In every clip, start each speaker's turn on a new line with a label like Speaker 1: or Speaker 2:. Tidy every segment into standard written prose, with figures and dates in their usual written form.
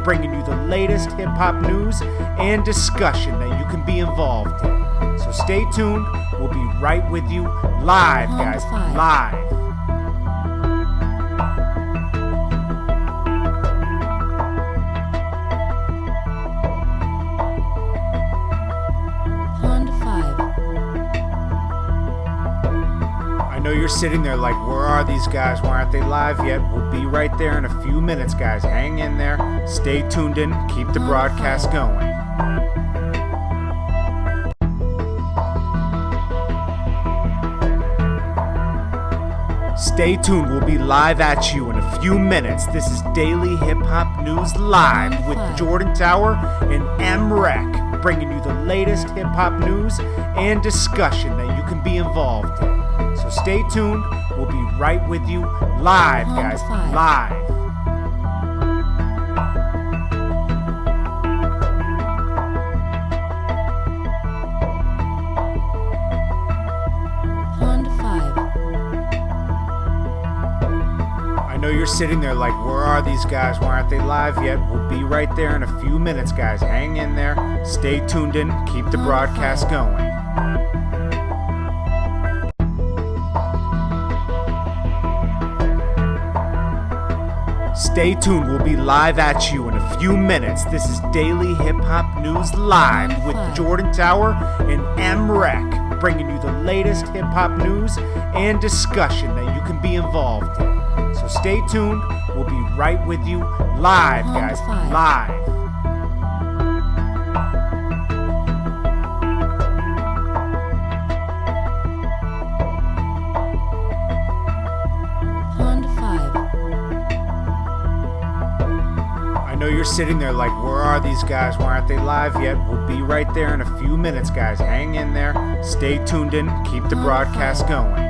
Speaker 1: bringing you the latest hip-hop news and discussion that you can be involved in. So stay tuned. We'll be right with you live, guys, live. I know you're sitting there like, where are these guys? Why aren't they live yet? We'll be right there in a few minutes, guys. Hang in there. Stay tuned in. Keep the broadcast going. Stay tuned. We'll be live at you in a few minutes. This is Daily Hip Hop News Live with Jordan Tower and M-Rec, bringing you the latest hip hop news and discussion that you can be involved in. So stay tuned. We'll be right with you live, guys, live. I know you're sitting there like, where are these guys? Why aren't they live yet? We'll be right there in a few minutes, guys. Hang in there. Stay tuned in. Keep the broadcast going. Stay tuned. We'll be live at you in a few minutes. This is Daily Hip Hop News Live with Jordan Tower and M-Rec, bringing you the latest hip hop news and discussion that you can be involved in. So stay tuned. We'll be right with you live, guys, live. I know you're sitting there like, where are these guys? Why aren't they live yet? We'll be right there in a few minutes, guys. Hang in there. Stay tuned in. Keep the broadcast going.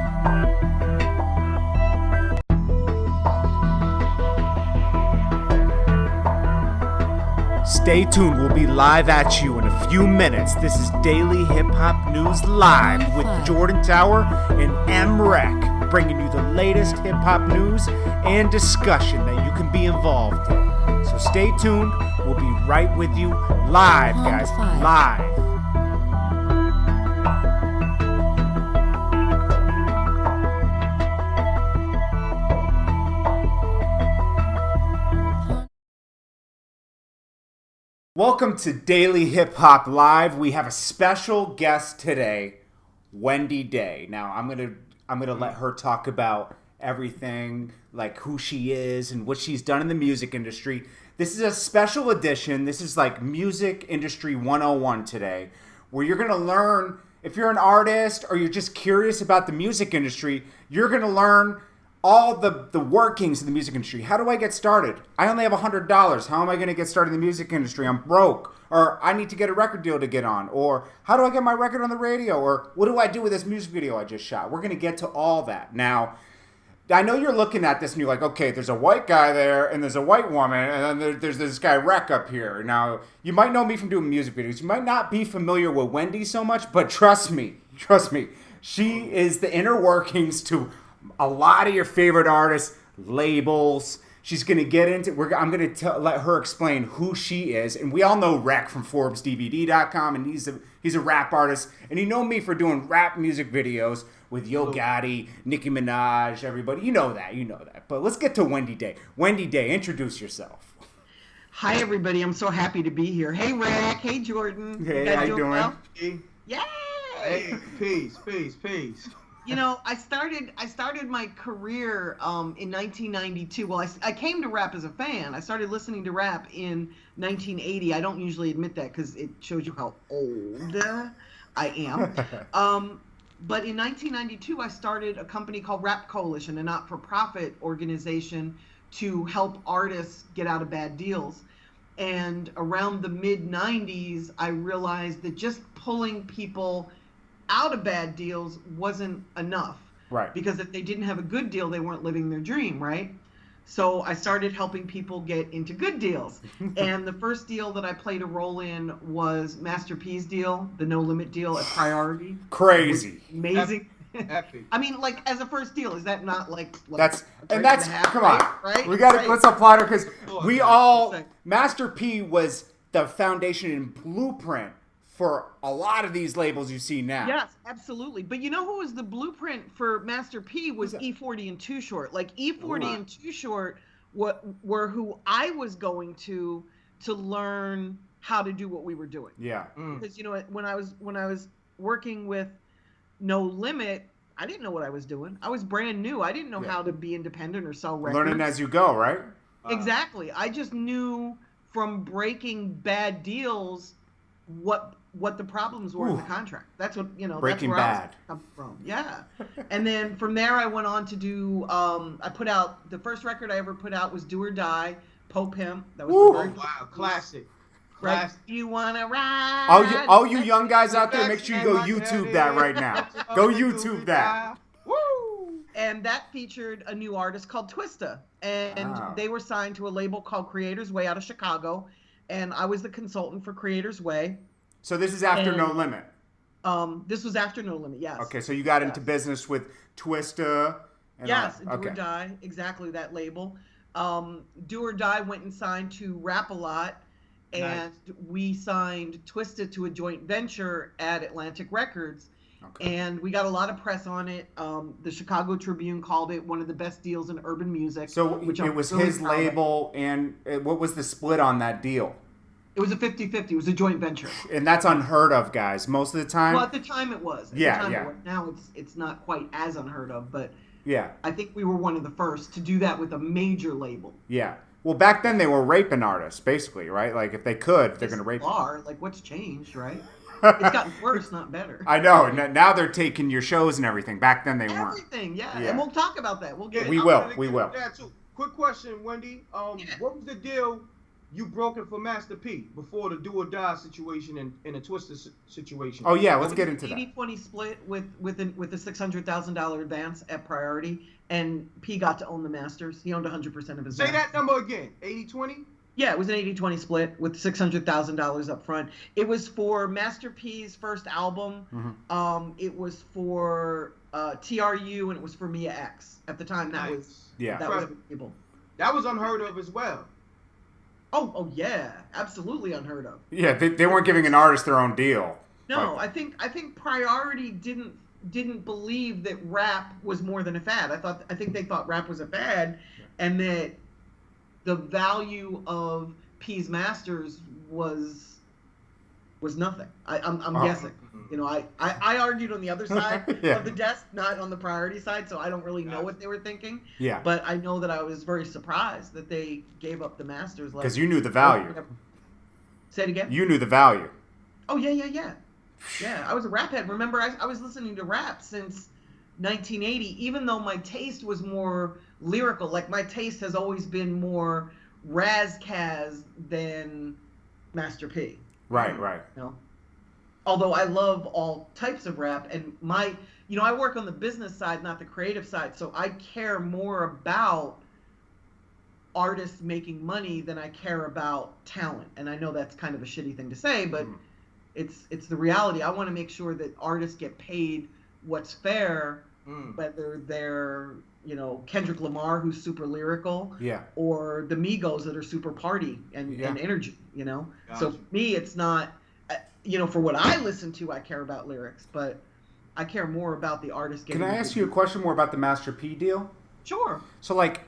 Speaker 1: Stay tuned. We'll be live at you in a few minutes. This is Daily Hip Hop News Live with Jordan Tower and M-Rec, bringing you the latest hip hop news and discussion that you can be involved in. So stay tuned. We'll be right with you live, guys, live. Welcome to Daily Hip Hop Live. We have a special guest today, Wendy Day. Now, I'm gonna let her talk about everything, like who she is and what she's done in the music industry. This is a special edition. This is like Music Industry 101 today, where you're gonna learn, if you're an artist or you're just curious about the music industry, you're gonna learn all the workings of the music industry. How do I get started? I only have $100. How am I going to get started in the music industry? I'm broke. Or I need to get a record deal to get on. Or how do I get my record on the radio? Or what do I do with this music video I just shot? We're going to get to all that. Now, I know you're looking at this and you're like, okay, there's a white guy there and there's a white woman and then there's this guy Rec up here. Now, you might know me from doing music videos. You might not be familiar with Wendy so much, but trust me, she is the inner workings to a lot of your favorite artists, labels. She's going to get into, I'm going to let her explain who she is. And we all know Rec from ForbesDVD.com, and he's a rap artist. And you know me for doing rap music videos with Yo Gotti, Nicki Minaj, everybody. You know that. But let's get to Wendy Day. Wendy Day, introduce yourself.
Speaker 2: Hi, everybody. I'm so happy to be here. Hey, Rec. Hey, Jordan.
Speaker 1: Hey, how you doing?
Speaker 2: Well? Yay!
Speaker 3: Hey, peace.
Speaker 2: You know, I started my career in 1992. Well, I came to rap as a fan. I started listening to rap in 1980. I don't usually admit that because it shows you how old I am. But in 1992, I started a company called Rap Coalition, a not-for-profit organization to help artists get out of bad deals. And around the mid-90s, I realized that just pulling people out of bad deals wasn't enough.
Speaker 1: Right.
Speaker 2: Because if they didn't have a good deal, they weren't living their dream, right? So I started helping people get into good deals. And the first deal that I played a role in was Master P's deal, the No Limit deal at Priority.
Speaker 1: Crazy.
Speaker 2: Amazing.
Speaker 3: Epic.
Speaker 2: I mean, like as a first deal, is that not like
Speaker 1: That's
Speaker 2: a break
Speaker 1: that's
Speaker 2: and a half,
Speaker 1: come on.
Speaker 2: right?
Speaker 1: We got to
Speaker 2: Right.
Speaker 1: let's applaud her because we all
Speaker 2: Right.
Speaker 1: Master P was the foundation and blueprint for a lot of these labels you see now.
Speaker 2: Yes, absolutely. But you know who was the blueprint for Master P was
Speaker 1: Who's that?
Speaker 2: E40 and Too Short. Like E40
Speaker 1: Ooh.
Speaker 2: and Too Short were who I was going to learn how to do what we were doing.
Speaker 1: Yeah.
Speaker 2: Because you know when I was working with No Limit, I didn't know what I was doing. I was brand new. I didn't know how to be independent or sell records.
Speaker 1: Learning as you go, right?
Speaker 2: Exactly. I just knew from breaking bad deals what the problems were in the contract. That's what
Speaker 1: Breaking
Speaker 2: that's where I
Speaker 1: Bad.
Speaker 2: was coming from. Yeah. And then from there I went on to do I put out the first record I ever put out was Do or Die, Pope Pimp. That was
Speaker 1: Woo.
Speaker 2: the very
Speaker 3: Wow, classic.
Speaker 2: right.
Speaker 3: Classic.
Speaker 2: You wanna ride?
Speaker 1: All you young guys out there, make sure you go YouTube that right now. Go YouTube that.
Speaker 3: Woo!
Speaker 2: And that featured a new artist called Twista. And
Speaker 1: Wow.
Speaker 2: they were signed to a label called Creators Way out of Chicago. And I was the consultant for Creators Way.
Speaker 1: So this is after
Speaker 2: And-
Speaker 1: No Limit.
Speaker 2: This was after No Limit, yes.
Speaker 1: Okay, so you got into business with Twista. And
Speaker 2: Yes,
Speaker 1: all.
Speaker 2: Do or Die, exactly that label. Do or Die went and signed to Rap A Lot. And we signed Twista to a joint venture at Atlantic Records.
Speaker 1: Okay.
Speaker 2: And we got a lot of press on it. The Chicago Tribune called it one of the best deals in urban music.
Speaker 1: So
Speaker 2: which
Speaker 1: it
Speaker 2: I'm
Speaker 1: was
Speaker 2: really
Speaker 1: his
Speaker 2: proud of.
Speaker 1: label, and what was the split on that deal?
Speaker 2: It was a 50-50. It was a joint venture.
Speaker 1: And that's unheard of, guys. Most of the time.
Speaker 2: Well, at the time it was. At
Speaker 1: Yeah,
Speaker 2: the time
Speaker 1: yeah.
Speaker 2: It was. Now it's not quite as unheard of, but
Speaker 1: Yeah,
Speaker 2: I think we were one of the first to do that with a major label.
Speaker 1: yeah. Well, back then they were raping artists, basically, right? Like if they could, they're
Speaker 2: Yes,
Speaker 1: gonna rape.
Speaker 2: are. Like what's changed, right? It's gotten worse, not better.
Speaker 1: I know. Now they're taking your shows and everything. Back then they weren't.
Speaker 2: Everything, yeah.
Speaker 1: Yeah.
Speaker 2: And we'll talk about that. We'll get
Speaker 1: We
Speaker 2: it.
Speaker 1: will,
Speaker 3: I'm gonna
Speaker 1: we
Speaker 3: get
Speaker 1: will.
Speaker 3: into that too. Quick question, Wendy. What was the deal you broken for Master P before the Do or Die situation and a Twister situation?
Speaker 1: Oh yeah,
Speaker 2: It
Speaker 1: let's
Speaker 2: was
Speaker 1: get
Speaker 2: an
Speaker 1: into that.
Speaker 2: 80-20 split with a $600,000 advance at Priority, and P got to own the masters. He owned 100% of his.
Speaker 3: Say
Speaker 2: masters.
Speaker 3: that number again. 80-20?
Speaker 2: Yeah, it was an 80-20 split with $600,000 up front. It was for Master P's first album.
Speaker 1: Mm-hmm.
Speaker 2: It was for TRU, and it was for Mia X. At the time, that was
Speaker 1: Yeah.
Speaker 2: that was valuable.
Speaker 3: That was unheard of as well.
Speaker 2: Oh yeah, absolutely unheard of.
Speaker 1: Yeah, they weren't giving an artist their own deal.
Speaker 2: No,
Speaker 1: Like-
Speaker 2: I think Priority didn't believe that rap was more than a fad. I think they thought rap was a fad, and that the value of P's masters was nothing. I'm guessing. You know, I argued on the other side
Speaker 1: Yeah.
Speaker 2: of the desk, not on the Priority side, so I don't really know what they were thinking.
Speaker 1: Yeah.
Speaker 2: But I know that I was very surprised that they gave up the masters.
Speaker 1: Because you knew the value.
Speaker 2: Say it again.
Speaker 1: You knew the value.
Speaker 2: Oh yeah. Yeah, I was a rap head. Remember, I was listening to rap since 1980, even though my taste was more lyrical. Like, my taste has always been more Raz-Kaz than Master P.
Speaker 1: Right.
Speaker 2: You know? Although I love all types of rap, and I work on the business side, not the creative side, so I care more about artists making money than I care about talent. And I know that's kind of a shitty thing to say, but it's the reality. I want to make sure that artists get paid what's fair, whether they're, Kendrick Lamar, who's super lyrical,
Speaker 1: Yeah.
Speaker 2: or the Migos that are super party and energy, So
Speaker 3: Gotcha.
Speaker 2: for me, it's not, for what I listen to, I care about lyrics, but I care more about the artist getting.
Speaker 1: Can I ask you a question more about the Master P deal?
Speaker 2: Sure.
Speaker 1: So, like,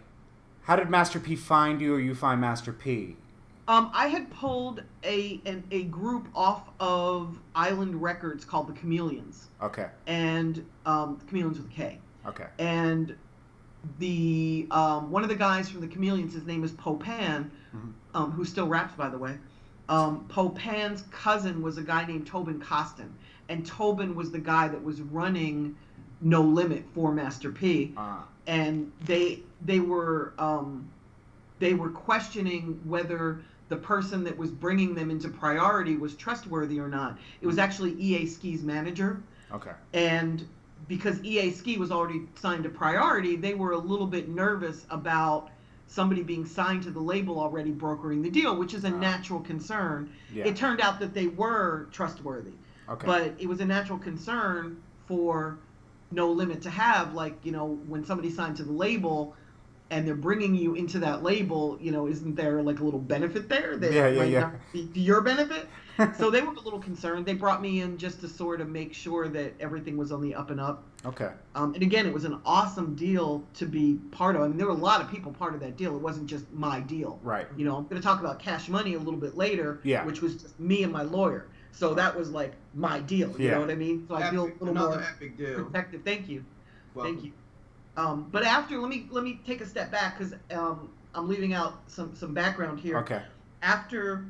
Speaker 1: how did Master P find you, or you find Master P?
Speaker 2: I had pulled a group off of Island Records called the Chameleons,
Speaker 1: Okay.
Speaker 2: and the Chameleons with a K.
Speaker 1: Okay.
Speaker 2: And the one of the guys from the Chameleons, his name is Popan, who still raps, by the way. Popan's cousin was a guy named Tobin Costin, and Tobin was the guy that was running No Limit for Master P. And they were questioning whether the person that was bringing them into Priority was trustworthy or not. It was actually EA Ski's manager.
Speaker 1: Okay.
Speaker 2: And because EA Ski was already signed to Priority, they were a little bit nervous about somebody being signed to the label already brokering the deal, which is a natural concern.
Speaker 1: Yeah.
Speaker 2: It turned out that they were trustworthy.
Speaker 1: Okay.
Speaker 2: But it was a natural concern for No Limit to have, like, you know, when somebody signed to the label and they're bringing you into that label, you know, isn't there like a little benefit there that might not be to your benefit? So they were a little concerned. They brought me in just to sort of make sure that everything was on the up and up.
Speaker 1: Okay.
Speaker 2: And again, it was an awesome deal to be part of. I mean, there were a lot of people part of that deal. It wasn't just my deal.
Speaker 1: Right.
Speaker 2: You know, I'm going to talk about Cash Money a little bit later, which was just me and my lawyer. So that was like my deal. You know what I mean? So I feel a little more protective. Thank you. Welcome. Thank you. But after, let me take a step back because I'm leaving out some background here.
Speaker 1: Okay.
Speaker 2: After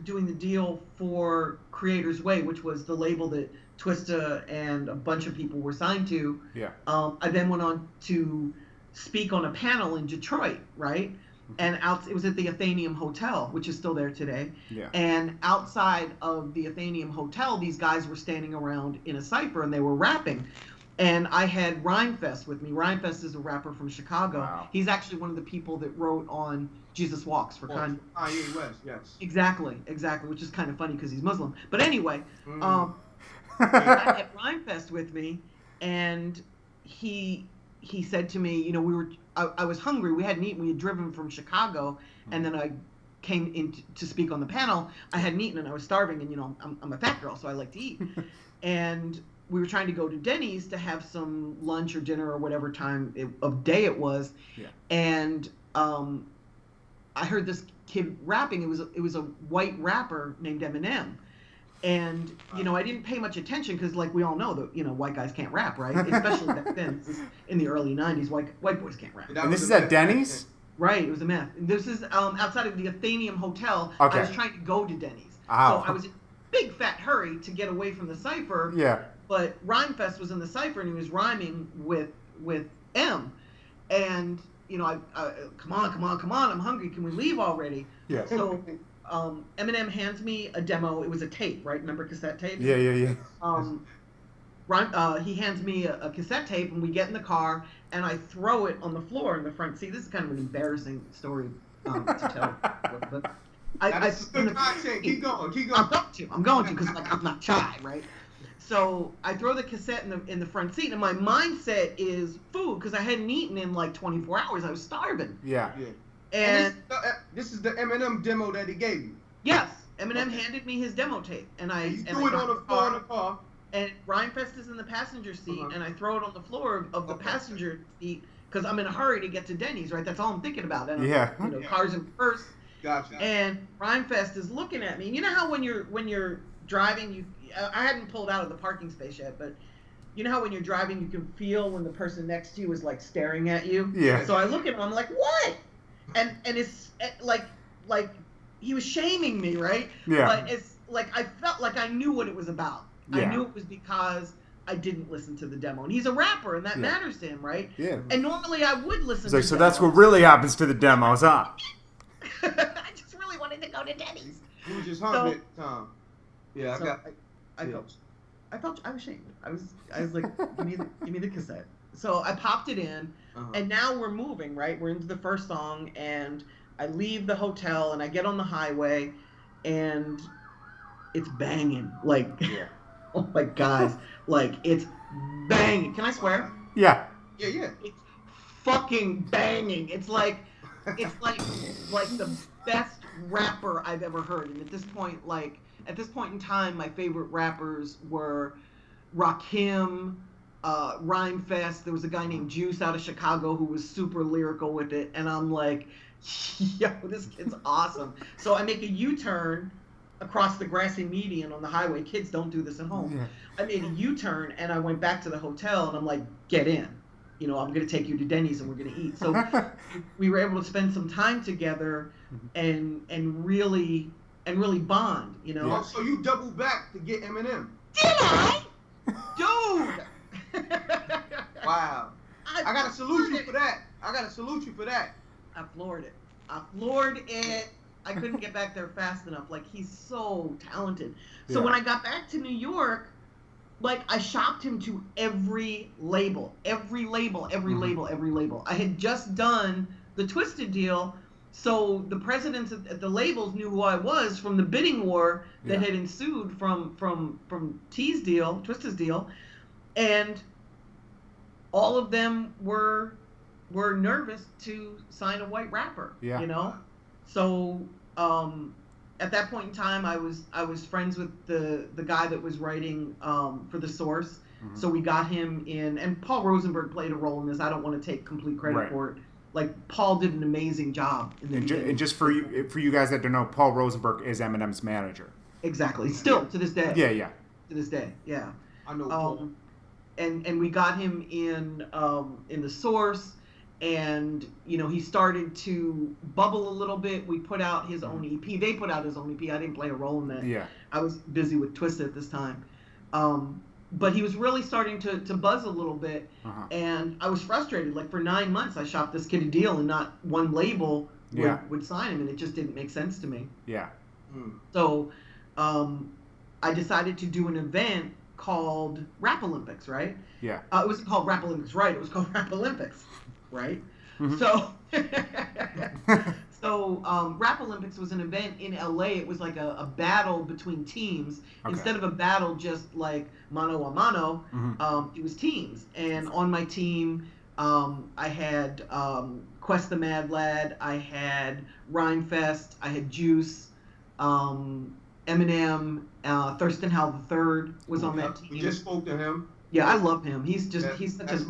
Speaker 2: doing the deal for Creators Way, which was the label that Twista and a bunch of people were signed to, I then went on to speak on a panel in Detroit, right? And it was at the Athenaeum Hotel, which is still there today.
Speaker 1: Yeah.
Speaker 2: And outside of the Athenaeum Hotel, these guys were standing around in a cypher and they were rapping. And I had Rhymefest with me. Rhymefest is a rapper from Chicago.
Speaker 1: Wow.
Speaker 2: He's actually one of the people that wrote on Jesus Walks for Kanye.
Speaker 3: Kanye West, yes.
Speaker 2: Exactly, which is kind of funny because he's Muslim. But anyway, I had Rhymefest with me, and he said to me, you know, I was hungry. We hadn't eaten. We had driven from Chicago, and then I came in to speak on the panel. I hadn't eaten, and I was starving, and, you know, I'm a fat girl, so I like to eat. And we were trying to go to Denny's to have some lunch or dinner or whatever time of day it was. Yeah. And I heard this kid rapping. It was a white rapper named Eminem. And, you know, I didn't pay much attention because, like we all know, that, you know, white guys can't rap, right? Especially back then. This is in the early 90s, white boys can't rap.
Speaker 1: And this is at Denny's?
Speaker 2: Right, it was a myth. This is outside of the Athenaeum Hotel.
Speaker 1: Okay.
Speaker 2: I was trying to go to Denny's.
Speaker 1: Oh.
Speaker 2: So I was in a big fat hurry to get away from the cypher.
Speaker 1: Yeah.
Speaker 2: But Rhymefest was in the cypher and he was rhyming with M. And, you know, I come on, I'm hungry. Can we leave already?
Speaker 1: Yeah.
Speaker 2: So Eminem hands me a demo. It was a tape, right? Remember cassette tapes?
Speaker 1: Yeah.
Speaker 2: He hands me a cassette tape and we get in the car and I throw it on the floor in the front seat. This is kind of an embarrassing story to tell. But
Speaker 3: keep going.
Speaker 2: I'm going to because like, I'm not shy, right? So I throw the cassette in the front seat, and my mindset is food because I hadn't eaten in like 24 hours. I was starving.
Speaker 1: Yeah.
Speaker 2: And
Speaker 3: this is the Eminem demo that he gave you.
Speaker 2: Yes, Eminem handed me his demo tape, and I
Speaker 3: threw it on the floor in the car.
Speaker 2: And Rhymefest is in the passenger seat, and I throw it on the floor of the passenger seat because I'm in a hurry to get to Denny's. Right, that's all I'm thinking about. And you know, cars in first.
Speaker 3: Gotcha.
Speaker 2: And Rhymefest is looking at me. You know how when you're driving, I hadn't pulled out of the parking space yet, but you know how when you're driving, you can feel when the person next to you is like staring at you?
Speaker 1: Yeah.
Speaker 2: So I look at him, I'm like, what? And it's like he was shaming me, right?
Speaker 1: Yeah.
Speaker 2: But it's like I felt like I knew what it was about.
Speaker 1: Yeah.
Speaker 2: I knew it was because I didn't listen to the demo. And he's a rapper, and that matters to him, right?
Speaker 1: Yeah.
Speaker 2: And normally I would listen to
Speaker 1: so that's what really happens to the demos, huh?
Speaker 2: I just really wanted to go to Denny's.
Speaker 3: You were just hungry at the time. Yeah,
Speaker 2: I felt I was ashamed. I was like, give me the cassette. So I popped it in, and now we're moving, right? We're into the first song, and I leave the hotel, and I get on the highway, and it's banging. Like, oh my guys, like it's banging. Can I swear?
Speaker 1: Yeah.
Speaker 3: Yeah.
Speaker 2: It's fucking banging. It's like the best rapper I've ever heard. And at this point in time, my favorite rappers were Rakim, Rhymefest. There was a guy named Juice out of Chicago who was super lyrical with it. And I'm like, yo, this kid's awesome. So I make a U-turn across the grassy median on the highway. Kids don't do this at home. Yeah. I made a U-turn and I went back to the hotel and I'm like, get in. You know, I'm going to take you to Denny's and we're going to eat. So we were able to spend some time together and really bond, you know.
Speaker 3: Yeah. So you doubled back to get Eminem.
Speaker 2: Did I? Dude!
Speaker 3: Wow. I got to salute you for that. I floored it. I couldn't get back there fast enough. Like, he's so talented. So when I got back to New York, like, I shopped him to every label. I had just done the Twisted deal, so the presidents at the labels knew who I was from the bidding war that had ensued from Twisted's deal.
Speaker 2: and all of them were nervous to sign a white rapper.
Speaker 1: Yeah.
Speaker 2: You know, so at that point in time, I was friends with the guy that was writing for The Source. Mm-hmm. So we got him in, and Paul Rosenberg played a role in this. I don't want to take complete credit for it. Like, Paul did an amazing job.
Speaker 1: And just for you guys that don't know, Paul Rosenberg is Eminem's manager.
Speaker 2: Exactly. Still to this day.
Speaker 1: Yeah.
Speaker 2: To this day, yeah.
Speaker 3: I know Paul.
Speaker 2: And we got him in The Source, and you know, he started to bubble a little bit. We put out his own EP. They put out his own EP. I didn't play a role in that.
Speaker 1: Yeah.
Speaker 2: I was busy with Twisted at this time. But he was really starting to buzz a little bit, and I was frustrated. Like, for 9 months, I shopped this kid a deal, and not one label would sign him, and it just didn't make sense to me.
Speaker 1: Yeah.
Speaker 2: So I decided to do an event called Rap Olympics, right?
Speaker 1: Yeah.
Speaker 2: It wasn't called Rap Olympics, right? It was called Rap Olympics, right? Mm-hmm. So Rap Olympics was an event in LA. It was like a battle between teams. Okay. Instead of a battle just like mano a mano, it was teams. And on my team, I had Quest the Mad Lad, I had Rhymefest, I had Juice, Eminem, Thurston Howell III was on that team.
Speaker 3: We just spoke to him.
Speaker 2: Yeah, I love him. He's such
Speaker 3: an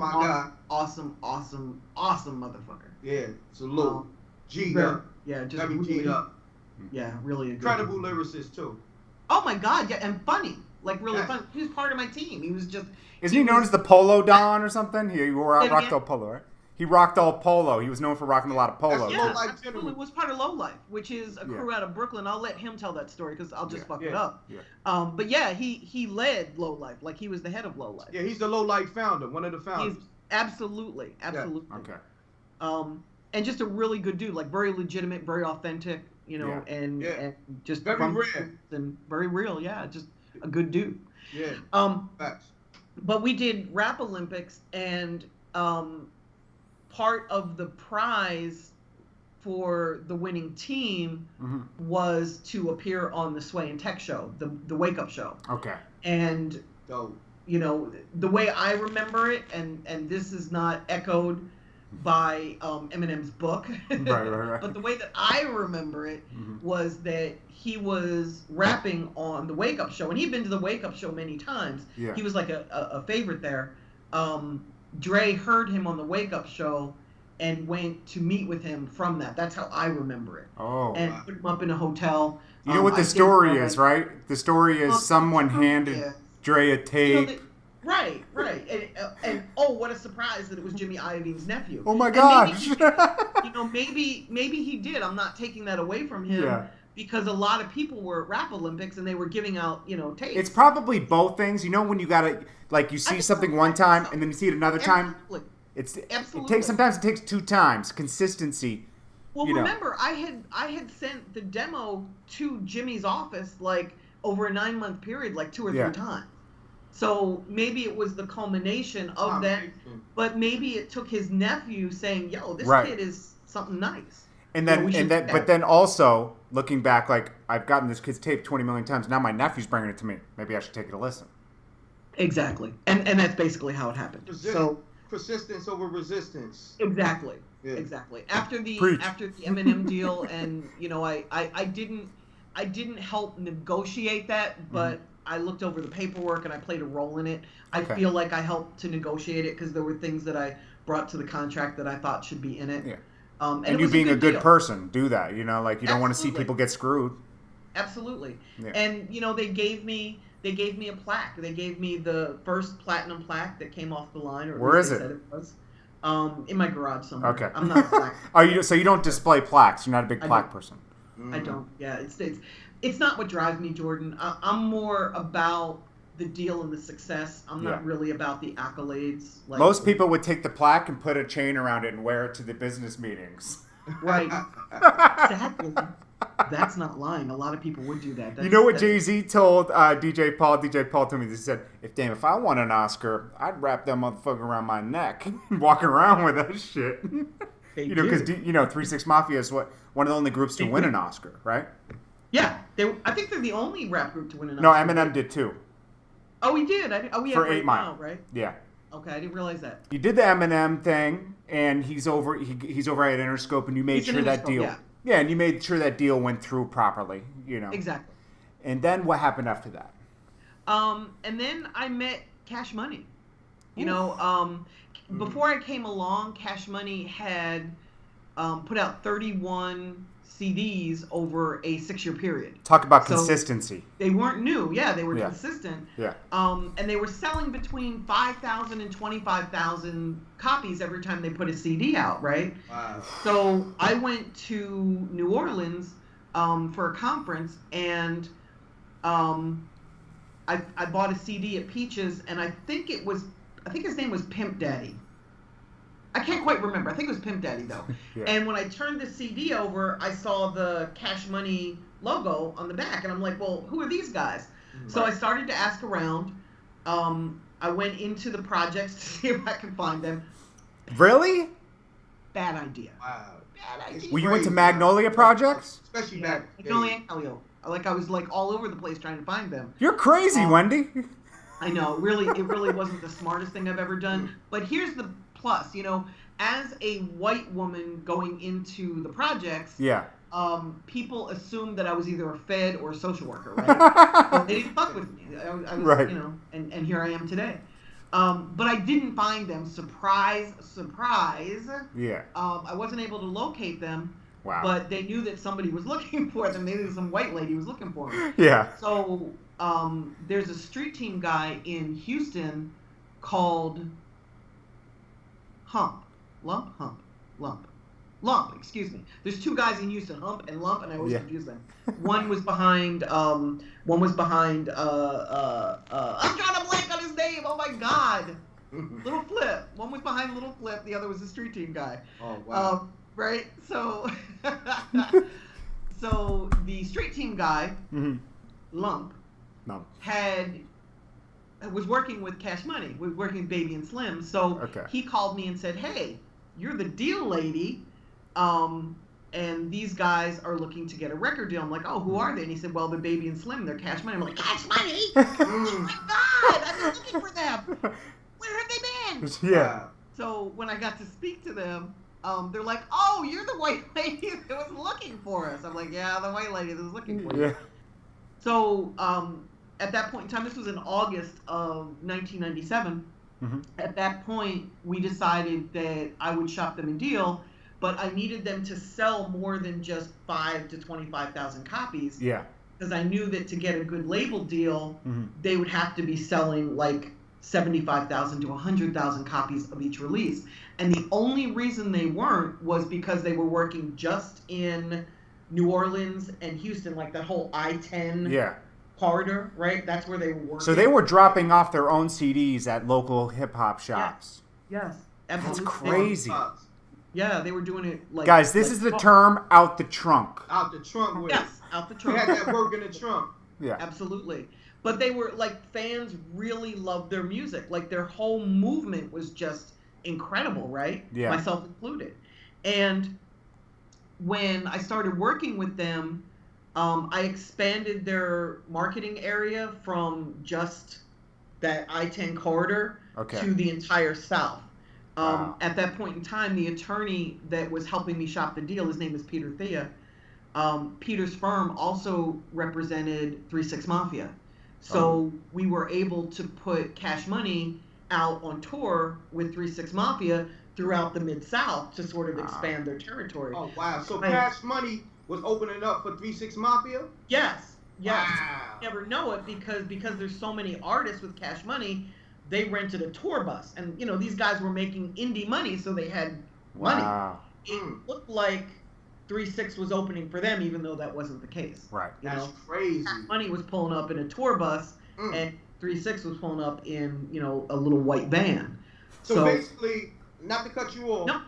Speaker 2: awesome motherfucker.
Speaker 3: Yeah, salute. G'd up.
Speaker 2: Yeah, just
Speaker 3: G'd up.
Speaker 2: Yeah, really
Speaker 3: incredible lyricist too.
Speaker 2: Oh my God, yeah, and funny. Like, really funny. He was part of my team. He was just...
Speaker 1: Isn't he known as the Polo Don or something? He rocked all polo, right? He rocked all polo. He was known for rocking a lot of polo.
Speaker 2: Yeah, absolutely. Was part of Low Life, which is a crew out of Brooklyn. I'll let him tell that story because I'll just fuck it up. Yeah. But yeah, he led Low Life. Like, he was the head of Low Life.
Speaker 3: Yeah, he's the Low Life founder, one of the founders.
Speaker 2: Absolutely.
Speaker 1: Okay.
Speaker 2: And just a really good dude, like, very legitimate, very authentic, you know, and just
Speaker 3: very real.
Speaker 2: And very real, just a good dude.
Speaker 3: Yeah. Facts.
Speaker 2: But we did Rap Olympics, and part of the prize for the winning team was to appear on the Sway and Tech show, the Wake Up show.
Speaker 1: Okay.
Speaker 2: And you know, the way I remember it, and this is not echoed by Eminem's book,
Speaker 1: right.
Speaker 2: but the way that I remember it was that he was rapping on the Wake Up show, and he'd been to the Wake Up show many times. Yeah. He was like a favorite there. Dre heard him on the Wake Up show and went to meet with him from that. That's how I remember it.
Speaker 1: Oh.
Speaker 2: And put him up in a hotel.
Speaker 1: You know what the story is, right? The story is someone handed Dre a tape.
Speaker 2: You know, Right. And oh, what a surprise that it was Jimmy Iovine's nephew.
Speaker 1: Oh my gosh.
Speaker 2: Maybe he did. I'm not taking that away from him because a lot of people were at Rap Olympics and they were giving out, tapes.
Speaker 1: It's probably both things. You know, when you gotta, like, you see something one time and then you see it another time.
Speaker 2: Absolutely.
Speaker 1: Sometimes it takes 2 times. Consistency.
Speaker 2: Well, remember, I had sent the demo to Jimmy's office like over a 9-month period, like 2 or 3 times. So maybe it was the culmination of that, but maybe it took his nephew saying, "Yo, this kid is something nice."
Speaker 1: And then, but then also looking back, like, I've gotten this kid's tape 20 million times. Now my nephew's bringing it to me. Maybe I should take it a listen.
Speaker 2: Exactly, and that's basically how it happened. So
Speaker 3: persistence over resistance.
Speaker 2: Exactly. After the Eminem deal, and I didn't help negotiate that, but. I looked over the paperwork and I played a role in it. I feel like I helped to negotiate it because there were things that I brought to the contract that I thought should be in it.
Speaker 1: Yeah.
Speaker 2: And
Speaker 1: you being a good person, do that. Like, you don't want to see people get screwed.
Speaker 2: Absolutely. Yeah. And they gave me a plaque. They gave me the first platinum plaque that came off the line. Or
Speaker 1: where is it?
Speaker 2: It was. In my garage somewhere.
Speaker 1: Okay.
Speaker 2: I'm not a plaque.
Speaker 1: So you don't display plaques? You're not a big plaque person.
Speaker 2: I don't. Yeah, it's not what drives me, Jordan. I'm more about the deal and the success. I'm not really about the accolades.
Speaker 1: Like, most people would take the plaque and put a chain around it and wear it to the business meetings.
Speaker 2: Right. Exactly. That's not lying. A lot of people would do that.
Speaker 1: You know what Jay-Z told DJ Paul? DJ Paul told me this. He said, if I won an Oscar, I'd wrap that motherfucker around my neck and walk around with that shit. Because 3 6 Mafia is one of the only groups to win an Oscar, right?
Speaker 2: Yeah, I think they're the only rap group to win an
Speaker 1: Oscar.
Speaker 2: No,
Speaker 1: Eminem did too.
Speaker 2: Oh, we did. We have
Speaker 1: for 8 Mile,
Speaker 2: right?
Speaker 1: Yeah.
Speaker 2: Okay, I didn't realize that.
Speaker 1: You did the Eminem thing, and he's over at Interscope, and you made sure that deal. Yeah, and you made sure that deal went through properly.
Speaker 2: Exactly.
Speaker 1: And then what happened after that?
Speaker 2: And then I met Cash Money. Before I came along, Cash Money had put out 31 CDs over a 6-year period.
Speaker 1: Talk about consistency.
Speaker 2: They weren't new. Yeah, they were consistent.
Speaker 1: Yeah.
Speaker 2: And they were selling between 5,000 and 25,000 copies every time they put a CD out, right?
Speaker 3: Wow.
Speaker 2: So I went to New Orleans for a conference, and I bought a CD at Peaches, and I think his name was Pimp Daddy. I can't quite remember. I think it was Pimp Daddy, though.
Speaker 1: Yeah.
Speaker 2: And when I turned the CD over, I saw the Cash Money logo on the back, and I'm like, well, who are these guys? Right. So I started to ask around. I went into the projects to see if I could find them.
Speaker 1: Really?
Speaker 2: Bad idea.
Speaker 3: Wow.
Speaker 2: Bad idea.
Speaker 1: Well, you went to Magnolia Projects?
Speaker 3: Especially back
Speaker 2: Magnolia and Calio. I was all over the place trying to find them.
Speaker 1: You're crazy, Wendy.
Speaker 2: I know. It really wasn't the smartest thing I've ever done. But here's the plus, as a white woman going into the projects, people assumed that I was either a Fed or a social worker, right? So they didn't fuck with me. I was,
Speaker 1: right.
Speaker 2: And here I am today. But I didn't find them. Surprise.
Speaker 1: Yeah.
Speaker 2: I wasn't able to locate them.
Speaker 1: Wow.
Speaker 2: But they knew that somebody was looking for them. Maybe some white lady was looking for them.
Speaker 1: Yeah.
Speaker 2: So there's a street team guy in Houston called Lump, excuse me. There's 2 guys in Houston, Hump and Lump, and I always confuse them. One was behind I'm trying to blank on his name, oh my God. Little Flip. One was behind Little Flip, the other was the street team guy.
Speaker 3: Oh, wow.
Speaker 2: Right? So so the street team guy, Lump, was working with Cash Money, working with Baby and Slim. So he called me and said, hey, you're the deal lady, and these guys are looking to get a record deal. I'm like, oh, who are they? And he said, well, they're Baby and Slim, they're Cash Money. I'm like, Cash Money? Oh my God, I've been looking for them. Where have they been?
Speaker 1: Yeah.
Speaker 2: So when I got to speak to them, they're like, oh, you're the white lady that was looking for us. I'm like, yeah, the white lady that was looking for you. So at that point in time, this was in August of 1997. At that point, we decided that I would shop them a deal, but I needed them to sell more than just 5,000 to 25,000 copies.
Speaker 1: Yeah.
Speaker 2: Because I knew that to get a good label deal, they would have to be selling like 75,000 to 100,000 copies of each release. And the only reason they weren't was because they were working just in New Orleans and Houston, like that whole I-10 corridor, right? That's where they were working.
Speaker 1: So they were dropping off their own CDs at local hip-hop shops.
Speaker 2: Yes, absolutely.
Speaker 1: That's crazy.
Speaker 2: Yeah, they were doing it like...
Speaker 1: Guys, this is the term out the trunk.
Speaker 3: Out the trunk with
Speaker 2: Yes, out the trunk.
Speaker 3: We had that work in the trunk.
Speaker 1: Yeah.
Speaker 2: Absolutely. But they were, like, fans really loved their music. Like, their whole movement was just incredible, right?
Speaker 1: Yeah.
Speaker 2: Myself included. And when I started working with them, I expanded their marketing area from just that I-10 corridor to the entire South. At that point in time, the attorney that was helping me shop the deal, his name is Peter Thea. Peter's firm also represented 3-6 Mafia. So we were able to put Cash Money out on tour with 3-6 Mafia throughout the Mid-South to sort of expand their territory.
Speaker 3: Oh, wow. So Cash Money was opening up for 3-6 Mafia?
Speaker 2: Yes. Wow. You never know it because there's so many artists with Cash Money, they rented a tour bus. And, these guys were making indie money, so they had money. It looked like 3-6 was opening for them, even though that wasn't the case.
Speaker 1: Right.
Speaker 3: That's crazy.
Speaker 2: Cash Money was pulling up in a tour bus, and 3-6 was pulling up in, a little white van.
Speaker 3: So basically, not to cut you off,
Speaker 2: no,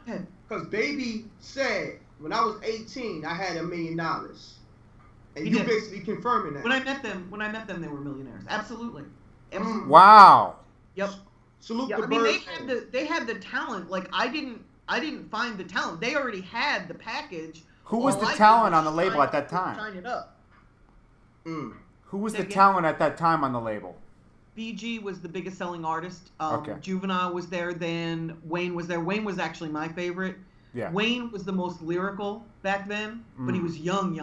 Speaker 3: because Baby said, when I was 18, I had $1 million. And you basically confirming that.
Speaker 2: When I met them, they were millionaires. Absolutely.
Speaker 1: Wow.
Speaker 2: Yep.
Speaker 3: Salute the
Speaker 2: I mean, they had the talent. Like, I didn't find the talent. They already had the package.
Speaker 1: Who was the talent on the label at that time?
Speaker 2: Shine it up.
Speaker 1: Who was the talent at that time on the label?
Speaker 2: BG was the biggest selling artist.
Speaker 1: Okay.
Speaker 2: Juvenile was there then. Wayne was there. Wayne was actually my favorite.
Speaker 1: Yeah.
Speaker 2: Wayne was the most lyrical back then, but he was young.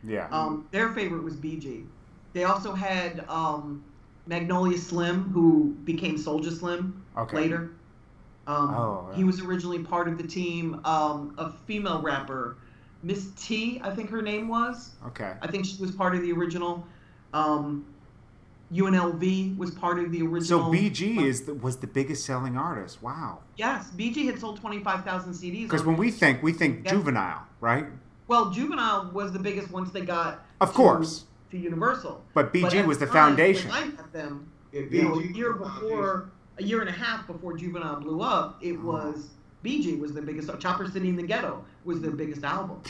Speaker 1: Yeah.
Speaker 2: Their favorite was BG. They also had Magnolia Slim, who became Soulja Slim later. He was originally part of the team. A female rapper, Miss T, I think her name was.
Speaker 1: Okay.
Speaker 2: I think she was part of the original. UNLV was part of the original.
Speaker 1: So BG was the biggest selling artist. Wow.
Speaker 2: Yes, BG had sold 25,000 CDs.
Speaker 1: Because when we think Juvenile, right?
Speaker 2: Well, Juvenile was the biggest once they got
Speaker 1: of course
Speaker 2: to Universal.
Speaker 1: But BG was the foundation.
Speaker 2: When I met them, a year and a half before Juvenile blew up, it was BG was their biggest. Chopper City in the Ghetto was their biggest album,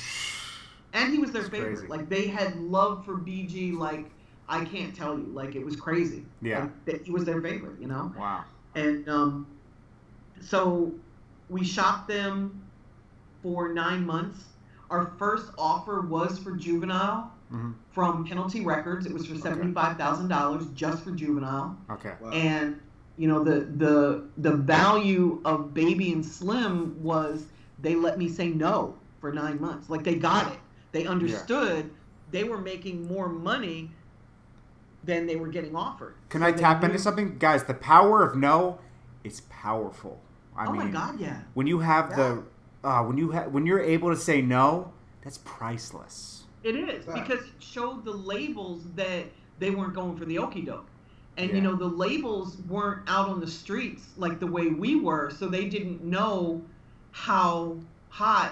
Speaker 2: and he was their favorite.
Speaker 1: Crazy.
Speaker 2: Like they had love for BG, like I can't tell you, like it was crazy.
Speaker 1: Yeah,
Speaker 2: like, he was their favorite, you know.
Speaker 1: Wow.
Speaker 2: And so we shopped them for 9 months. Our first offer was for Juvenile from Penalty Records. It was for $75,000 just for Juvenile.
Speaker 1: Okay.
Speaker 3: Wow.
Speaker 2: And you know the value of Baby and Slim was they let me say no for 9 months. Like they got it. They understood they were making more money than they were getting offered.
Speaker 1: Can I tap into something, guys? The power of no is powerful. I mean,
Speaker 2: my God, yeah.
Speaker 1: When you have when you're able to say no, that's priceless.
Speaker 2: It is because it showed the labels that they weren't going for the okie doke. And, you know, the labels weren't out on the streets like the way we were, so they didn't know how hot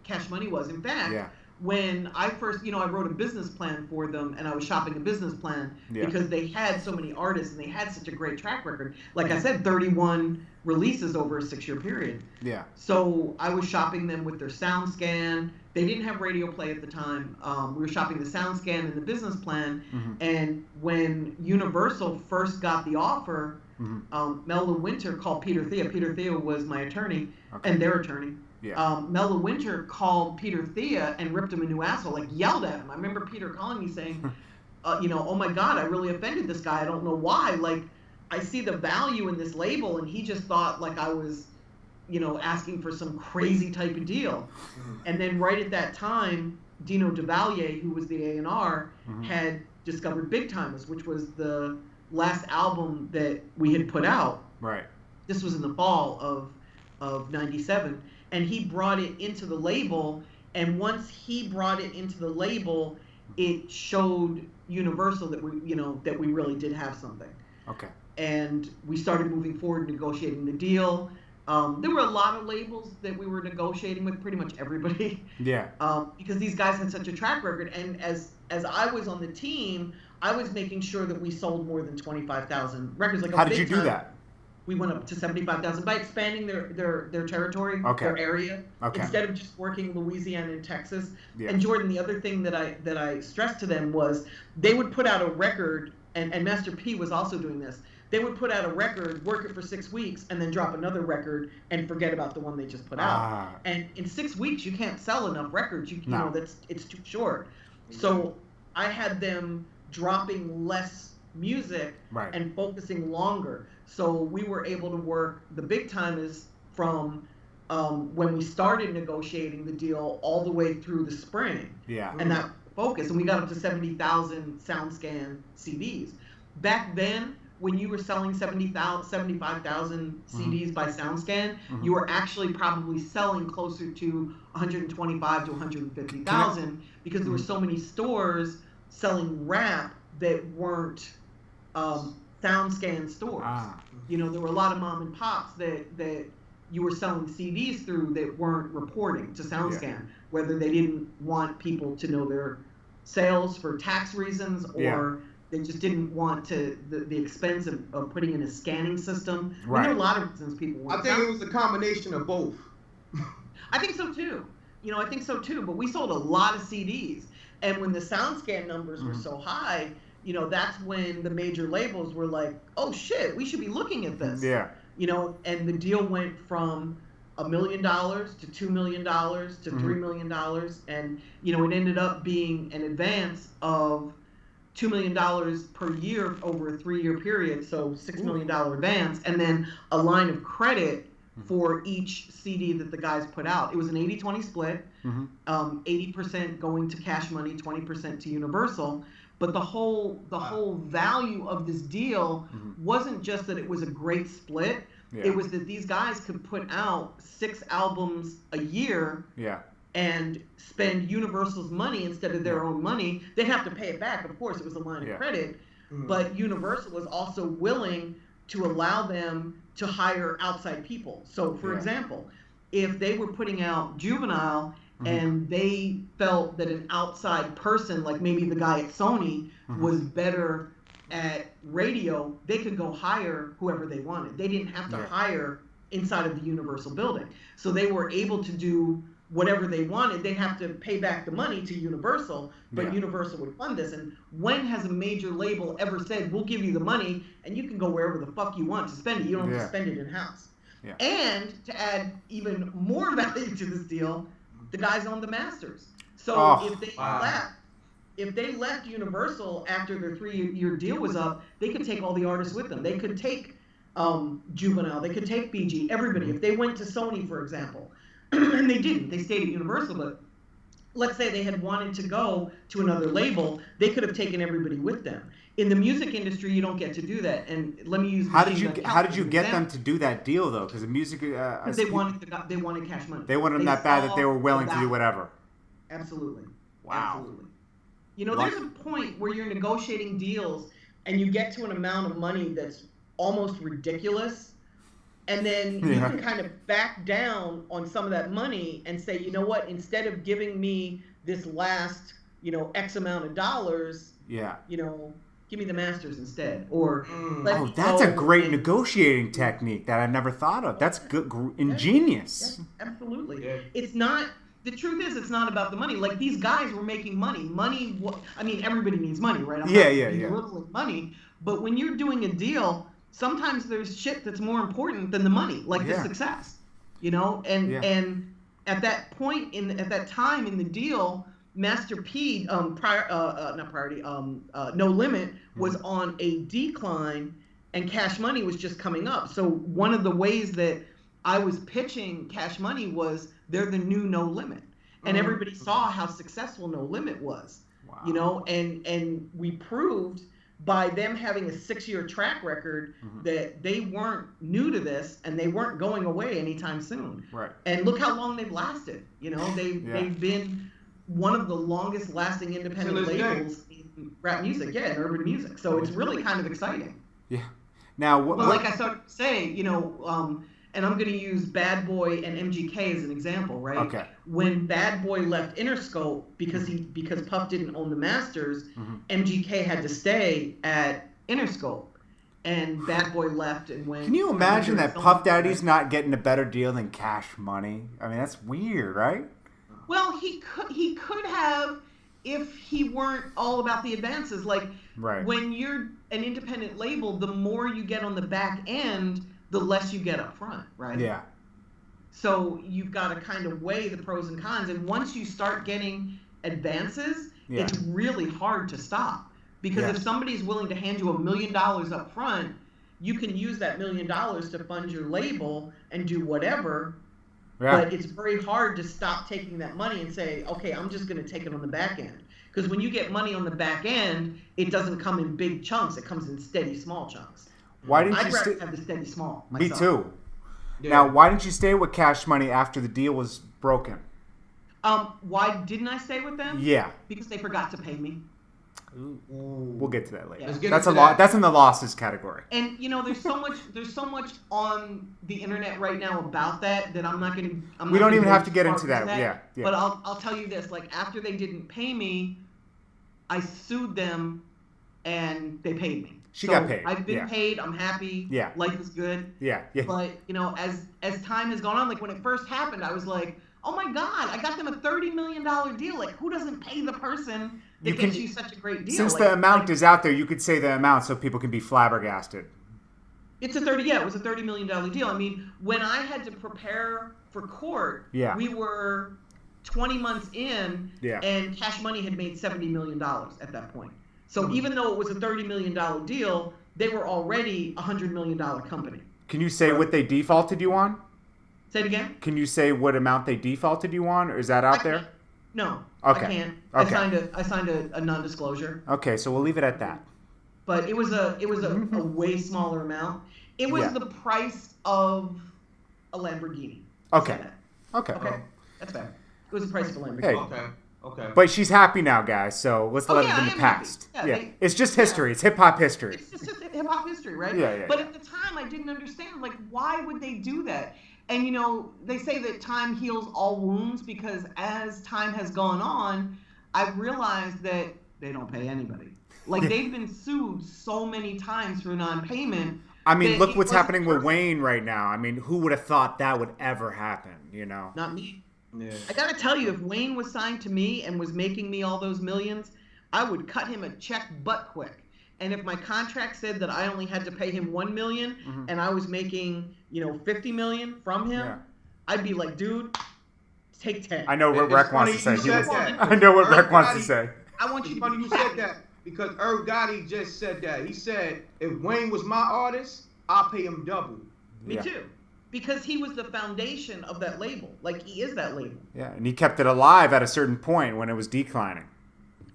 Speaker 2: Cash Money was. In fact, when I first, I wrote a business plan for them, and I was shopping a business plan because they had so many artists and they had such a great track record. Like I said, 31 releases over a 6-year period.
Speaker 1: Yeah.
Speaker 2: So I was shopping them with their SoundScan. They didn't have radio play at the time. We were shopping the SoundScan and the business plan. And when Universal first got the offer, Melda Winter called Peter Thea. Peter Thea was my attorney and their attorney.
Speaker 1: Yeah.
Speaker 2: Melda Winter called Peter Thea and ripped him a new asshole, like yelled at him. I remember Peter calling me saying, oh my God, I really offended this guy. I don't know why. Like, I see the value in this label, and he just thought like I was, asking for some crazy type of deal. And then right at that time, Dino DeValier, who was the A&R, had discovered Big Timers, which was the last album that we had put out.
Speaker 1: Right.
Speaker 2: This was in the fall of 97. And he brought it into the label, and once he brought it into the label, it showed Universal that we really did have something.
Speaker 1: Okay.
Speaker 2: And we started moving forward, negotiating the deal. There were a lot of labels that we were negotiating with, pretty much everybody.
Speaker 1: Yeah.
Speaker 2: Because these guys had such a track record, and as I was on the team, I was making sure that we sold more than 25,000 records. Like
Speaker 1: how did you do that?
Speaker 2: We went up to 75,000 by expanding their territory, their area.
Speaker 1: Okay.
Speaker 2: Instead of just working Louisiana and Texas.
Speaker 1: Yeah.
Speaker 2: And Jordan, the other thing that I stressed to them was they would put out a record, and Master P was also doing this. They would put out a record, work it for 6 weeks, and then drop another record and forget about the one they just put out. And in 6 weeks, you can't sell enough records. It's too short. So I had them dropping less music and focusing longer. So we were able to work the Big Timers from when we started negotiating the deal all the way through the spring.
Speaker 1: Yeah.
Speaker 2: And that focus, and we got up to 70,000 SoundScan CDs. Back then, when you were selling 75,000 CDs by SoundScan, you were actually probably selling closer to 125 to 150,000 because there were so many stores selling rap that weren't SoundScan stores. There were a lot of mom and pops that you were selling CDs through that weren't reporting to SoundScan, whether they didn't want people to know their sales for tax reasons or they just didn't want the expense of putting in a scanning system. Right. There were a lot of reasons people weren't.
Speaker 3: I think it was a combination of both.
Speaker 2: I think so too. But we sold a lot of CDs, and when the SoundScan numbers were so high, that's when the major labels were like, oh shit, we should be looking at this.
Speaker 1: Yeah.
Speaker 2: And the deal went from $1 million to $2 million to $3 million. And, it ended up being an advance of $2 million per year over a 3-year period, so $6 million advance, and then a line of credit for each CD that the guys put out. It was an 80-20 split, 80% going to Cash Money, 20% to Universal. But the whole value of this deal wasn't just that it was a great split. Yeah. It was that these guys could put out 6 albums a year. Yeah. And spend Universal's money instead of their own money. They'd have to pay it back, of course. It was a line of credit. But Universal was also willing to allow them to hire outside people. So, for example, if they were putting out Juvenile and they felt that an outside person, like maybe the guy at Sony, was better at radio, they could go hire whoever they wanted. They didn't have to hire inside of the Universal building. So they were able to do whatever they wanted. They'd have to pay back the money to Universal, but Universal would fund this. And when has a major label ever said, we'll give you the money and you can go wherever the fuck you want to spend it. You don't have to spend it in-house. Yeah. And to add even more value to this deal, the guys own the masters. So if they left Universal after their 3-year deal was up, they could take all the artists with them. They could take Juvenile, they could take BG, everybody. If they went to Sony, for example, and they didn't, they stayed at Universal, but let's say they had wanted to go to another label, they could have taken everybody with them. In the music industry, you don't get to do that. And let me use
Speaker 1: how did you get them to do that deal though? Because the music
Speaker 2: they wanted Cash Money.
Speaker 1: They wanted them that bad that they were willing to do whatever.
Speaker 2: Absolutely.
Speaker 1: Wow.
Speaker 2: Absolutely. You know, there's a point where you're negotiating deals and you get to an amount of money that's almost ridiculous, and then you can kind of back down on some of that money and say, you know what, instead of giving me this last, X amount of dollars, give me the masters instead. Or
Speaker 1: that's a great negotiating technique that I've never thought of. That's good, ingenious.
Speaker 2: Yeah, absolutely. Yeah. It's not. The truth is, it's not about the money. Like, these guys were making money. Everybody needs money, right? I'm not belittling money. But when you're doing a deal, sometimes there's shit that's more important than the money, like the success, And at that point at that time in the deal, Master P, No Limit was on a decline, and Cash Money was just coming up. So one of the ways that I was pitching Cash Money was they're the new No Limit, and everybody saw how successful No Limit was. Wow. And we proved by them having a 6-year track record that they weren't new to this and they weren't going away anytime soon. Right. And look how long they've lasted. They've been one of the longest lasting independent labels in rap music, in urban music. So it's really kind of exciting.
Speaker 1: Yeah. Now,
Speaker 2: like I started to say, and I'm going to use Bad Boy and MGK as an example, right? Okay. When Bad Boy left Interscope because Puff didn't own the masters, MGK had to stay at Interscope, and Bad Boy left and went.
Speaker 1: Can you imagine that Puff Daddy's not getting a better deal than Cash Money? I mean, that's weird, right?
Speaker 2: Well, he could have if he weren't all about the advances. Like, when you're an independent label, the more you get on the back end, the less you get up front, right? Yeah. So you've got to kind of weigh the pros and cons. And once you start getting advances, it's really hard to stop. Because if somebody's willing to hand you $1 million up front, you can use that $1 million to fund your label and do whatever. Yeah. But it's very hard to stop taking that money and say, okay, I'm just going to take it on the back end. Because when you get money on the back end, it doesn't come in big chunks. It comes in steady, small chunks.
Speaker 1: Why didn't
Speaker 2: I'd
Speaker 1: you
Speaker 2: rather have the steady small
Speaker 1: Me
Speaker 2: myself.
Speaker 1: too. Yeah. Now, why didn't you stay with Cash Money after the deal was broken?
Speaker 2: Why didn't I stay with them?
Speaker 1: Yeah.
Speaker 2: Because they forgot to pay me.
Speaker 1: Ooh. We'll get to that later.
Speaker 3: Yeah.
Speaker 1: That's a lot. That's in the losses category.
Speaker 2: And there's so much on the internet right now about that I'm not going to.
Speaker 1: We don't even have to get into that. Yeah.
Speaker 2: But I'll tell you this: like, after they didn't pay me, I sued them, and they paid me.
Speaker 1: She got paid.
Speaker 2: I've been paid. I'm happy. Yeah. Life is good.
Speaker 1: Yeah.
Speaker 2: But as time has gone on, like when it first happened, I was like, oh my God, I got them a $30 million deal. Like, who doesn't pay the person that gets you such a great deal?
Speaker 1: Since the amount is out there, you could say the amount so people can be flabbergasted.
Speaker 2: It was a $30 million deal. I mean, when I had to prepare for court, we were 20 months in, and Cash Money had made $70 million at that point. So even though it was a $30 million deal, they were already a $100 million company.
Speaker 1: Can you say what they defaulted you on?
Speaker 2: Say it again?
Speaker 1: Can you say what amount they defaulted you on, or is that out there?
Speaker 2: No,
Speaker 1: Okay.
Speaker 2: I can't.
Speaker 1: Okay.
Speaker 2: I signed a non-disclosure.
Speaker 1: Okay, so we'll leave it at that.
Speaker 2: But it was a way smaller amount. It was the price of a Lamborghini.
Speaker 1: Okay. Okay.
Speaker 2: That's fair. It was the price of a Lamborghini.
Speaker 1: Hey.
Speaker 3: Okay.
Speaker 1: But she's happy now, guys, so let's let it in the past. Yeah. It's just history. It's hip-hop history.
Speaker 2: It's just hip-hop history, right?
Speaker 1: Yeah.
Speaker 2: But at the time, I didn't understand, like, why would they do that? And, you know, they say that time heals all wounds because as time has gone on, I've realized that they don't pay anybody. Like, they've been sued so many times for non-payment.
Speaker 1: I mean, look what's happening with Wayne right now. I mean, who would have thought that would ever happen, you know?
Speaker 2: Not me.
Speaker 3: Yeah.
Speaker 2: I gotta tell you, if Wayne was signed to me and was making me all those millions, I would cut him a check butt quick. And if my contract said that I only had to pay him $1 million and I was making, you know, $50 million from him, I'd be like, dude, take 10.
Speaker 1: I know what Rec wants to say.
Speaker 3: I
Speaker 1: know what Rec wants to say.
Speaker 2: I want you to
Speaker 3: funny you said that because Irv Gotti just said that. He said, if Wayne was my artist, I'll pay him double.
Speaker 2: Me too. Because he was the foundation of that label. Like, he is that label.
Speaker 1: Yeah, and he kept it alive at a certain point when it was declining.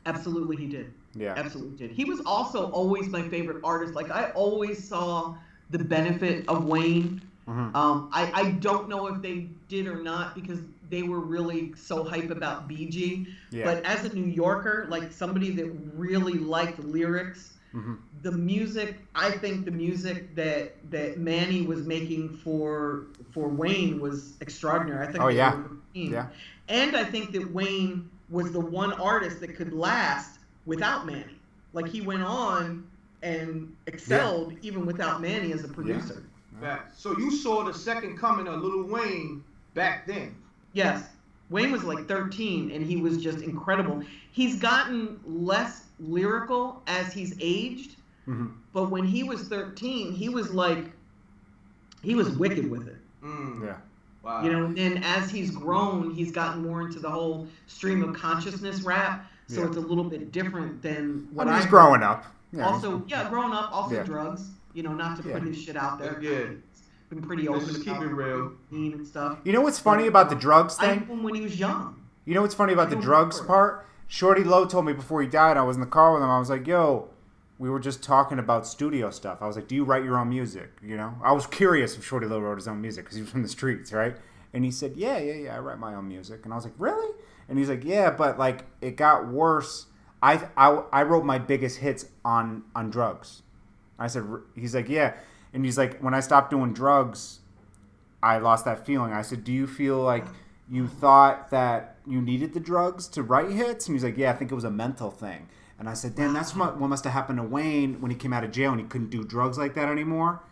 Speaker 2: Absolutely, he did.
Speaker 1: Yeah.
Speaker 2: Absolutely did. He was also always my favorite artist. Like, I always saw the benefit of Wayne. I don't know if they did or not because they were really so hype about BG. Yeah. But as a New Yorker, like somebody that really liked lyrics, the music, I think the music that Manny was making for Wayne was extraordinary. I think
Speaker 1: yeah.
Speaker 2: And I think that Wayne was the one artist that could last without Manny. Like, he went on and excelled even without Manny as a producer.
Speaker 3: Yeah. So you saw the second coming of Lil Wayne back then.
Speaker 2: Yes. Wayne was like 13 and he was just incredible. He's gotten less lyrical as he's aged, but when he was 13, he was wicked with it.
Speaker 1: Yeah.
Speaker 3: Wow.
Speaker 2: You know, and as he's grown, he's gotten more into the whole stream of consciousness rap, so it's a little bit different than what
Speaker 1: he's growing up. Yeah.
Speaker 2: Also, growing up, also drugs, you know, not to put his shit out there.
Speaker 3: Yeah.
Speaker 2: Been pretty open
Speaker 3: Let's
Speaker 2: about
Speaker 3: keep it real.
Speaker 2: And stuff.
Speaker 1: You know what's funny about the drugs thing?
Speaker 2: I knew him when he was young.
Speaker 1: You know what's funny about the drugs part? Shorty Low told me before he died, I was in the car with him, I was like, yo, we were just talking about studio stuff. I was like, do you write your own music? You know? I was curious if Shorty Low wrote his own music because he was from the streets, right? And he said, yeah, I write my own music. And I was like, really? And he's like, yeah, but like it got worse. I wrote my biggest hits on drugs. I said, he's like, yeah. And he's like, when I stopped doing drugs, I lost that feeling. I said, do you feel like you thought that you needed the drugs to write hits? And he's like, yeah, I think it was a mental thing. And I said, damn, that's what must have happened to Wayne when he came out of jail and he couldn't do drugs like that anymore.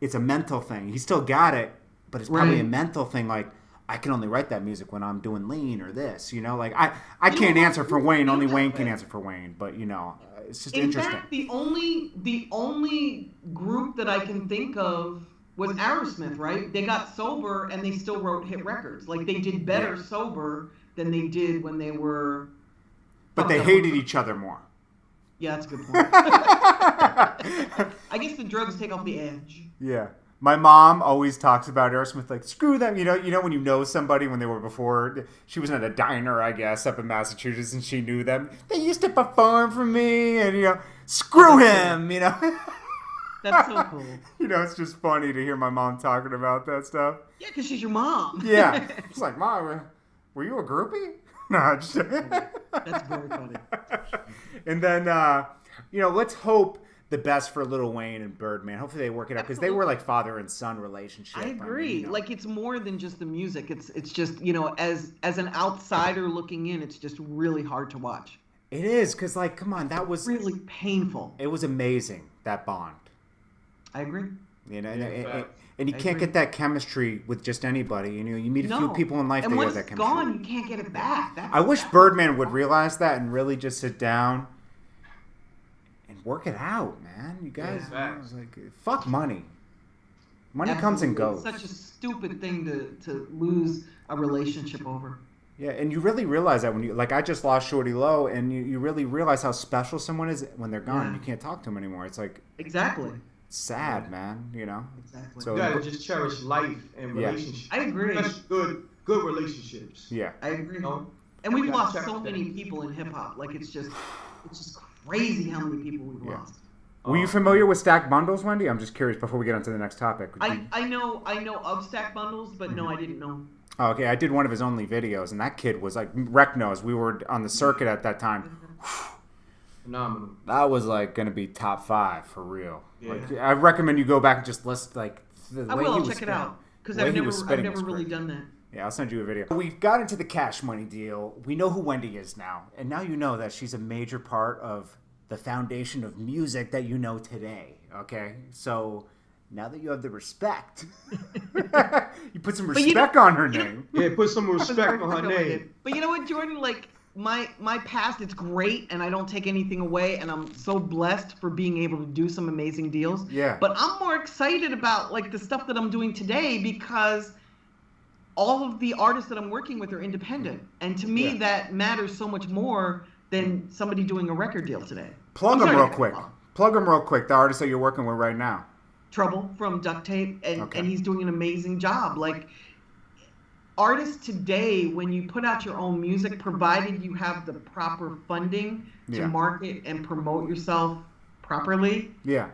Speaker 1: It's a mental thing. He still got it, but it's probably a mental thing. Like, I can only write that music when I'm doing lean or this, you know? Like, I can't answer for Wayne. Only Wayne can answer for Wayne. But, you know, it's just interesting.
Speaker 2: In fact, the only group that I can think of was Aerosmith, right? They got sober and they still wrote hit records. Like, they did better sober than they did when they were...
Speaker 1: But they hated each other more.
Speaker 2: Yeah, that's a good point. I guess the drugs take off the edge.
Speaker 1: Yeah. My mom always talks about Aerosmith like, screw them. You know when you know somebody when they were before, she was at a diner, I guess, up in Massachusetts, and she knew them. They used to perform for me, and, you know, screw him, you know.
Speaker 2: That's so cool.
Speaker 1: You know, it's just funny to hear my mom talking about that stuff.
Speaker 2: Yeah, because she's your mom.
Speaker 1: Yeah. It's like, Mom, were you a groupie? No, just...
Speaker 2: That's very funny.
Speaker 1: And then, you know, let's hope the best for Lil Wayne and Birdman. Hopefully they work it out because they were like father and son relationship.
Speaker 2: I agree.
Speaker 1: mean, you know.
Speaker 2: Like, it's more than just the music. It's just, you know, as an outsider looking in, it's just really hard to watch.
Speaker 1: It is because, like, come on, that was
Speaker 2: really painful.
Speaker 1: It was amazing, that bond.
Speaker 2: I agree.
Speaker 1: You know, and you can't get that chemistry with just anybody. You know, you meet a few people in life that have that chemistry.
Speaker 2: And once it's gone, you can't get it back.
Speaker 1: I wish Birdman would realize that and really just sit down and work it out, man. You guys, I was like, fuck money. Money comes and goes.
Speaker 2: It's such a stupid thing to lose a relationship over.
Speaker 1: Yeah, and you really realize that when you, like, I just lost Shorty Low, and you really realize how special someone is when they're gone.
Speaker 2: Yeah.
Speaker 1: You can't talk to them anymore. It's like
Speaker 2: Exactly.
Speaker 1: sad, man. You know.
Speaker 2: Exactly.
Speaker 1: So
Speaker 3: You gotta just cherish life and relationships.
Speaker 2: I agree.
Speaker 3: Especially good relationships.
Speaker 1: Yeah.
Speaker 2: I agree.
Speaker 3: You know?
Speaker 2: And we've
Speaker 3: You
Speaker 2: lost
Speaker 3: gotta
Speaker 2: so
Speaker 3: cherish
Speaker 2: many
Speaker 3: that.
Speaker 2: people in hip hop. Like it's just crazy how many people we've
Speaker 1: Yeah.
Speaker 2: lost.
Speaker 1: Were you familiar with Stack Bundles, Wendy? I'm just curious before we get on to the next topic.
Speaker 2: I know of Stack Bundles, but no, I didn't know.
Speaker 1: Oh, okay, I did one of his only videos, and that kid was like, Rec knows, we were on the circuit at that time.
Speaker 3: Phenomenal.
Speaker 1: That was like going to be top 5 for real.
Speaker 3: Yeah.
Speaker 1: Like, I recommend you go back and just list like the
Speaker 2: I
Speaker 1: way
Speaker 2: will.
Speaker 1: he
Speaker 2: I'll
Speaker 1: was
Speaker 2: check it
Speaker 1: spitting.
Speaker 2: out because
Speaker 1: The way
Speaker 2: I've
Speaker 1: he was spitting
Speaker 2: never
Speaker 1: was
Speaker 2: really
Speaker 1: great.
Speaker 2: done that.
Speaker 1: Yeah, I'll send you a video. We've got into the Cash Money deal. We know who Wendy is now, and now you know that she's a major part of the foundation of music that you know today. Okay, so now that you have the respect, you put some respect on her name.
Speaker 3: Yeah, put some respect on her name.
Speaker 2: But you know what, Jordan? Like my past, it's great, and I don't take anything away, and I'm so blessed for being able to do some amazing deals.
Speaker 1: Yeah.
Speaker 2: But I'm more excited about like the stuff that I'm doing today because all of the artists that I'm working with are independent, and to me that matters so much more than somebody doing a record deal today.
Speaker 1: Plug
Speaker 2: I'm
Speaker 1: them
Speaker 2: sorry
Speaker 1: real
Speaker 2: to cut
Speaker 1: quick.
Speaker 2: you off.
Speaker 1: Plug them real quick. The artist that you're working with right now.
Speaker 2: Trouble from Duct Tape, and,
Speaker 1: Okay.
Speaker 2: and he's doing an amazing job. Like artists today, when you put out your own music, provided you have the proper funding to
Speaker 1: Yeah.
Speaker 2: market and promote yourself properly,
Speaker 1: Yeah.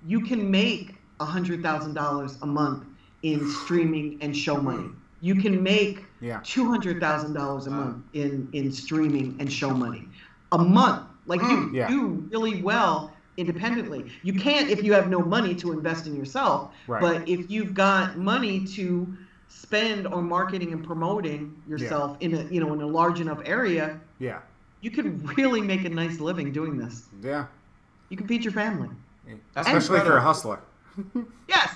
Speaker 2: you can make $100,000 a month in streaming and show money. You can make
Speaker 1: Yeah.
Speaker 2: $200,000 a month in streaming and show money a month. Like you
Speaker 1: Yeah.
Speaker 2: do really well independently. You can't if you have no money to invest in yourself.
Speaker 1: Right.
Speaker 2: But if you've got money to spend on marketing and promoting yourself in a in a large enough area,
Speaker 1: Yeah.
Speaker 2: you could really make a nice living doing this.
Speaker 1: Yeah.
Speaker 2: You can feed your family.
Speaker 1: Especially if you're a hustler.
Speaker 2: Yes,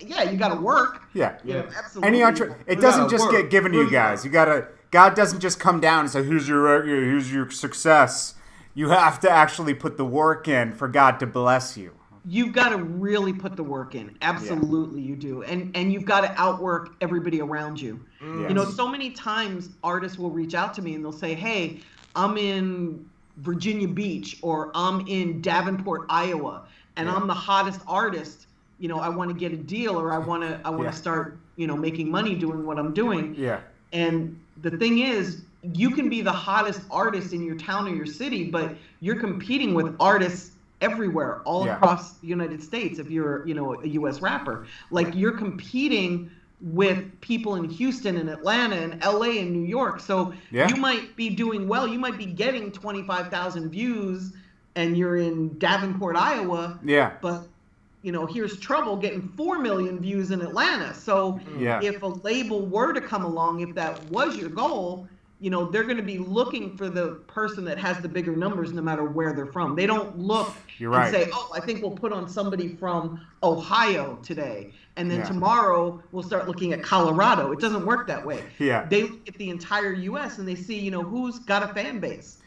Speaker 2: yeah, you got to work.
Speaker 1: Yeah.
Speaker 3: Yeah.
Speaker 2: Absolutely.
Speaker 1: It doesn't just
Speaker 3: work.
Speaker 1: get given to you
Speaker 3: Really
Speaker 1: guys. You gotta. God doesn't just come down and say, "Here's your success." You have to actually put the work in for God to bless you.
Speaker 2: You've got to really put the work in. Absolutely, you do. And you've got to outwork everybody around you.
Speaker 1: Yes.
Speaker 2: You know, so many times artists will reach out to me and they'll say, "Hey, I'm in Virginia Beach or I'm in Davenport, Iowa, and I'm the hottest artist. You know, I want to get a deal or I want to start, making money doing what I'm doing."
Speaker 1: Yeah.
Speaker 2: And the thing is, you can be the hottest artist in your town or your city, but you're competing with artists everywhere, all across the United States. If you're, a U.S. rapper, like you're competing with people in Houston and Atlanta and LA and New York. So you might be doing well. You might be getting 25,000 views and you're in Davenport, Iowa.
Speaker 1: Yeah.
Speaker 2: But here's Trouble getting 4 million views in Atlanta. So if a label were to come along, if that was your goal, they're going to be looking for the person that has the bigger numbers no matter where they're from. They don't look and say, "Oh, I think we'll put on somebody from Ohio today. And then tomorrow we'll start looking at Colorado." It doesn't work that way.
Speaker 1: Yeah.
Speaker 2: They look at the entire U.S. and they see, who's got a fan base.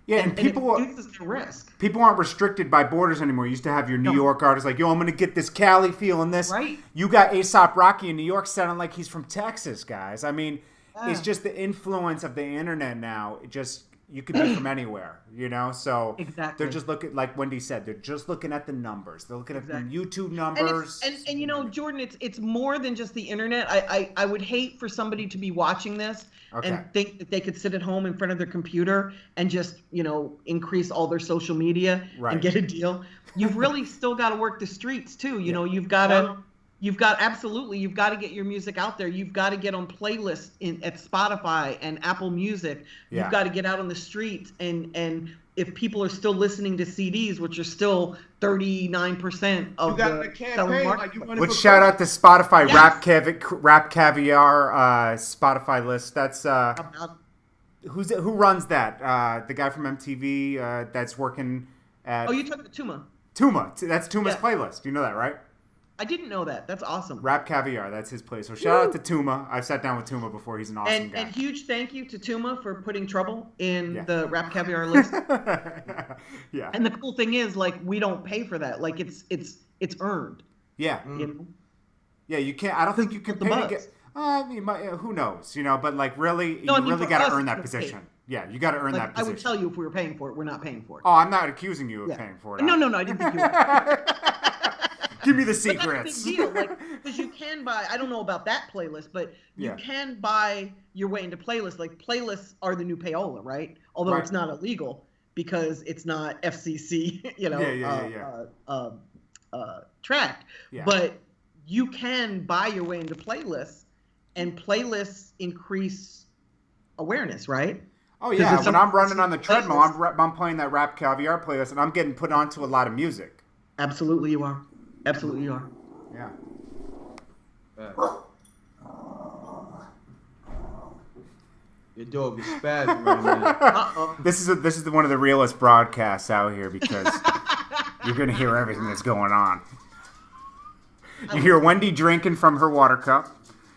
Speaker 1: Yeah, and people
Speaker 2: it reduces the risk.
Speaker 1: People aren't restricted by borders anymore. You used to have your New York artists like, "Yo, I'm gonna get this Cali feel and this."
Speaker 2: Right.
Speaker 1: You got Aesop Rocky in New York sounding like he's from Texas, guys. I mean, it's just the influence of the internet now. You could be from anywhere, So
Speaker 2: Exactly.
Speaker 1: they're just looking, like Wendy said, they're just looking at the numbers. They're looking at the YouTube numbers.
Speaker 2: And Jordan, it's more than just the internet. I would hate for somebody to be watching this and think that they could sit at home in front of their computer and just, increase all their social media and get a deal. You've really still got to work the streets too. You've got to get your music out there. You've got to get on playlists at Spotify and Apple Music. You've got to get out on the streets. And if people are still listening to CDs, which are still 39% of the selling market.
Speaker 1: Which shout out to Spotify, Rap Caviar Spotify list. That's who runs that? The guy from MTV that's working at.
Speaker 2: Oh, you took the Tuma.
Speaker 1: Tuma. That's Tuma's playlist. You know that, right?
Speaker 2: I didn't know that. That's awesome.
Speaker 1: Rap Caviar, that's his place. So shout out to Tuma. I've sat down with Tuma before. He's an awesome guy.
Speaker 2: And huge thank you to Tuma for putting Trouble in the Rap Caviar list.
Speaker 1: Yeah.
Speaker 2: And the cool thing is, like, we don't pay for that. Like, it's earned.
Speaker 1: Yeah.
Speaker 2: You know?
Speaker 1: Yeah, you can't. I don't think you can pay to get. Who knows, but like really,
Speaker 2: No,
Speaker 1: you really got to earn that
Speaker 2: okay.
Speaker 1: position. Yeah, you got to earn that position.
Speaker 2: I would tell you if we were paying for it. We're not paying for it.
Speaker 1: Oh, I'm not accusing you of paying for it.
Speaker 2: No, I didn't think you were.
Speaker 1: Give me the secrets.
Speaker 2: That's a big deal, because you can buy. I don't know about that playlist, but you can buy your way into playlists. Like playlists are the new payola, right? Although it's not illegal because it's not FCC, tracked. Yeah. But you can buy your way into playlists, and playlists increase awareness, right?
Speaker 1: Oh yeah, when I'm running on the treadmill, I'm playing that Rap Caviar playlist, and I'm getting put onto a lot of music.
Speaker 2: Absolutely, you are. Absolutely, you are.
Speaker 1: Yeah.
Speaker 4: Your dog is spazzing right now.
Speaker 1: This is one of the realest broadcasts out here because you're gonna hear everything that's going on. You hear Wendy drinking from her water cup.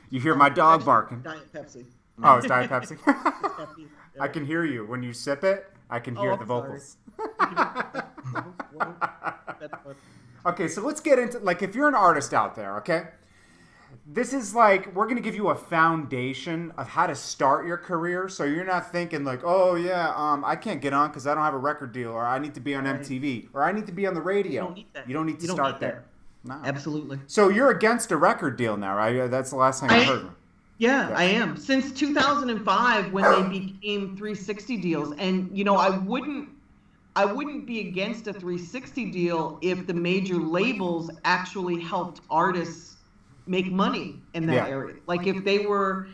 Speaker 1: You hear my dog barking.
Speaker 2: Diet Pepsi.
Speaker 1: Oh, it's Diet Pepsi. I can hear you when you sip it. I can hear the vocals. Okay, so let's get into, like, if you're an artist out there, okay? This is like, we're going to give you a foundation of how to start your career, so you're not thinking like, oh yeah, I can't get on because I don't have a record deal, or I need to be on MTV, or I need to be on the radio.
Speaker 2: You don't need that.
Speaker 1: You don't need to start there.
Speaker 2: No. Absolutely.
Speaker 1: So you're against a record deal now, right? That's the last thing I heard.
Speaker 2: Yeah, I am. Since 2005, when they became 360 deals, and I wouldn't be against a 360 deal if the major labels actually helped artists make money in that area. Like if they were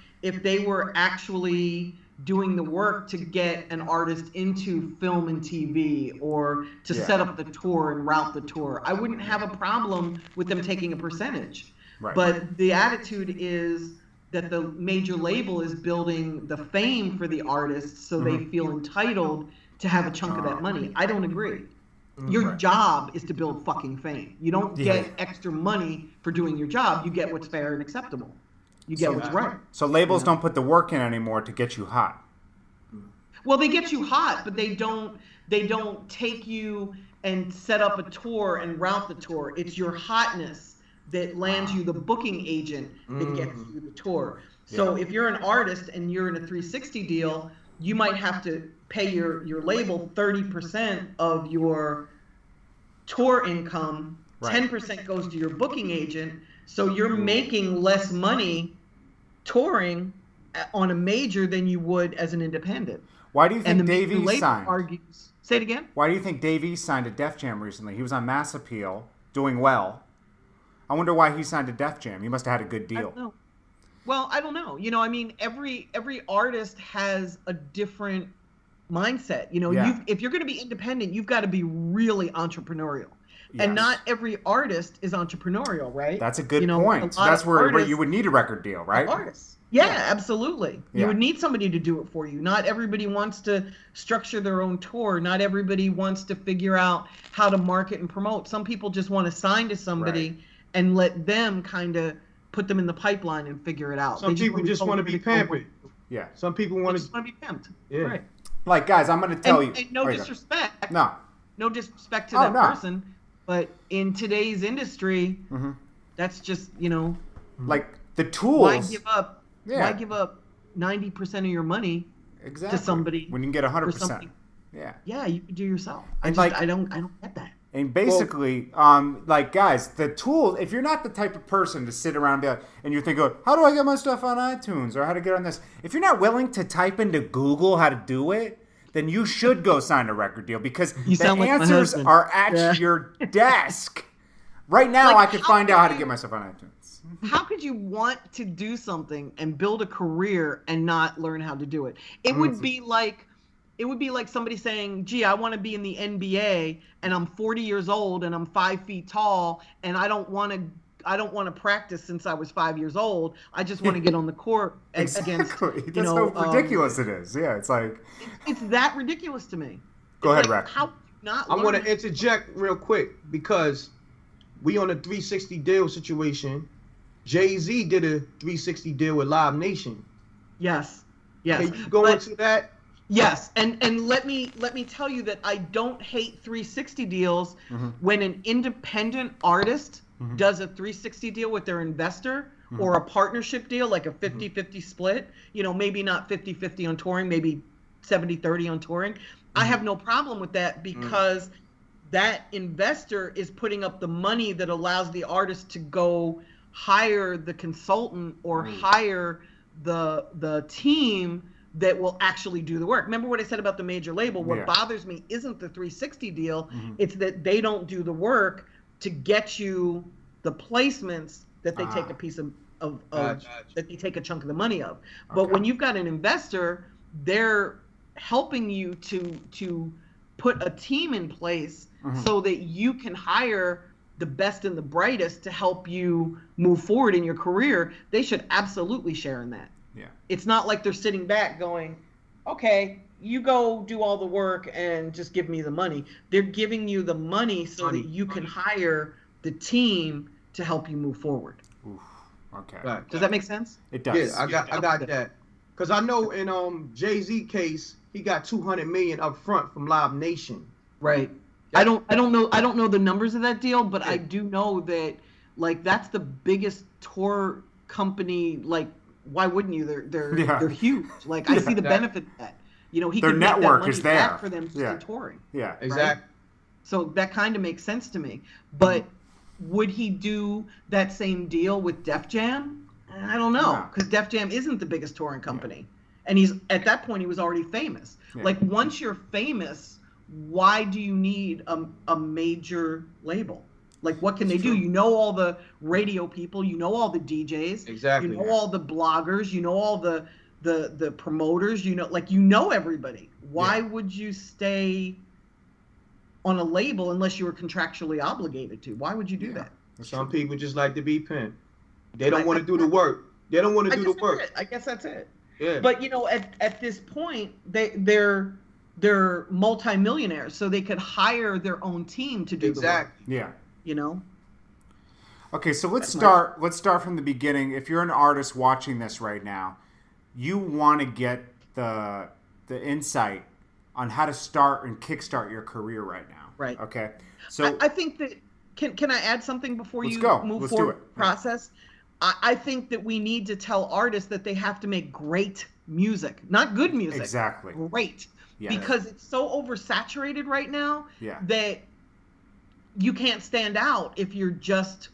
Speaker 2: actually doing the work to get an artist into film and TV, or to set up the tour and route the tour, I wouldn't have a problem with them taking a percentage. Right. But the attitude is that the major label is building the fame for the artists, so they feel entitled to have a chunk of that money. I don't agree. Your job is to build fucking fame. You don't get extra money for doing your job. You get what's fair and acceptable. You get what's right.
Speaker 1: So labels don't put the work in anymore to get you hot.
Speaker 2: Well, they get you hot, but they don't take you and set up a tour and route the tour. It's your hotness that lands you the booking agent that gets you the tour. So if you're an artist and you're in a 360 deal, you might have to pay your label 30% of your tour income. 10% goes to your booking agent. So you're making less money touring on a major than you would as an independent.
Speaker 1: Why do you think Dave East signed?
Speaker 2: Say it again?
Speaker 1: Why do you think Dave East signed to Def Jam recently? He was on Mass Appeal, doing well. I wonder why he signed to Def Jam. He must have had a good deal.
Speaker 2: I don't know. Well, I don't know. Every artist has a different mindset. If you're going to be independent, you've got to be really entrepreneurial. Yes. And not every artist is entrepreneurial, right?
Speaker 1: That's a good point. So that's where you would need a record deal, right?
Speaker 2: Artists. Yeah, absolutely. You would need somebody to do it for you. Not everybody wants to structure their own tour. Not everybody wants to figure out how to market and promote. Some people just want to sign to somebody and let them kind of put them in the pipeline and figure it out.
Speaker 4: Some people just want to be pampered.
Speaker 1: Yeah.
Speaker 4: Some people want
Speaker 2: to be pimped.
Speaker 4: Yeah.
Speaker 2: Right.
Speaker 1: Like, guys, I'm going to tell you.
Speaker 2: And no disrespect.
Speaker 1: No
Speaker 2: disrespect to that person. But in today's industry, that's just,
Speaker 1: like the tools.
Speaker 2: Why give up? Yeah. Why give up 90% of your money to somebody
Speaker 1: when you can get 100%? Yeah.
Speaker 2: Yeah, you can do yourself. I don't get that.
Speaker 1: And basically, guys, the tool, if you're not the type of person to sit around and you're thinking, how do I get my stuff on iTunes or how to get on this? If you're not willing to type into Google how to do it, then you should go sign a record deal because the answers are at your desk. Right now, I could find out how to get myself on iTunes.
Speaker 2: How could you want to do something and build a career and not learn how to do it? It would be like somebody saying, gee, I want to be in the NBA and I'm 40 years old and I'm 5 feet tall and I don't want to practice since I was 5 years old. I just want to get on the court against,
Speaker 1: That's how ridiculous it is. Yeah, it's like...
Speaker 2: It's that ridiculous to me.
Speaker 1: Go ahead, Rex.
Speaker 2: How not
Speaker 4: I want to interject real quick because we on a 360 deal situation. Jay-Z did a 360 deal with Live Nation.
Speaker 2: Yes.
Speaker 4: Can you go into that?
Speaker 2: Yes, and let me tell you that I don't hate 360 deals when an independent artist does a 360 deal with their investor. or a partnership deal, like a 50-50 split, maybe not 50-50 on touring, maybe 70-30 on touring, I have no problem with that because that investor is putting up the money that allows the artist to go hire the consultant or hire the team that will actually do the work. Remember what I said about the major label? What bothers me isn't the 360 deal. It's that they don't do the work to get you the placements that they take a piece of that they take a chunk of the money of. But when you've got an investor, they're helping you to put a team in place so that you can hire the best and the brightest to help you move forward in your career. They should absolutely share in that.
Speaker 1: Yeah.
Speaker 2: It's not like they're sitting back going, okay, you go do all the work and just give me the money. They're giving you the money so that you can hire the team to help you move forward.
Speaker 1: Oof. Okay.
Speaker 4: Right.
Speaker 2: Does that make sense?
Speaker 1: It does.
Speaker 4: Yeah, I got that. Because I know in Jay-Z case, he got $200 million up front from Live Nation.
Speaker 2: Right. I don't know the numbers of that deal, but I do know that that's the biggest tour company. Like, why wouldn't you? They're huge. Like, I see the benefit of that. He
Speaker 1: their
Speaker 2: can
Speaker 1: network
Speaker 2: make that money
Speaker 1: is there
Speaker 2: back for them to touring.
Speaker 1: Yeah,
Speaker 4: exactly.
Speaker 2: Right? So that kind of makes sense to me. But would he do that same deal with Def Jam? I don't know, because Def Jam isn't the biggest touring company, and he's at that point he was already famous.
Speaker 1: Yeah.
Speaker 2: Like, once you're famous, why do you need a major label? Like, what can they do? You know all the radio people, you know all the DJs,
Speaker 4: Exactly.
Speaker 2: you know all the bloggers, you know all the promoters, you know everybody. Why would you stay on a label unless you were contractually obligated to? Why would you do that?
Speaker 4: Some people just like to be pimped. They don't want to do the work. They don't want to do the work.
Speaker 2: I guess that's it.
Speaker 4: Yeah.
Speaker 2: But at this point, they're multimillionaires, so they could hire their own team to do the work.
Speaker 1: Yeah. Okay, so let's start from the beginning. If you're an artist watching this right now, you want to get the insight on how to start and kickstart your career right now.
Speaker 2: Right.
Speaker 1: Okay. So
Speaker 2: I think that can I add something before you move
Speaker 1: Let's
Speaker 2: forward
Speaker 1: do it.
Speaker 2: process? I think that we need to tell artists that they have to make great music, not good music.
Speaker 1: Exactly.
Speaker 2: Great.
Speaker 1: Yeah.
Speaker 2: Because it's so oversaturated right now that you can't stand out if you're just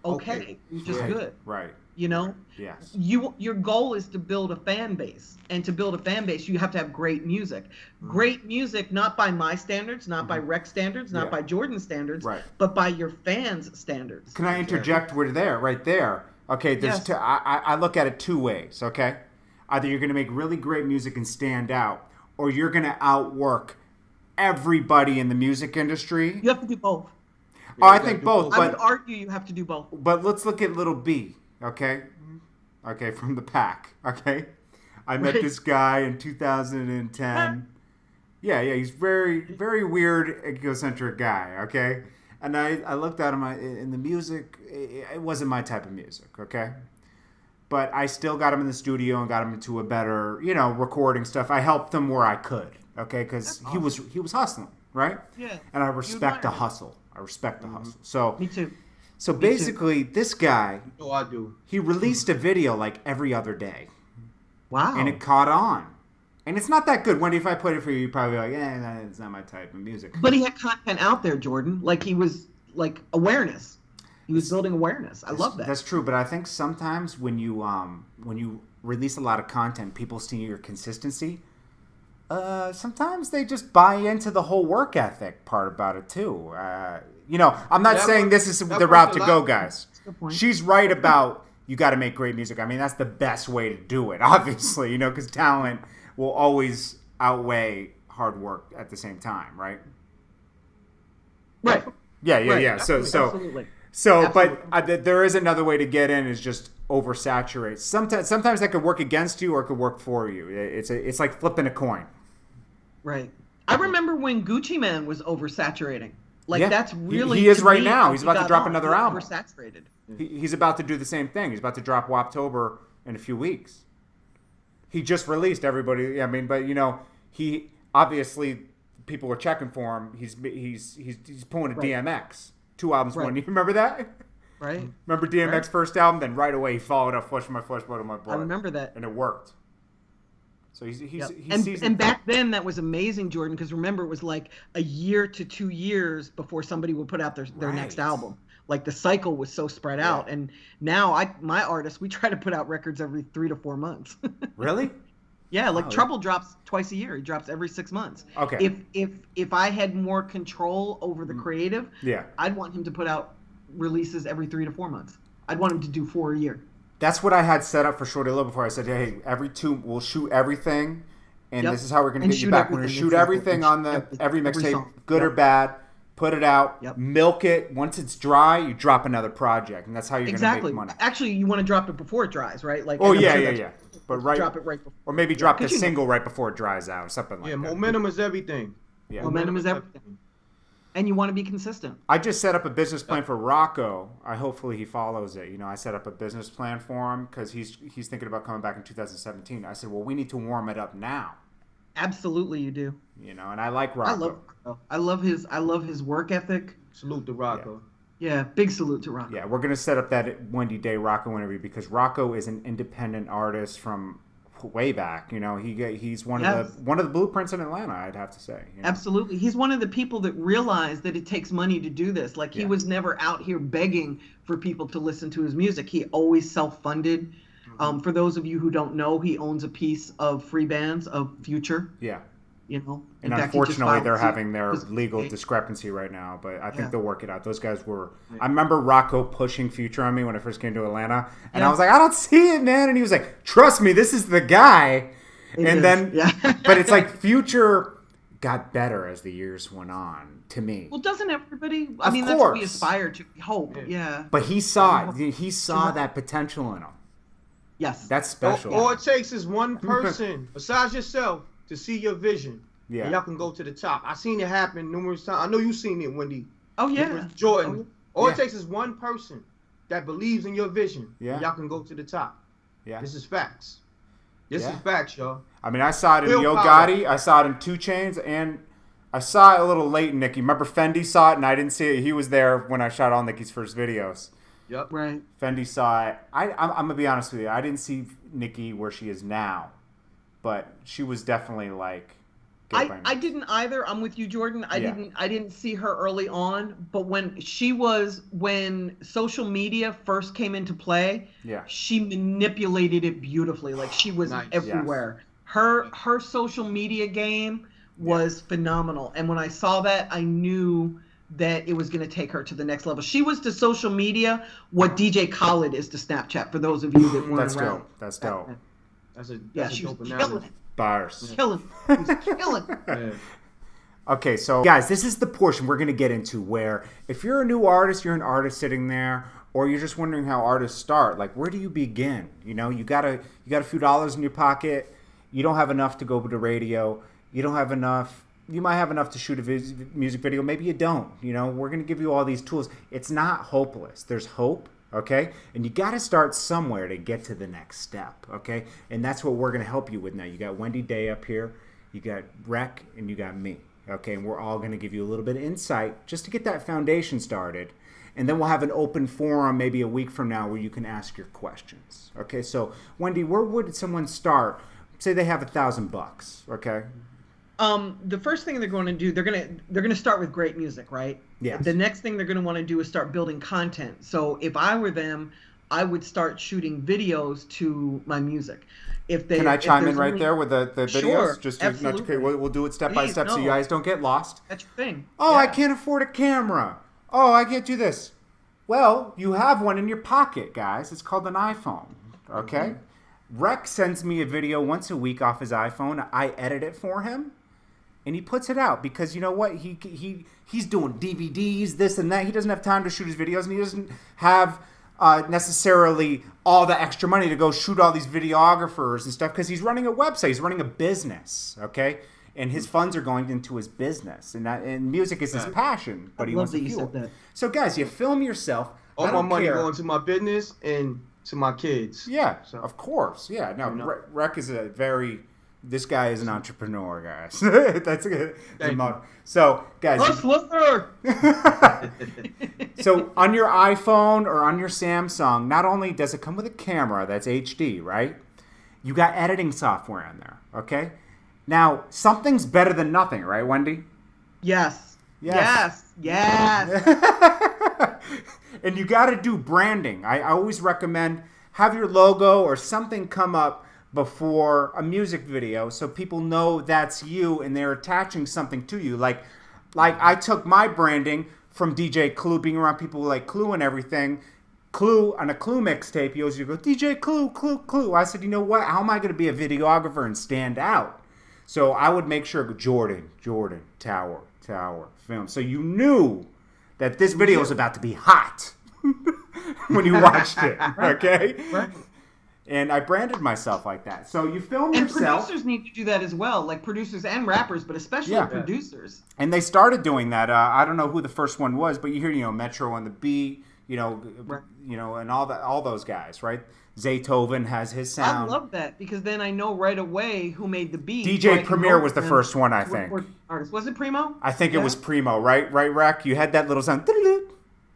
Speaker 2: okay. You're just good.
Speaker 1: Right. Yes.
Speaker 2: Your goal is to build a fan base, and to build a fan base, you have to have great music. Great music, not by my standards, not by Rex standards, not by Jordan standards, but by your fans' standards.
Speaker 1: Can I interject? We're there, right there. Okay, I look at it two ways. Okay, either you're going to make really great music and stand out, or you're going to outwork everybody in the music industry.
Speaker 2: You have to do both.
Speaker 1: Oh, I think both.
Speaker 2: I would argue you have to do both.
Speaker 1: But let's look at little B, okay? Okay, from the pack, okay? I met this guy in 2010. Yeah, he's very, very weird, egocentric guy, okay? And I looked at him in the music. It wasn't my type of music, okay? But I still got him in the studio and got him into a better, recording stuff. I helped him where I could, okay? Because he was hustling, right?
Speaker 2: Yeah.
Speaker 1: And I respect the hustle. So
Speaker 2: me too.
Speaker 1: So basically, this guy,
Speaker 4: I do.
Speaker 1: He released a video like every other day.
Speaker 2: Wow.
Speaker 1: And it caught on. And it's not that good. Wendy, if I played it for you, you'd probably be like, it's not my type of music.
Speaker 2: But he had content out there, Jordan. Like, he was, awareness. He was building awareness. I love that.
Speaker 1: That's true, but I think sometimes when you release a lot of content, people see your consistency. Sometimes they just buy into the whole work ethic part about it too. I'm not saying this is the route to go, guys. She's right about you got to make great music. I mean, that's the best way to do it, obviously, because talent will always outweigh hard work at the same time, right?
Speaker 2: Right.
Speaker 1: Yeah. So, but there is another way to get in, is just oversaturate. Sometimes that could work against you or it could work for you. It's like flipping a coin.
Speaker 2: Right. I remember when Gucci Mane was oversaturating. That's really...
Speaker 1: He is right now. He's about to drop another album.
Speaker 2: Oversaturated.
Speaker 1: He's about to do the same thing. He's about to drop Woptober in a few weeks. He just released everybody. I mean, but he obviously people were checking for him. He's pulling a DMX. 2 albums. One. You remember that?
Speaker 2: Right.
Speaker 1: Remember DMX first album? Then right away he followed up Flush My Flesh, Blood of My Blood.
Speaker 2: I remember that.
Speaker 1: And it worked. So he's
Speaker 2: and back then that was amazing, Jordan, because remember it was like a year to 2 years before somebody would put out their next album. Like the cycle was so spread out, and now my artists, we try to put out records every 3 to 4 months.
Speaker 1: Really?
Speaker 2: Yeah, like Trouble drops twice a year. He drops every 6 months.
Speaker 1: Okay.
Speaker 2: If I had more control over the creative, I'd want him to put out releases every 3 to 4 months. I'd want him to do 4 a year.
Speaker 1: That's what I had set up for Shorty Low before. I said, hey, we'll shoot everything, and this is how we're going to get you back. We're going to shoot everything on every mixtape, good or bad. Put it out, milk it. Once it's dry, you drop another project, and that's how you're going to make money.
Speaker 2: Actually, you want to drop it before it dries, right? Like,
Speaker 1: yeah. But
Speaker 2: drop it right before.
Speaker 1: Or maybe drop the single right before it dries out, or something like that.
Speaker 4: Yeah, momentum is everything.
Speaker 1: Yeah,
Speaker 2: momentum is everything. And you want to be consistent.
Speaker 1: I just set up a business plan for Rocco. Hopefully he follows it. I set up a business plan for him because he's thinking about coming back in 2017. I said, well, we need to warm it up now.
Speaker 2: Absolutely, you do.
Speaker 1: And I like Rocco.
Speaker 2: I love his work ethic.
Speaker 4: Salute to Rocco.
Speaker 2: Yeah, big salute to Rocco.
Speaker 1: Yeah, we're gonna set up that Wendy Day Rocco interview because Rocco is an independent artist from way back. He's one of the blueprints in Atlanta. I'd have to say.
Speaker 2: Absolutely, he's one of the people that realized that it takes money to do this. Like he was never out here begging for people to listen to his music. He always self-funded. For those of you who don't know, he owns a piece of free bands of Future.
Speaker 1: Yeah.
Speaker 2: And
Speaker 1: unfortunately, they're having their legal discrepancy right now, but I think they'll work it out. Those guys were... I remember Rocco pushing Future on me when I first came to Atlanta, and I was like, I don't see it, man. And he was like, trust me, this is the guy. But it's like Future got better as the years went on, to me.
Speaker 2: Well, doesn't everybody? I mean, that's what we aspire to, hope,
Speaker 1: But he saw it. He saw that potential in him.
Speaker 2: Yes.
Speaker 1: That's special.
Speaker 4: All it takes is one person, besides yourself, to see your vision.
Speaker 1: Yeah.
Speaker 4: And y'all can go to the top. I've seen it happen numerous times. I know you've seen it, Wendy.
Speaker 2: Oh, yeah.
Speaker 4: Jordan. All it takes is one person that believes in your vision.
Speaker 1: Yeah.
Speaker 4: And y'all can go to the top.
Speaker 1: Yeah.
Speaker 4: This is facts. This is facts, y'all.
Speaker 1: I mean, I saw it in Yo Gotti. I saw it in 2 Chainz, and I saw it a little late in Nicki. Remember Fendi saw it, and I didn't see it. He was there when I shot all Nicki's first videos.
Speaker 4: Yep.
Speaker 2: Right.
Speaker 1: Fendi saw it. I'm going to be honest with you. I didn't see Nicki where she is now, but she was definitely like...
Speaker 2: I didn't either. I'm with you, Jordan. I didn't see her early on, but when social media first came into play, she manipulated it beautifully. Like she was everywhere. Yes. Her social media game was phenomenal. And when I saw that, I knew that it was going to take her to the next level. She was to social media what DJ Khaled is to Snapchat, for those of you that weren't around.
Speaker 1: That's dope.
Speaker 4: That's a
Speaker 2: she
Speaker 4: dope
Speaker 2: was
Speaker 4: analogy.
Speaker 2: killing it.
Speaker 1: Bars.
Speaker 2: Killing. He was killing.
Speaker 4: Yeah.
Speaker 1: Okay, so guys, this is the portion we're going to get into where if you're a new artist, you're an artist sitting there, or you're just wondering how artists start, like where do you begin? You got a few dollars in your pocket. You don't have enough to go to radio. You don't have enough. You might have enough to shoot a music video. Maybe you don't. We're going to give you all these tools. It's not hopeless. There's hope. Okay? And you got to start somewhere to get to the next step. Okay? And that's what we're going to help you with now. You got Wendy Day up here. You got Rec, and you got me. Okay? And we're all going to give you a little bit of insight just to get that foundation started. And then we'll have an open forum maybe a week from now where you can ask your questions. Okay? So, Wendy, where would someone start? Say they have $1,000. Okay?
Speaker 2: The first thing they're going to do, they're going to start with great music, right?
Speaker 1: Yeah.
Speaker 2: The next thing they're going to want to do is start building content. So if I were them, I would start shooting videos to my music. Can I chime in right
Speaker 1: there with the videos?
Speaker 2: Sure,
Speaker 1: just
Speaker 2: absolutely.
Speaker 1: We'll do it step by step so you guys don't get lost.
Speaker 2: That's your thing.
Speaker 1: Oh, I can't afford a camera. Oh, I can't do this. Well, you have one in your pocket, guys. It's called an iPhone. Okay? Rec sends me a video once a week off his iPhone. I edit it for him. And he puts it out because you know what? He's doing DVDs, this and that. He doesn't have time to shoot his videos, and he doesn't have necessarily all the extra money to go shoot all these videographers and stuff because he's running a website. He's running a business, okay? And his funds are going into his business, and music is his passion. But he wants to fuel it. So guys, you film yourself.
Speaker 4: All my money going to my business and to my kids.
Speaker 1: Yeah, of course. Yeah, no, Rec is a very... This guy is an entrepreneur, guys. That's a motto. So, guys. So on your iPhone or on your Samsung, not only does it come with a camera that's HD, right? You got editing software in there, okay? Now, something's better than nothing, right, Wendy?
Speaker 2: Yes.
Speaker 1: Yes.
Speaker 2: Yes. Yes.
Speaker 1: And you got to do branding. I always recommend have your logo or something come up before a music video so people know that's you and they're attaching something to you. Like I took my branding from DJ Clue, being around people like Clue and everything. Clue, on a Clue mixtape, he always go, DJ Clue, Clue, Clue. I said, you know what? How am I going to be a videographer and stand out? So I would make sure Jordan, Tower, Film. So you knew that this video was about to be hot when you watched it, okay?
Speaker 2: Right.
Speaker 1: And I branded myself like that. So you film
Speaker 2: and
Speaker 1: yourself.
Speaker 2: Producers need to do that as well, like producers and rappers, but especially producers.
Speaker 1: And they started doing that. I don't know who the first one was, but you hear, Metro on the Beat, and all those guys, right? Zaytoven has his sound.
Speaker 2: I love that because then I know right away who made the beat.
Speaker 1: DJ Premier was the first one, I think.
Speaker 2: Was it Primo?
Speaker 1: I think it was Primo, right? Right, Rack? You had that little sound.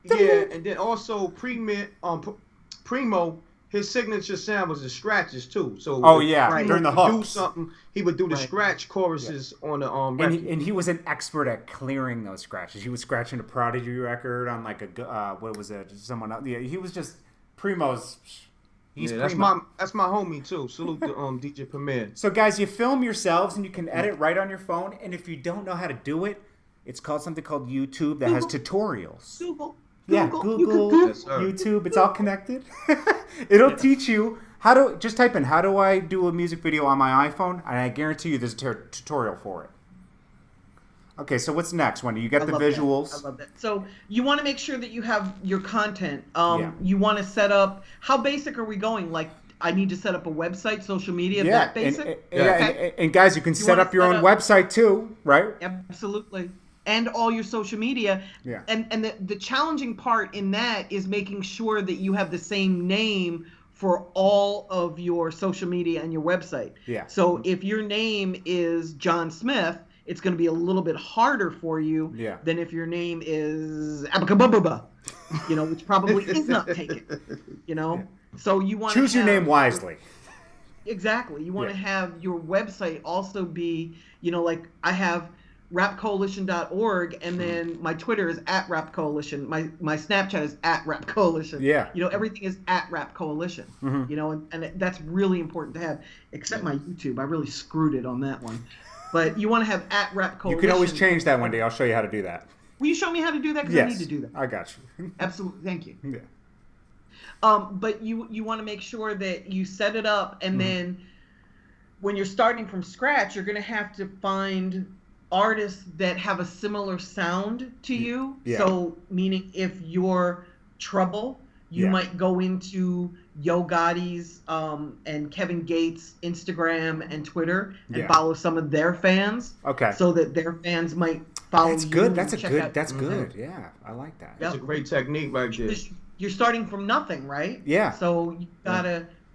Speaker 4: Yeah, and then also Primo, his signature sound was the scratches too. So
Speaker 1: during the hooks.
Speaker 4: Do something, he would do the scratch choruses on the record.
Speaker 1: And he was an expert at clearing those scratches. He was scratching a Prodigy record on like what was it? Someone else. Yeah, he was just Primo's.
Speaker 4: That's my homie too. Salute to DJ Premier.
Speaker 1: So guys, you film yourselves and you can edit right on your phone. And if you don't know how to do it, it's called something called YouTube that has tutorials.
Speaker 2: Google.
Speaker 1: Google, yes, YouTube. It's all connected. It'll teach you how to just type in how do I do a music video on my iPhone, and I guarantee you there's a tutorial for it. Okay, so what's next, Wendy? You got the visuals.
Speaker 2: I love that. So you want to make sure that you have your content. You want to set up. How basic are we going? Like, I need to set up a website, social media. That basic.
Speaker 1: And guys, you can set up your own website too, right?
Speaker 2: Absolutely. And all your social media. Yeah. And the challenging part in that is making sure that you have the same name for all of your social media and your website. Yeah. So if your name is John Smith, it's going to be a little bit harder for you than if your name is Abacabubba, which probably is not taken, So you want to
Speaker 1: choose your name wisely.
Speaker 2: Exactly. You want to have your website also be, like I have rapcoalition.org, and then my Twitter is @rapcoalition. My Snapchat is @rapcoalition. Yeah. Everything is @rapcoalition. Mm-hmm. And that's really important to have. Except my YouTube, I really screwed it on that one. But you want to have @rapcoalition.
Speaker 1: You can always change that, Wendy. I'll show you how to do that.
Speaker 2: Will you show me how to do that? Because I need to do that.
Speaker 1: I got you.
Speaker 2: Absolutely. Thank you. Yeah. But you want to make sure that you set it up, and then when you're starting from scratch, you're going to have to find artists that have a similar sound to you. Yeah. So meaning if you're Trouble, you might go into Yo Gotti's and Kevin Gates' Instagram and Twitter and follow some of their fans. Okay. So that their fans might follow you.
Speaker 1: That's good. That's good. Yeah, I like that.
Speaker 4: That's a great technique right there.
Speaker 2: You're starting from nothing, right? Yeah. So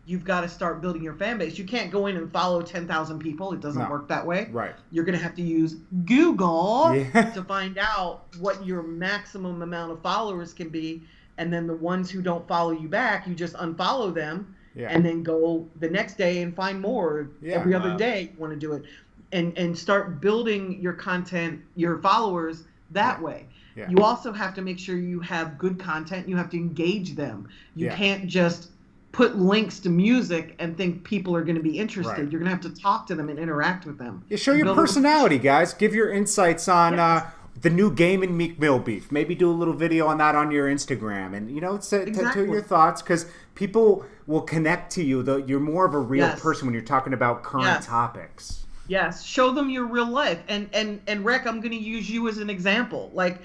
Speaker 2: you've got to start building your fan base. You can't go in and follow 10,000 people. It doesn't work that way. Right. You're going to have to use Google to find out what your maximum amount of followers can be. And then the ones who don't follow you back, you just unfollow them and then go the next day and find more. Every other day you want to do it. And start building your content, your followers that way. Yeah. You also have to make sure you have good content. You have to engage them. You can't just put links to music and think people are going to be interested. Right. You're going to have to talk to them and interact with them.
Speaker 1: Yeah, show your personality, guys. Give your insights on the new Game and Meek Mill beef. Maybe do a little video on that on your Instagram. And, to your thoughts, because people will connect to you. You're more of a real person when you're talking about current topics.
Speaker 2: Yes, show them your real life. And Rick, I'm going to use you as an example. Like,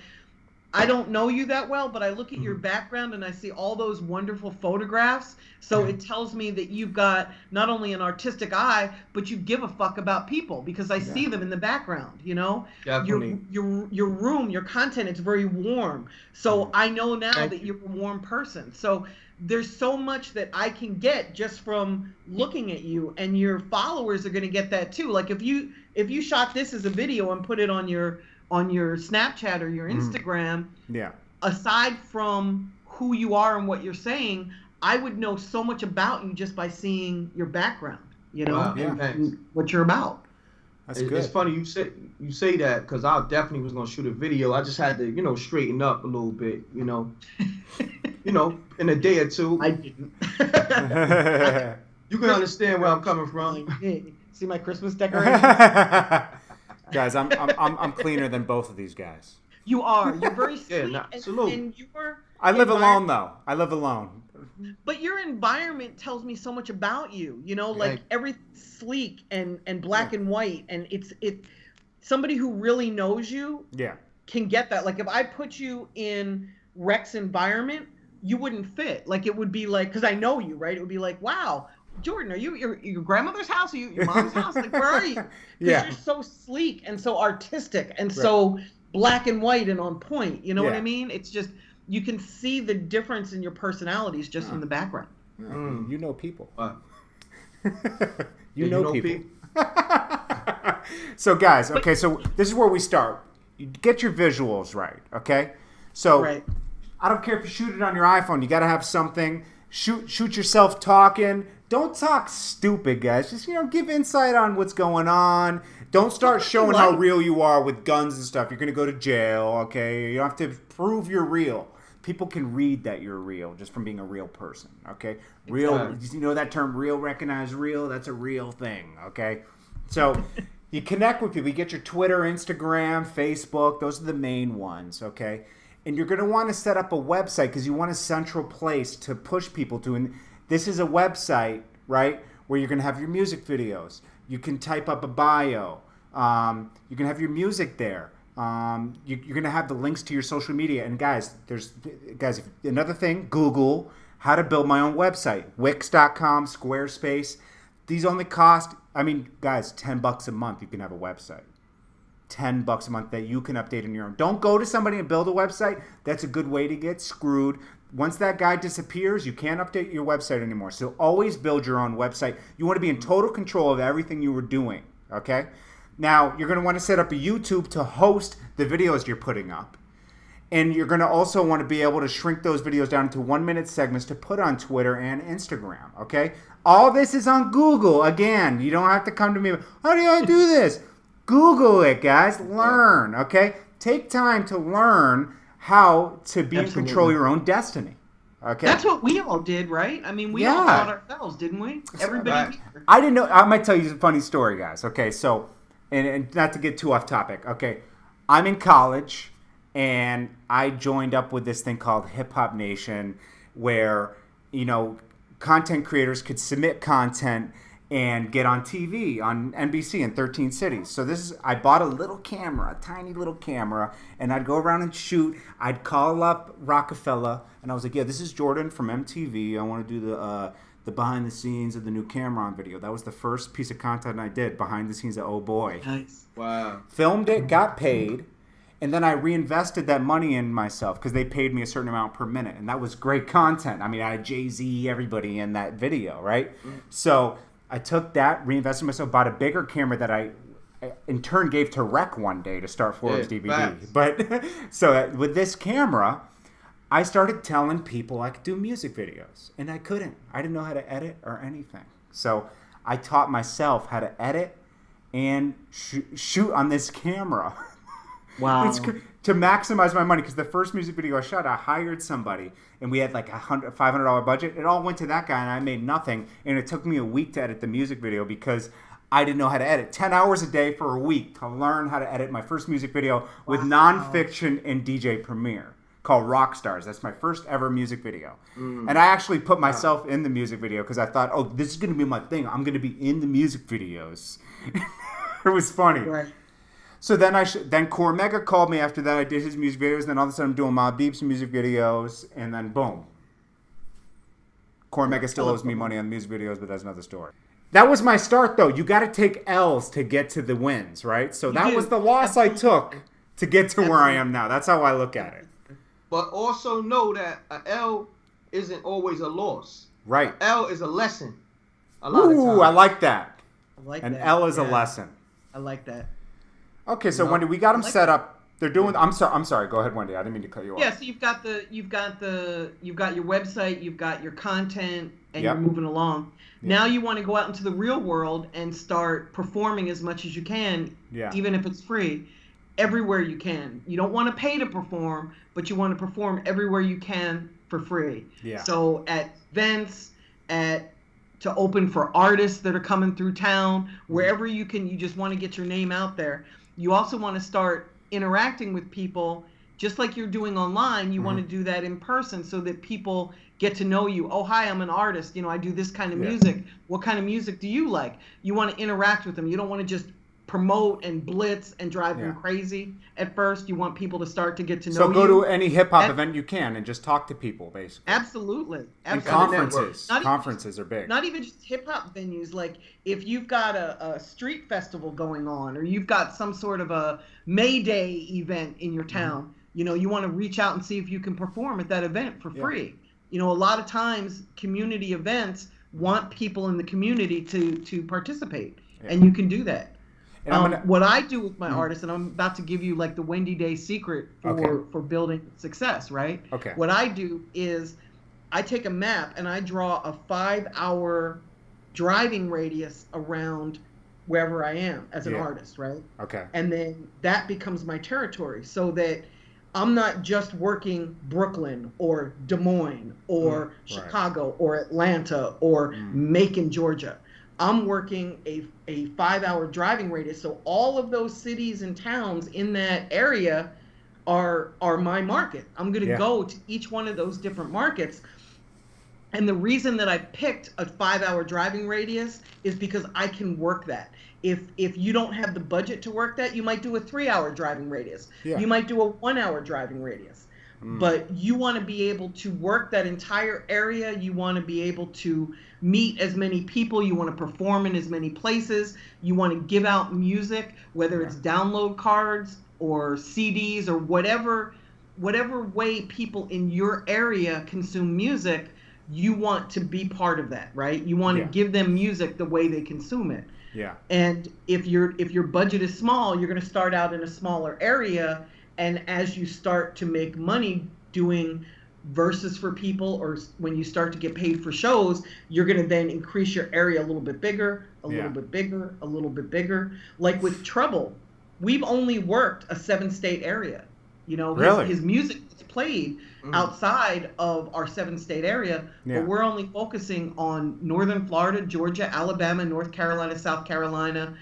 Speaker 2: I don't know you that well, but I look at your background and I see all those wonderful photographs. So it tells me that you've got not only an artistic eye, but you give a fuck about people because I see them in the background, Definitely. Your room, your content, it's very warm. So I know now that you're a warm person. So there's so much that I can get just from looking at you, and your followers are going to get that too. Like if you shot this as a video and put it on your on your Snapchat or your Instagram,
Speaker 1: yeah,
Speaker 2: aside from who you are and what you're saying, I would know so much about you just by seeing your background, you know,
Speaker 4: Wow,
Speaker 2: and what you're about.
Speaker 1: that's good.
Speaker 4: It's funny you say that because I definitely was gonna shoot a video. I just had to, straighten up a little bit, in a day or two.
Speaker 2: I didn't.
Speaker 4: You can understand where I'm coming from.
Speaker 2: See my Christmas decorations?
Speaker 1: Guys, I'm cleaner than both of these guys.
Speaker 2: You are. You're very sweet.
Speaker 4: Yeah, salute.
Speaker 2: And your
Speaker 1: I live alone though. I live alone.
Speaker 2: But your environment tells me so much about you. Like everything's sleek and black and white, and it's somebody who really knows you.
Speaker 1: Yeah.
Speaker 2: Can get that. Like if I put you in Rex's environment, you wouldn't fit. Like it would be like, because I know you, right? It would be like, wow, Jordan, are you your grandmother's house? Are you your mom's house? Like where are you? Because you're so sleek and so artistic and so black and white and on point. You know what I mean? It's just you can see the difference in your personalities just from the background.
Speaker 1: You know people.
Speaker 4: You know people.
Speaker 1: So guys, okay, so this is where we start. You get your visuals right, okay? So I don't care if you shoot it on your iPhone. You got to have something. Shoot yourself talking. Don't talk stupid, guys. Just, give insight on what's going on. Don't start showing how real you are with guns and stuff. You're going to go to jail, okay? You don't have to prove you're real. People can read that you're real just from being a real person, okay? Real, you know that term, real, recognize real? That's a real thing, okay? So you connect with people. You get your Twitter, Instagram, Facebook. Those are the main ones, okay? And you're going to want to set up a website because you want a central place to push people to. And this is a website, right, where you're going to have your music videos. You can type up a bio. You can have your music there. You're going to have the links to your social media. And guys, another thing, Google how to build my own website. Wix.com, Squarespace. These only cost, guys, $10 a month you can have a website. $10 a month that you can update on your own. Don't go to somebody and build a website. That's a good way to get screwed. Once that guy disappears, you can't update your website anymore. So always build your own website. You want to be in total control of everything you were doing, okay? Now, you're going to want to set up a YouTube to host the videos you're putting up. And you're going to also want to be able to shrink those videos down into 1-minute segments to put on Twitter and Instagram, okay? All this is on Google. Again, you don't have to come to me, how do I do this? Google it, guys. Learn, okay? Take time to learn how to be in control of your own destiny. Okay.
Speaker 2: That's what we all did, right? We all taught ourselves, didn't we? Everybody.
Speaker 1: I didn't know. I might tell you a funny story, guys. Okay, so, and not to get too off topic. Okay, I'm in college, and I joined up with this thing called Hip Hop Nation, where content creators could submit content and get on TV on NBC in 13 cities. So I bought a little camera, a tiny little camera, and I'd go around and shoot. I'd call up Rockefeller, and I was like, this is Jordan from MTV. I want to do the behind the scenes of the new Cameron video. That was the first piece of content I did, behind the scenes of Oh Boy.
Speaker 2: Nice.
Speaker 4: Wow.
Speaker 1: Filmed it, got paid, and then I reinvested that money in myself because they paid me a certain amount per minute, and that was great content. I had Jay-Z, everybody in that video, right? So I took that, reinvested in myself, bought a bigger camera that I in turn gave to Rec one day to start Forbes DVD.
Speaker 4: Facts.
Speaker 1: But so with this camera, I started telling people I could do music videos, and I couldn't. I didn't know how to edit or anything. So I taught myself how to edit and shoot on this camera.
Speaker 2: Wow.
Speaker 1: To maximize my money, because the first music video I shot, I hired somebody, and we had like $500 budget. It all went to that guy, and I made nothing. And it took me a week to edit the music video because I didn't know how to edit. 10 hours a day for a week to learn how to edit my first music video with nonfiction and DJ Premiere called Rockstars. That's my first ever music video. And I actually put myself in the music video because I thought, this is going to be my thing. I'm going to be in the music videos. It was funny.
Speaker 2: Right.
Speaker 1: So then then Core Mega called me after that. I did his music videos. Then all of a sudden I'm doing Mob Deep's music videos. And then boom. Core Mega still owes me money on music videos, but that's another story. That was my start, though. You got to take L's to get to the wins, right? So that was the loss I took to get to where I am now. That's how I look at it.
Speaker 4: But also know that an L isn't always a loss.
Speaker 1: Right.
Speaker 4: An L is a lesson. A lot of times.
Speaker 1: Ooh, I like that.
Speaker 2: I like
Speaker 1: An
Speaker 2: that.
Speaker 1: L is a lesson.
Speaker 2: I like that.
Speaker 1: Okay, so Wendy, we got them set up. They're doing. I'm sorry. Go ahead, Wendy. I didn't mean to cut you off.
Speaker 2: Yeah, so you've got your website, you've got your content, and
Speaker 1: Yep.
Speaker 2: you're moving along.
Speaker 1: Yeah.
Speaker 2: Now you want to go out into the real world and start performing as much as you can,
Speaker 1: Yeah.
Speaker 2: even if it's free, everywhere you can. You don't want to pay to perform, but you want to perform everywhere you can for free.
Speaker 1: Yeah.
Speaker 2: So at events, to open for artists that are coming through town, wherever you can, you just want to get your name out there. You also want to start interacting with people just like you're doing online. You want to do that in person so that people get to know you. Oh, hi, I'm an artist. I do this kind of music. What kind of music do you like? You want to interact with them. You don't want to just promote and blitz and drive them crazy at first. You want people to start to get to know you.
Speaker 1: So go to any hip hop event you can and just talk to people, basically.
Speaker 2: Absolutely.
Speaker 1: And conferences. Conferences are big.
Speaker 2: Not even just hip hop venues. Like if you've got a street festival going on, or you've got some sort of a May Day event in your town, you want to reach out and see if you can perform at that event for free. A lot of times community events want people in the community to participate, and you can do that. What I do with my artists, and I'm about to give you like the Wendy Day secret for building success, right?
Speaker 1: Okay.
Speaker 2: What I do is I take a map and I draw a 5-hour driving radius around wherever I am as an artist, right?
Speaker 1: Okay.
Speaker 2: And then that becomes my territory, so that I'm not just working Brooklyn or Des Moines or Chicago or Atlanta or Macon, Georgia. I'm working a 5-hour driving radius. So all of those cities and towns in that area are my market. I'm going to go to each one of those different markets. And the reason that I picked a 5-hour driving radius is because I can work that. If you don't have the budget to work that, you might do a 3-hour driving radius. Yeah. You might do a 1-hour driving radius. But you want to be able to work that entire area. You want to be able to meet as many people. You want to perform in as many places. You want to give out music, whether it's download cards or CDs or whatever way people in your area consume music. You want to be part of that, right? You want to give them music the way they consume it.
Speaker 1: Yeah.
Speaker 2: And if your budget is small, you're going to start out in a smaller area. And as you start to make money doing verses for people, or when you start to get paid for shows, you're going to then increase your area a little bit bigger, a little bit bigger, a little bit bigger. Like with Trouble, we've only worked a 7-state area.
Speaker 1: Really?
Speaker 2: His music is played outside of our 7-state area, but we're only focusing on Northern Florida, Georgia, Alabama, North Carolina, South Carolina,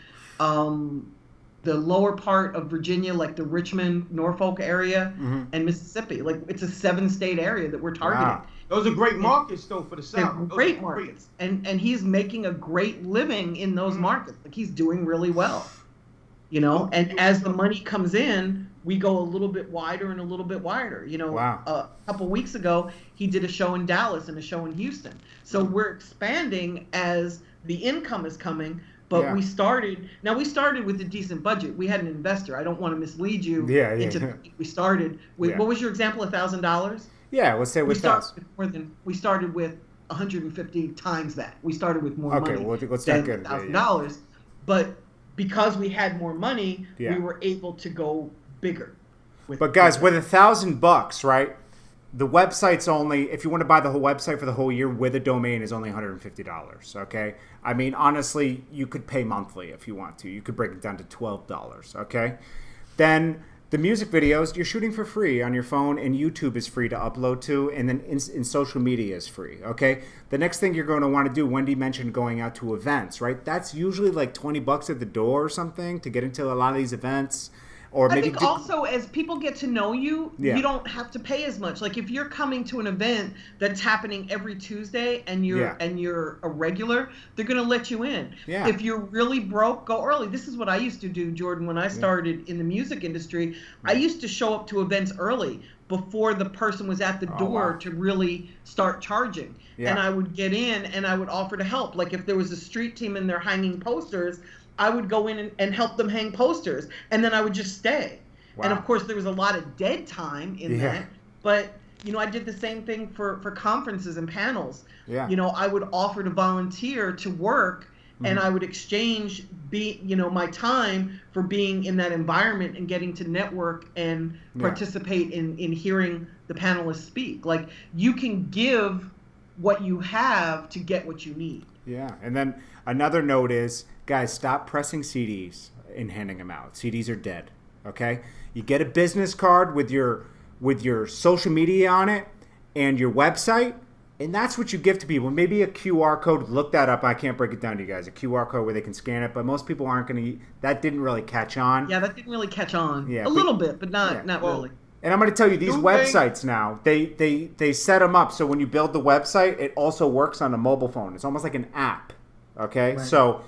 Speaker 2: the lower part of Virginia, like the Richmond, Norfolk area, and Mississippi. Like it's a 7-state area that we're targeting.
Speaker 1: Wow.
Speaker 4: Those are great markets, though, for the South.
Speaker 2: Great markets. And he's making a great living in those markets. Like he's doing really well. And as the money comes in, we go a little bit wider and a little bit wider. A couple weeks ago, he did a show in Dallas and a show in Houston. So we're expanding as the income is coming. But we started with a decent budget. We had an investor. I don't want to mislead you into we started with, what was your example, $1,000?
Speaker 1: Yeah, let's say with
Speaker 2: we started with 150 times that. We started with more money.
Speaker 1: Okay, well, let's
Speaker 2: than
Speaker 1: get
Speaker 2: $1,000. But because we had more money, we were able to go bigger.
Speaker 1: But guys, with $1,000, right? The website's only, if you want to buy the whole website for the whole year with a domain, is only $150, okay? I mean, honestly, you could pay monthly if you want to. You could break it down to $12, okay? Then the music videos, you're shooting for free on your phone, and YouTube is free to upload to, and then in social media is free, okay? The next thing you're going to want to do, Wendy mentioned going out to events, right? That's usually like $20 at the door or something to get into a lot of these events. Or maybe
Speaker 2: I think also as people get to know you, you don't have to pay as much. Like if you're coming to an event that's happening every Tuesday and you're a regular, they're going to let you in.
Speaker 1: Yeah.
Speaker 2: If you're really broke, go early. This is what I used to do, Jordan, when I started in the music industry. I used to show up to events early before the person was at the door to really start charging. Yeah. And I would get in and I would offer to help. Like if there was a street team and they're hanging posters, I would go in and help them hang posters, and then I would just stay. Wow. And of course, there was a lot of dead time in that. But I did the same thing for conferences and panels. Yeah. I would offer to volunteer to work and I would exchange my time for being in that environment and getting to network and participate in hearing the panelists speak. Like, you can give what you have to get what you need.
Speaker 1: Yeah, and then another note is, guys, stop pressing CDs and handing them out. CDs are dead. Okay, you get a business card with your social media on it and your website, and that's what you give to people. Maybe a QR code. Look that up. I can't break it down to you guys. A QR code where they can scan it, but most people aren't going to. That didn't really catch on.
Speaker 2: Yeah, that didn't really catch on.
Speaker 1: Yeah,
Speaker 2: a little bit, but not really.
Speaker 1: And I'm going to tell you, these websites now, they set them up so when you build the website, it also works on a mobile phone. It's almost like an app. Okay,
Speaker 2: right.
Speaker 1: So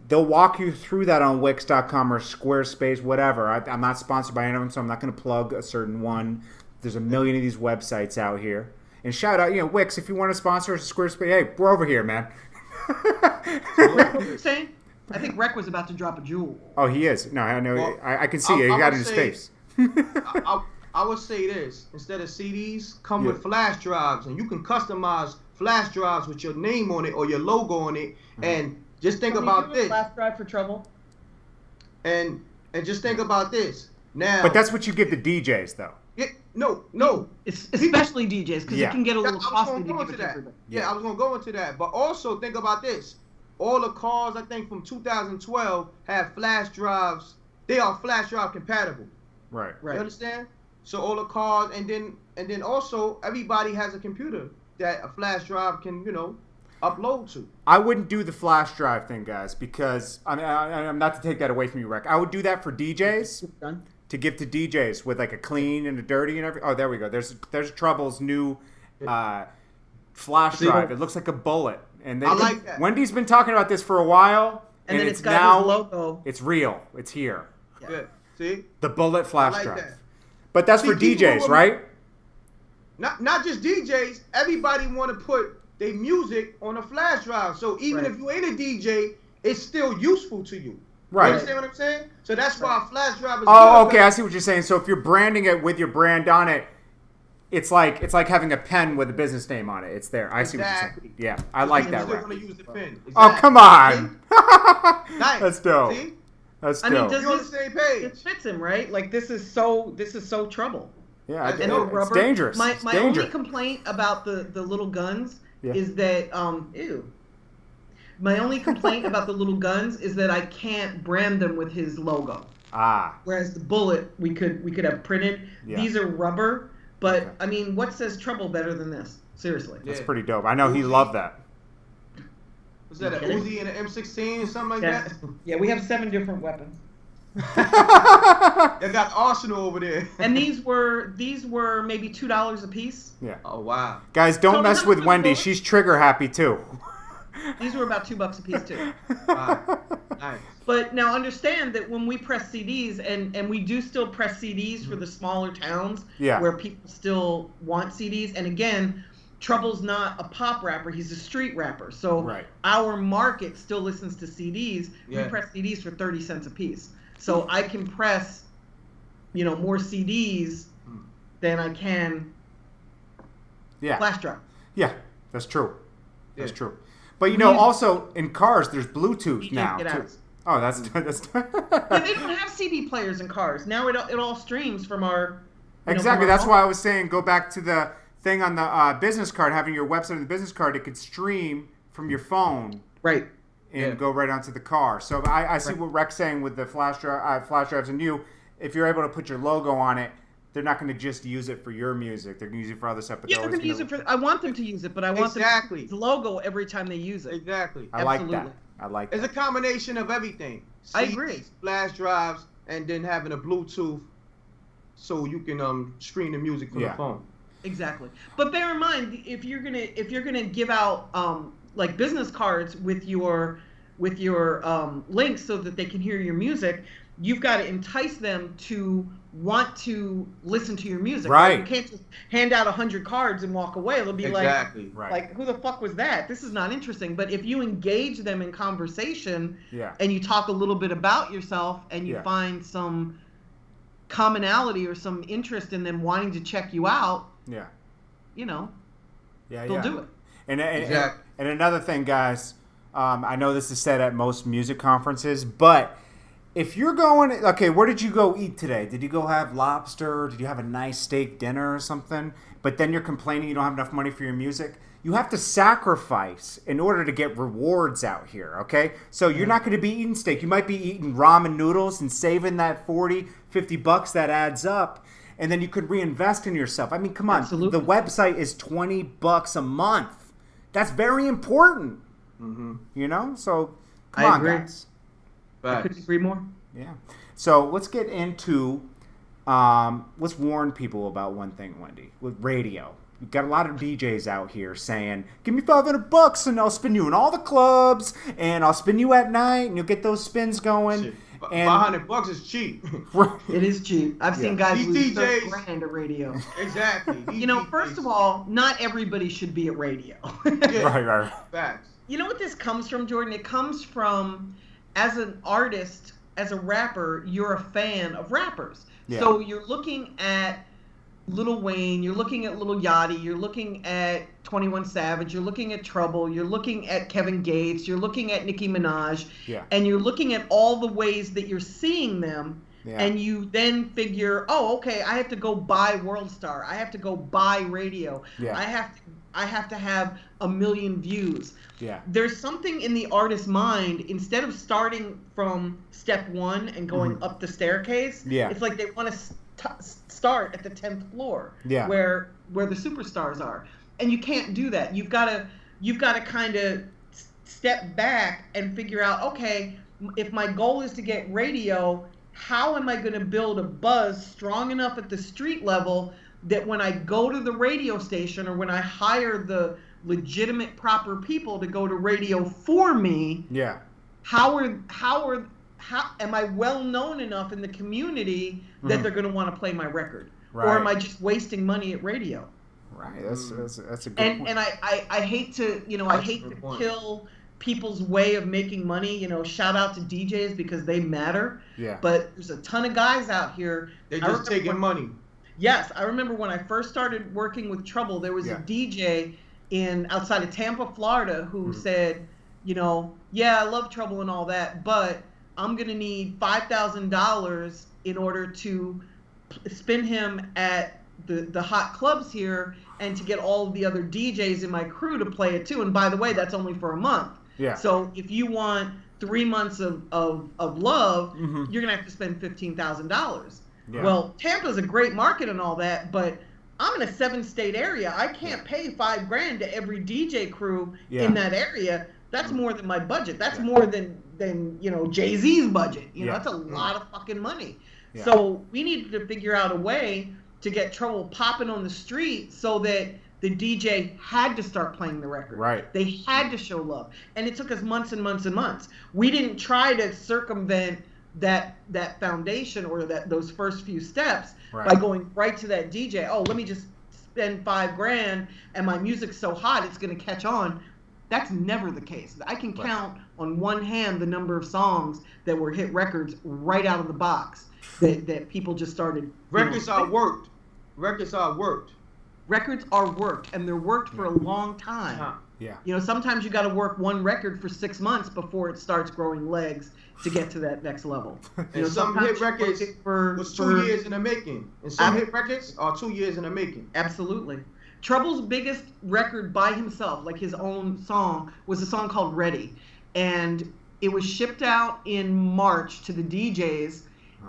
Speaker 1: they'll walk you through that on Wix.com or Squarespace, whatever. I'm not sponsored by any of them, so I'm not going to plug a certain one. There's a million of these websites out here. And shout out, Wix, if you want to sponsor us, Squarespace, hey, we're over here, man.
Speaker 2: So what you're saying? I think Rec was about to drop a jewel.
Speaker 1: Oh, he is. No, I know.
Speaker 4: Well,
Speaker 1: I can see it. He got it in his face.
Speaker 4: I would say this. Instead of CDs, come with flash drives. And you can customize flash drives with your name on it or your logo on it. And just think about this.
Speaker 2: Flash drive for trouble.
Speaker 4: And just think about this. Now,
Speaker 1: but that's what you give the DJs, though.
Speaker 4: No.
Speaker 2: Especially DJs, because it can get a little costly to give it to everybody.
Speaker 4: Yeah, I was going to go into that. But also think about this. All the cars, I think, from 2012 have flash drives. They are flash drive compatible.
Speaker 1: Right.
Speaker 4: You understand? So all the cars, and then also everybody has a computer that a flash drive can, upload to.
Speaker 1: I wouldn't do the flash drive thing, guys, because I'm not to take that away from you, Rec. I would do that for DJs.
Speaker 2: Done.
Speaker 1: To give to DJs with like a clean and a dirty and everything. Oh, there we go. There's Trouble's new flash drive. It looks like a bullet. And
Speaker 4: I like that.
Speaker 1: Wendy's been talking about this for a while,
Speaker 2: and then it's got his logo.
Speaker 1: It's real. It's here.
Speaker 4: Yeah. Good. See?
Speaker 1: The bullet flash
Speaker 4: like
Speaker 1: drive.
Speaker 4: That.
Speaker 1: But that's for DJs, right?
Speaker 4: Not just DJs. Everybody want to put their music on a flash drive. So even if you ain't a DJ, it's still useful to you.
Speaker 1: Right.
Speaker 4: You understand what I'm saying? So that's why a flash drive is
Speaker 1: Oh,
Speaker 4: good.
Speaker 1: okay. I see what you're saying. So if you're branding it with your brand on it, it's like having a pen with a business name on it. It's there. I see what you're saying. Yeah, I like that.
Speaker 4: You still want to use the pen. Exactly.
Speaker 1: Oh, come on.
Speaker 4: Nice.
Speaker 1: That's dope.
Speaker 4: See?
Speaker 1: That's dope.
Speaker 2: I mean,
Speaker 4: You're on the same page.
Speaker 2: It fits him, right? Like, this is so trouble.
Speaker 1: Yeah,
Speaker 2: it's
Speaker 1: dangerous.
Speaker 2: My only complaint about the little guns is that ew. My only complaint about the little guns is that I can't brand them with his logo. Whereas the bullet we could have printed. Yeah. These are rubber, but I mean, what says trouble better than this? Seriously.
Speaker 1: That's pretty dope. I know he loved that.
Speaker 4: Was that an Uzi and an M16 or something like that?
Speaker 2: Yeah, we have 7 different weapons.
Speaker 4: They got arsenal over there.
Speaker 2: And these were maybe $2 a piece.
Speaker 1: Yeah.
Speaker 4: Oh wow.
Speaker 1: Guys, don't mess with Wendy. She's trigger happy too.
Speaker 2: These were about $2 a piece too.
Speaker 4: Wow. Nice.
Speaker 2: But now understand that when we press CDs, and we do still press CDs for the smaller towns where people still want CDs, and again, Trouble's not a pop rapper, he's a street rapper. So our market still listens to CDs. We press CDs for 30 cents a piece. So I can press, more CDs than I can flash drive.
Speaker 1: Yeah, that's true. That's true. But also in cars, there's Bluetooth now too. Oh, that's
Speaker 2: yeah, they don't have CD players in cars now. It all streams from our.
Speaker 1: Exactly. That's why I was saying go back to the thing on the business card. Having your website on the business card, it could stream from your phone.
Speaker 2: Right.
Speaker 1: And go right onto the car. So I see what Rec's saying with the flash drives, and if you're able to put your logo on it, they're not going to just use it for your music. They're going to use it for other stuff. But
Speaker 2: they're going to use it for. I want them to use it, but I want them to use the logo every time they use it.
Speaker 4: Exactly.
Speaker 1: I like that.
Speaker 4: It's a combination of everything.
Speaker 2: I agree.
Speaker 4: Flash drives, and then having a Bluetooth, so you can stream the music from the phone.
Speaker 2: Exactly. But bear in mind, if you're gonna give out like business cards with your links so that they can hear your music, you've got to entice them to want to listen to your music.
Speaker 1: Right.
Speaker 2: You can't just hand out 100 cards and walk away. They'll be like, who the fuck was that? This is not interesting. But if you engage them in conversation and you talk a little bit about yourself and you find some commonality or some interest in them wanting to check you out, they'll do it.
Speaker 1: And another thing, guys, I know this is said at most music conferences, but if you're going, okay, where did you go eat today? Did you go have lobster? Did you have a nice steak dinner or something? But then you're complaining you don't have enough money for your music. You have to sacrifice in order to get rewards out here, okay? So you're not going to be eating steak. You might be eating ramen noodles and saving that $40-$50 that adds up, and then you could reinvest in yourself. I mean, come on.
Speaker 2: Absolutely.
Speaker 1: The website is $20 a month. That's very important. You know? So, come on,
Speaker 2: agree.
Speaker 1: guys.
Speaker 2: I couldn't agree more.
Speaker 1: Yeah. So let's get into, let's warn people about one thing, Wendy, with radio. We've got a lot of DJs out here saying, give me $500 and I'll spin you in all the clubs and I'll spin you at night and you'll get those spins going.
Speaker 4: Shit.
Speaker 1: And
Speaker 4: $500 is cheap.
Speaker 2: It is cheap. I've seen guys
Speaker 4: These
Speaker 2: lose
Speaker 4: DJs
Speaker 2: $30,000 at radio.
Speaker 4: Exactly.
Speaker 2: You know, first of all, not everybody should be at radio.
Speaker 1: Right.
Speaker 4: Facts.
Speaker 2: You know what this comes from, Jordan? It comes from, as an artist, as a rapper, you're a fan of rappers.
Speaker 1: Yeah.
Speaker 2: So you're looking at Lil Wayne, you're looking at Lil Yachty, you're looking at 21 Savage, you're looking at Trouble, you're looking at Kevin Gates, you're looking at Nicki Minaj, and you're looking at all the ways that you're seeing them, and you then figure, oh, okay, I have to go buy World Star, I have to go buy radio, I have to have 1 million views. There's something in the artist's mind, instead of starting from step one and going up the staircase, it's like they want to start at the 10th floor where the superstars are, and you can't do that. You've got to kind of step back and figure out, okay, if my goal is to get radio, how am I going to build a buzz strong enough at the street level that when I go to the radio station or when I hire the legitimate proper people to go to radio for me, how am I well known enough in the community that they're going to want to play my record? Or am I just wasting money at radio?
Speaker 1: Right. That's a good point.
Speaker 2: And I hate to, I hate to kill people's way of making money. Shout out to DJs because they matter. But there's a ton of guys out here.
Speaker 4: They're just taking money.
Speaker 2: Yes. I remember when I first started working with Trouble, there was a DJ outside of Tampa, Florida, who said, I love Trouble and all that, but I'm going to need $5,000 in order to spin him at the hot clubs here and to get all of the other DJs in my crew to play it too. And by the way, that's only for a month. So if you want 3 months of love, you're going to have to spend $15,000. Well, Tampa's a great market and all that, but I'm in a 7-state area. I can't pay $5,000 to every DJ crew in that area. That's more than my budget. That's more than Jay-Z's budget. That's a lot of fucking money. So we needed to figure out a way to get Trouble popping on the street so that the DJ had to start playing the record. They had to show love. And it took us months and months and months. We didn't try to circumvent that foundation or those first few steps by going right to that DJ. Oh, let me just spend $5,000 and my music's so hot it's going to catch on. That's never the case. I can count on one hand the number of songs that were hit records right out of the box that people just started.
Speaker 4: Records are worked. Records are worked.
Speaker 2: Records are worked, and they're worked for a long time. Sometimes you got to work one record for 6 months before it starts growing legs to get to that next level.
Speaker 4: And some hit records was 2 years in the making. And some hit records are 2 years in the making.
Speaker 2: Absolutely. Trouble's biggest record by himself, like his own song, was a song called Ready. And it was shipped out in March to the DJs.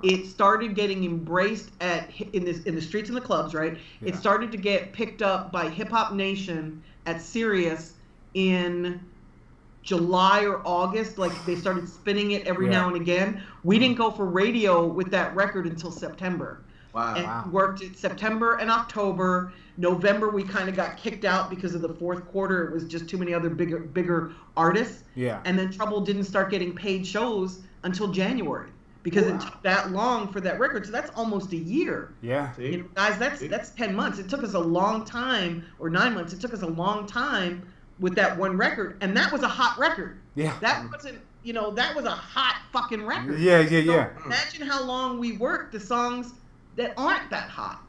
Speaker 2: It started getting embraced in the streets and the clubs, right? It started to get picked up by Hip Hop Nation at Sirius in July or August. Like, they started spinning it every now and again. We didn't go for radio with that record until September. And worked it September and October. November we kind of got kicked out because of the fourth quarter. It was just too many other bigger artists. And then Trouble didn't start getting paid shows until January because it took that long for that record. So that's almost a year. Guys, that's 10 months. It took us a long time, or 9 months. It took us a long time with that one record, and that was a hot record. That wasn't. That was a hot fucking record. So imagine how long we worked the songs that aren't that hot.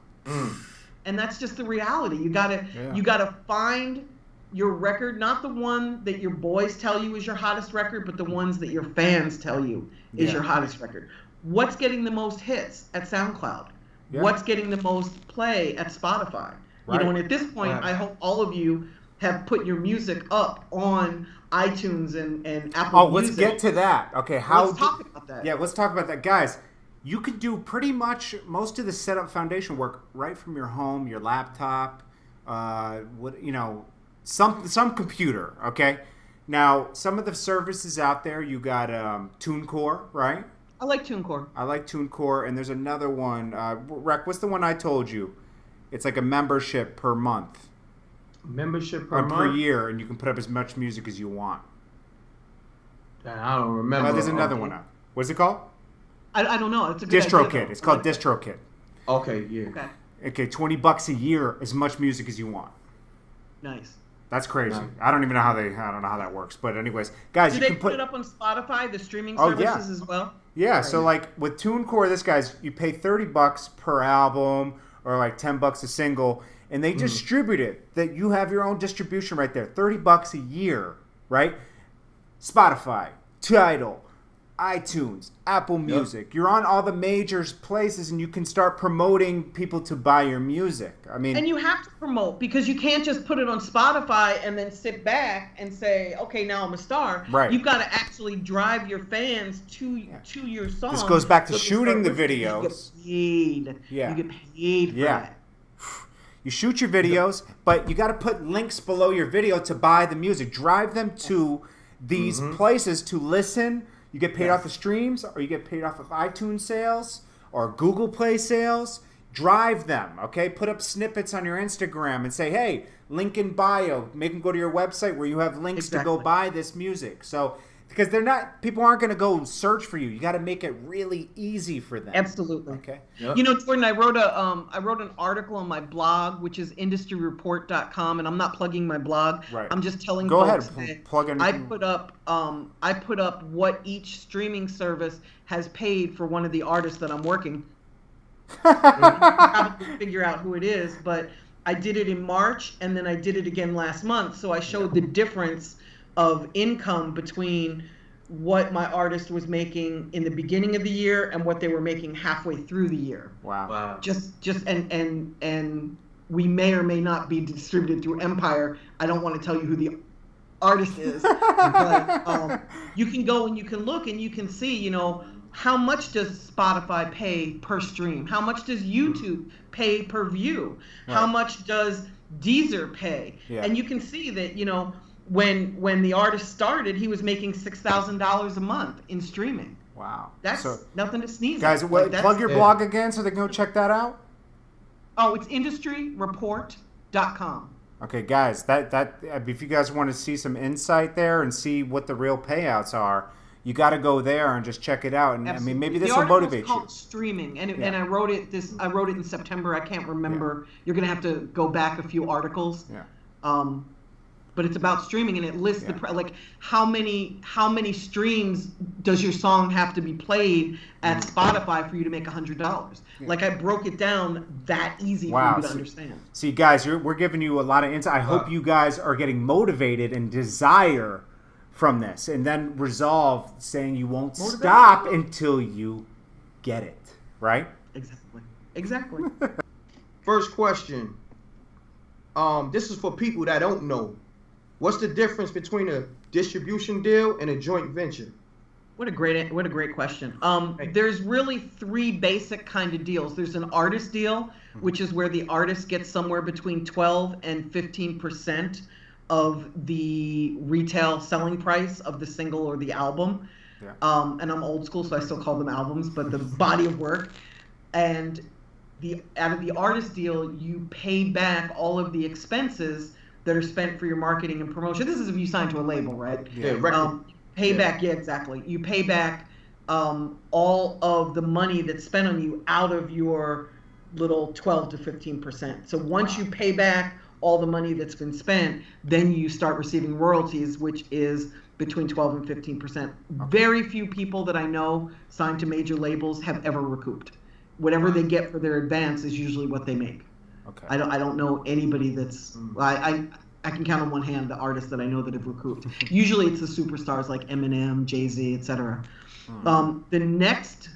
Speaker 2: And that's just the reality. You gotta find your record, not the one that your boys tell you is your hottest record, but the ones that your fans tell you is your hottest record. What's getting the most hits at SoundCloud? Yeah. What's getting the most play at Spotify? Right. You know, and at this point, I hope all of you have put your music up on iTunes and Apple Music.
Speaker 1: Let's get to that. Okay,
Speaker 2: let's talk about that.
Speaker 1: Yeah, let's talk about that. Guys, you can do pretty much most of the setup foundation work right from your home, your laptop, some computer, okay? Now, some of the services out there, you got TuneCore, right?
Speaker 2: I like TuneCore.
Speaker 1: I like TuneCore, and there's another one. Rec, what's the one I told you? It's like a membership per month.
Speaker 4: Membership per month?
Speaker 1: Per year, and you can put up as much music as you want.
Speaker 4: I don't remember.
Speaker 1: There's another one out. What's it called?
Speaker 2: I don't know. It's a good
Speaker 1: DistroKid.
Speaker 2: idea,
Speaker 1: It's called DistroKid.
Speaker 4: Okay, yeah.
Speaker 2: Okay,
Speaker 1: $20 a year, as much music as you want.
Speaker 2: Nice.
Speaker 1: That's crazy. Yeah. I don't even know how that works. But anyways, guys,
Speaker 2: you can put it up on Spotify, the streaming services as well.
Speaker 1: Yeah. Right. So like with TuneCore, you pay $30 per album or like $10 a single, and they distribute it. That you have your own distribution right there. $30 a year, right? Spotify, Tidal, iTunes, Apple Music. Yep. You're on all the major places, and you can start promoting people to buy your music. I mean,
Speaker 2: and you have to promote, because you can't just put it on Spotify and then sit back and say, "Okay, now I'm a star."
Speaker 1: Right.
Speaker 2: You've got to actually drive your fans to your song.
Speaker 1: This goes back to shooting the videos.
Speaker 2: You get paid.
Speaker 1: Yeah.
Speaker 2: You get paid for that.
Speaker 1: You shoot your videos, but you got to put links below your video to buy the music. Drive them to these places to listen. You get paid off the streams, or you get paid off of iTunes sales or Google Play sales. Drive them, okay? Put up snippets on your Instagram and say, hey, link in bio. Make them go to your website where you have links to go buy this music. So, because people aren't going to go search for you. You got to make it really easy for them.
Speaker 2: Absolutely.
Speaker 1: Okay.
Speaker 2: Yep. You know, Jordan, I wrote an article on my blog, which is industryreport.com, and I'm not plugging my blog.
Speaker 1: Right.
Speaker 2: I'm just telling
Speaker 1: Go
Speaker 2: folks
Speaker 1: ahead.
Speaker 2: that
Speaker 1: Plug in.
Speaker 2: I put up what each streaming service has paid for one of the artists that I'm working. You can probably figure out who it is, but I did it in March, and then I did it again last month. So I showed the difference of income between what my artist was making in the beginning of the year and what they were making halfway through the year.
Speaker 1: Wow.
Speaker 2: And we may or may not be distributed through Empire. I don't want to tell you who the artist is, but you can go and you can look and you can see, you know, how much does Spotify pay per stream? How much does YouTube pay per view? Right. How much does Deezer pay? Yeah. And you can see that, you know, when the artist started, he was making $6,000 a month in streaming.
Speaker 1: Wow.
Speaker 2: That's nothing to sneeze
Speaker 1: at. Guys, plug your blog again so they can go check that out.
Speaker 2: Oh, it's industryreport.com.
Speaker 1: Okay, guys, that if you guys want to see some insight there and see what the real payouts are, you got to go there and just check it out. And
Speaker 2: Absolutely.
Speaker 1: I mean, maybe this will motivate you.
Speaker 2: Called streaming, and I wrote it in September. I can't remember. Yeah. You're gonna have to go back a few articles.
Speaker 1: Yeah.
Speaker 2: But it's about streaming, and it lists like how many streams does your song have to be played at Spotify for you to make $100? Yeah. Like I broke it down that easy for you to understand.
Speaker 1: See, guys, we're giving you a lot of insight. I hope you guys are getting motivated and desire from this, and then resolve saying you won't stop until you get it. Right?
Speaker 2: Exactly.
Speaker 4: First question. This is for people that don't know. What's the difference between a distribution deal and a joint venture?
Speaker 2: What a great question. There's really three basic kind of deals. There's an artist deal, which is where the artist gets somewhere between 12 and 15% of the retail selling price of the single or the album. Yeah. And I'm old school, so I still call them albums, but the body of work. And out of the artist deal, you pay back all of the expenses that are spent for your marketing and promotion. This is if you sign to a label, right?
Speaker 4: Yeah.
Speaker 2: Back, exactly. You pay back all of the money that's spent on you out of your little 12 to 15%. So once you pay back all the money that's been spent, then you start receiving royalties, which is between 12 and 15%. Okay. Very few people that I know signed to major labels have ever recouped. Whatever they get for their advance is usually what they make. Okay. I don't know anybody that's I can count on one hand the artists that I know that have recouped. Usually it's the superstars like Eminem, Jay-Z, etc. The next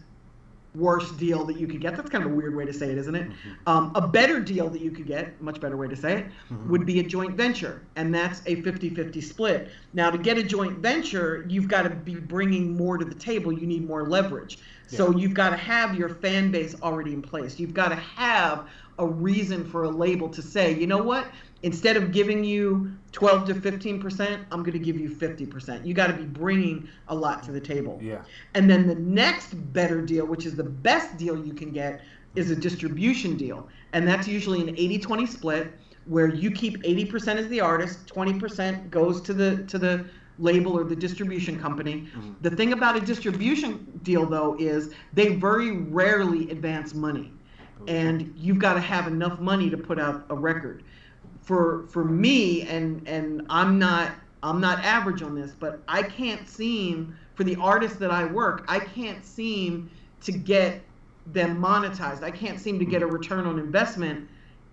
Speaker 2: worst deal that you could get, that's kind of a weird way to say it, isn't it? A better deal that you could get, much better way to say it, would be a joint venture. And that's a 50-50 split. Now, to get a joint venture, you've got to be bringing more to the table. You need more leverage. So you've got to have your fan base already in place. You've got to have a reason for a label to say, you know what? Instead of giving you 12 to 15%, I'm going to give you 50%. You got to be bringing a lot to the table.
Speaker 1: Yeah.
Speaker 2: And then the next better deal, which is the best deal you can get, is a distribution deal. And that's usually an 80-20 split where you keep 80% as the artist, 20% goes to the label or the distribution company. The thing about a distribution deal, though, is they very rarely advance money. And you've got to have enough money to put out a record. For me, and I'm not average on this, but I can't seem, for the artists that I work, I can't seem to get them monetized. I can't seem to get a return on investment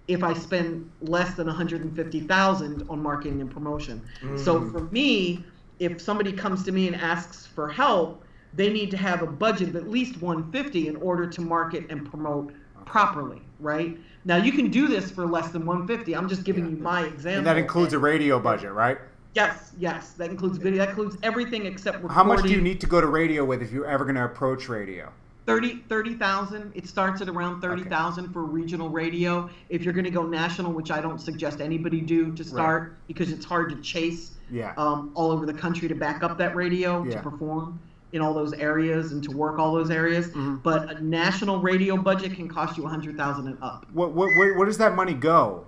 Speaker 2: if I spend less than $150,000 on marketing and promotion. So for me, if somebody comes to me and asks for help, they need to have a budget of at least $150 in order to market and promote properly, right? Now you can do this for less than $150. I'm just giving you my example.
Speaker 1: And that includes a radio budget, right?
Speaker 2: Yes. That includes video. That includes everything except recording.
Speaker 1: How much do you need to go to radio with if you're ever going to approach radio?
Speaker 2: 30,000. It starts at around 30,000 for regional radio. If you're going to go national, which I don't suggest anybody do to start, because it's hard to chase all over the country to back up that radio to perform in all those areas and to work all those areas. But a national radio budget can cost you $100,000 and up.
Speaker 1: Where does that money go?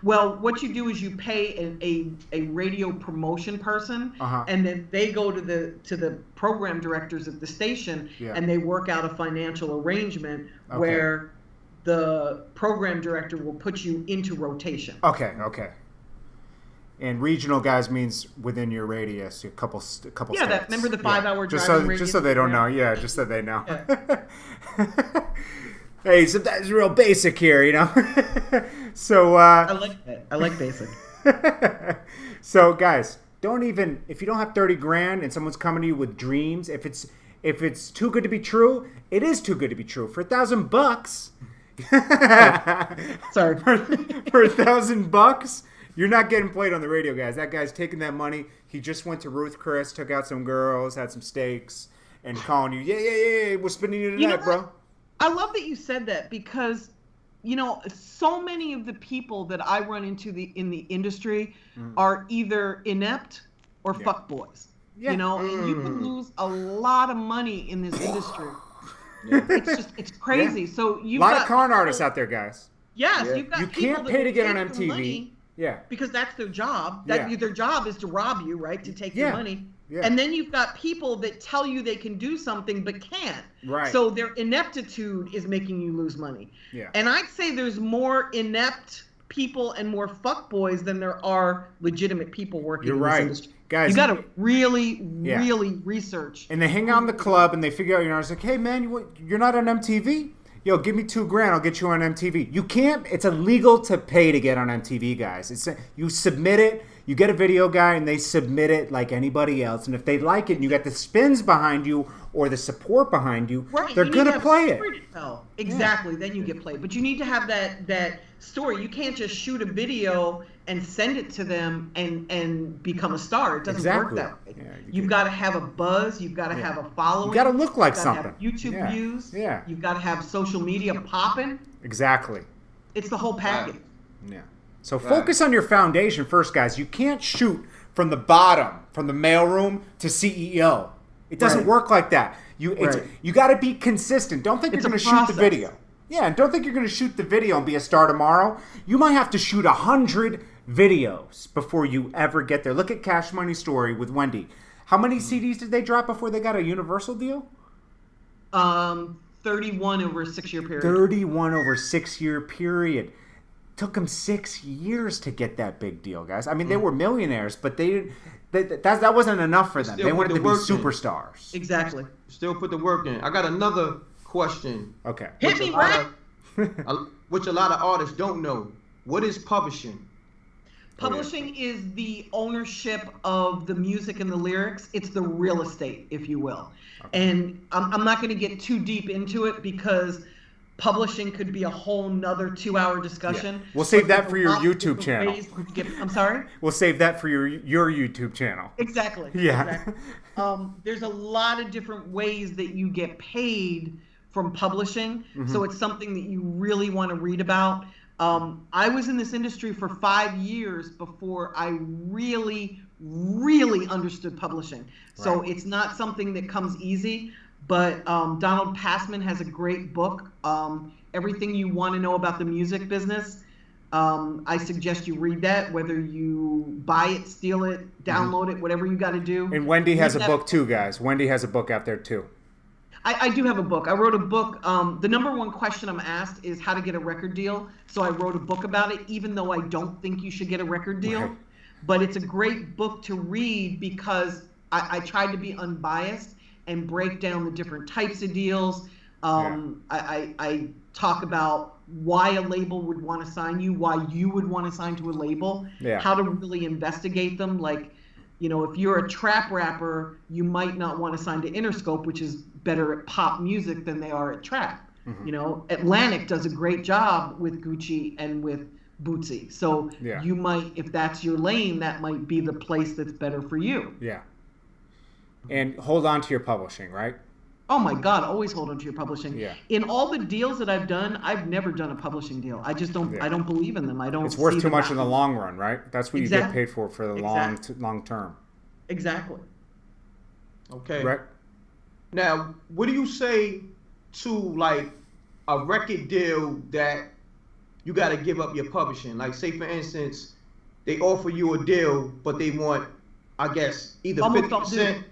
Speaker 2: Well, what you do is you pay a radio promotion person, and then they go to the program directors at the station, and they work out a financial arrangement where the program director will put you into rotation.
Speaker 1: Okay. And regional guys means within your radius, a couple states.
Speaker 2: Remember the 5-hour driving radius?
Speaker 1: Just so they don't know. Yeah, just so they know. Yeah. Hey, sometimes real basic here, you know. So
Speaker 2: I like that. I like basic.
Speaker 1: So guys, if you don't have 30 grand and someone's coming to you with dreams, if it's too good to be true, it is too good to be true. For $1,000 bucks.
Speaker 2: Sorry.
Speaker 1: For $1,000 you're not getting played on the radio, guys. That guy's taking that money. He just went to Ruth Chris, took out some girls, had some steaks, and calling you, yeah, we're spending you tonight, bro.
Speaker 2: I love that you said that because, so many of the people that I run into in the industry are either inept or fuckboys. Yeah. And you can lose a lot of money in this industry. It's crazy. Yeah. So you've got a lot
Speaker 1: of con artists out there, guys.
Speaker 2: Yes, you've got people
Speaker 1: can't pay to get on MTV.
Speaker 2: Money, because that's their job. Their job is to rob you, right? To take your money. Yeah. And then you've got people that tell you they can do something but can't.
Speaker 1: Right.
Speaker 2: So their ineptitude is making you lose money. Yeah. And I'd say there's more inept people and more fuckboys than there are legitimate people working in this industry.
Speaker 1: Guys,
Speaker 2: you got to really research.
Speaker 1: And they hang out in the club and they figure out, it's like, hey man, you're not on MTV? Yo, give me $2,000, I'll get you on MTV. You can't, it's illegal to pay to get on MTV, guys. You submit it, you get a video guy, and they submit it like anybody else. And if they like it and you got the spins behind you or the support behind you, they're going to play it.
Speaker 2: Exactly, then you get played. But you need to have that story. You can't just shoot a video and send it to them and become a star. It doesn't work that way. Yeah, you've got to have a buzz. You've got to have a following.
Speaker 1: You got to look like something.
Speaker 2: YouTube views. Yeah. You've got to have social media popping.
Speaker 1: Exactly.
Speaker 2: It's the whole package.
Speaker 1: Yeah. So focus on your foundation first, guys. You can't shoot from the bottom, from the mailroom to CEO. It doesn't work like that. You got to be consistent. Don't think you're going to shoot the video. Yeah, and don't think you're going to shoot the video and be a star tomorrow. You might have to shoot 100 videos before you ever get there. Look at Cash Money Story with Wendy. How many CDs did they drop before they got a Universal deal?
Speaker 2: 31 over a 6-year period.
Speaker 1: 31 over a 6-year period. Took them 6 years to get that big deal, guys. I mean, they were millionaires, but that wasn't enough for them. They wanted to be superstars.
Speaker 2: Exactly.
Speaker 4: Still put the work in. I got another question.
Speaker 1: Okay.
Speaker 2: Hit me, right?
Speaker 4: Which a lot of artists don't know. What is publishing?
Speaker 2: Publishing is the ownership of the music and the lyrics. It's the real estate, if you will. Okay. And I'm not going to get too deep into it because publishing could be a whole nother 2-hour discussion.
Speaker 1: Yeah. We'll save that for your YouTube channel.
Speaker 2: I'm sorry?
Speaker 1: We'll save that for your YouTube channel.
Speaker 2: Exactly.
Speaker 1: Yeah.
Speaker 2: Exactly. There's a lot of different ways that you get paid from publishing. Mm-hmm. So it's something that you really want to read about. I was in this industry for 5 years before I really, really understood publishing. Right. So it's not something that comes easy, but Donald Passman has a great book, Everything You Want to Know About the Music Business. I suggest you read that, whether you buy it, steal it, download it, whatever you got to do.
Speaker 1: And Wendy has a book too, guys. Wendy has a book out there too.
Speaker 2: I do have a book. I wrote a book. The number one question I'm asked is how to get a record deal. So I wrote a book about it, even though I don't think you should get a record deal. Right. But it's a great book to read because I tried to be unbiased and break down the different types of deals. I talk about why a label would want to sign you, why you would want to sign to a label, how to really investigate them. Like, you know, if you're a trap rapper, you might not want to sign to Interscope, which is better at pop music than they are at trap. Mm-hmm. You know, Atlantic does a great job with Gucci and with Bootsy. So you might, if that's your lane, that might be the place that's better for you.
Speaker 1: Yeah. And hold on to your publishing, right?
Speaker 2: Oh my God, always hold on to your publishing.
Speaker 1: Yeah.
Speaker 2: In all the deals that I've done, I've never done a publishing deal. I just don't. I don't believe in them. I don't.
Speaker 1: It's worth too much in the long run, right? That's what you get paid for the long term.
Speaker 2: Exactly.
Speaker 4: Okay.
Speaker 1: Right.
Speaker 4: Now, what do you say to like a record deal that you got to give up your publishing? Like, say for instance, they offer you a deal, but they want, I guess, either 50%.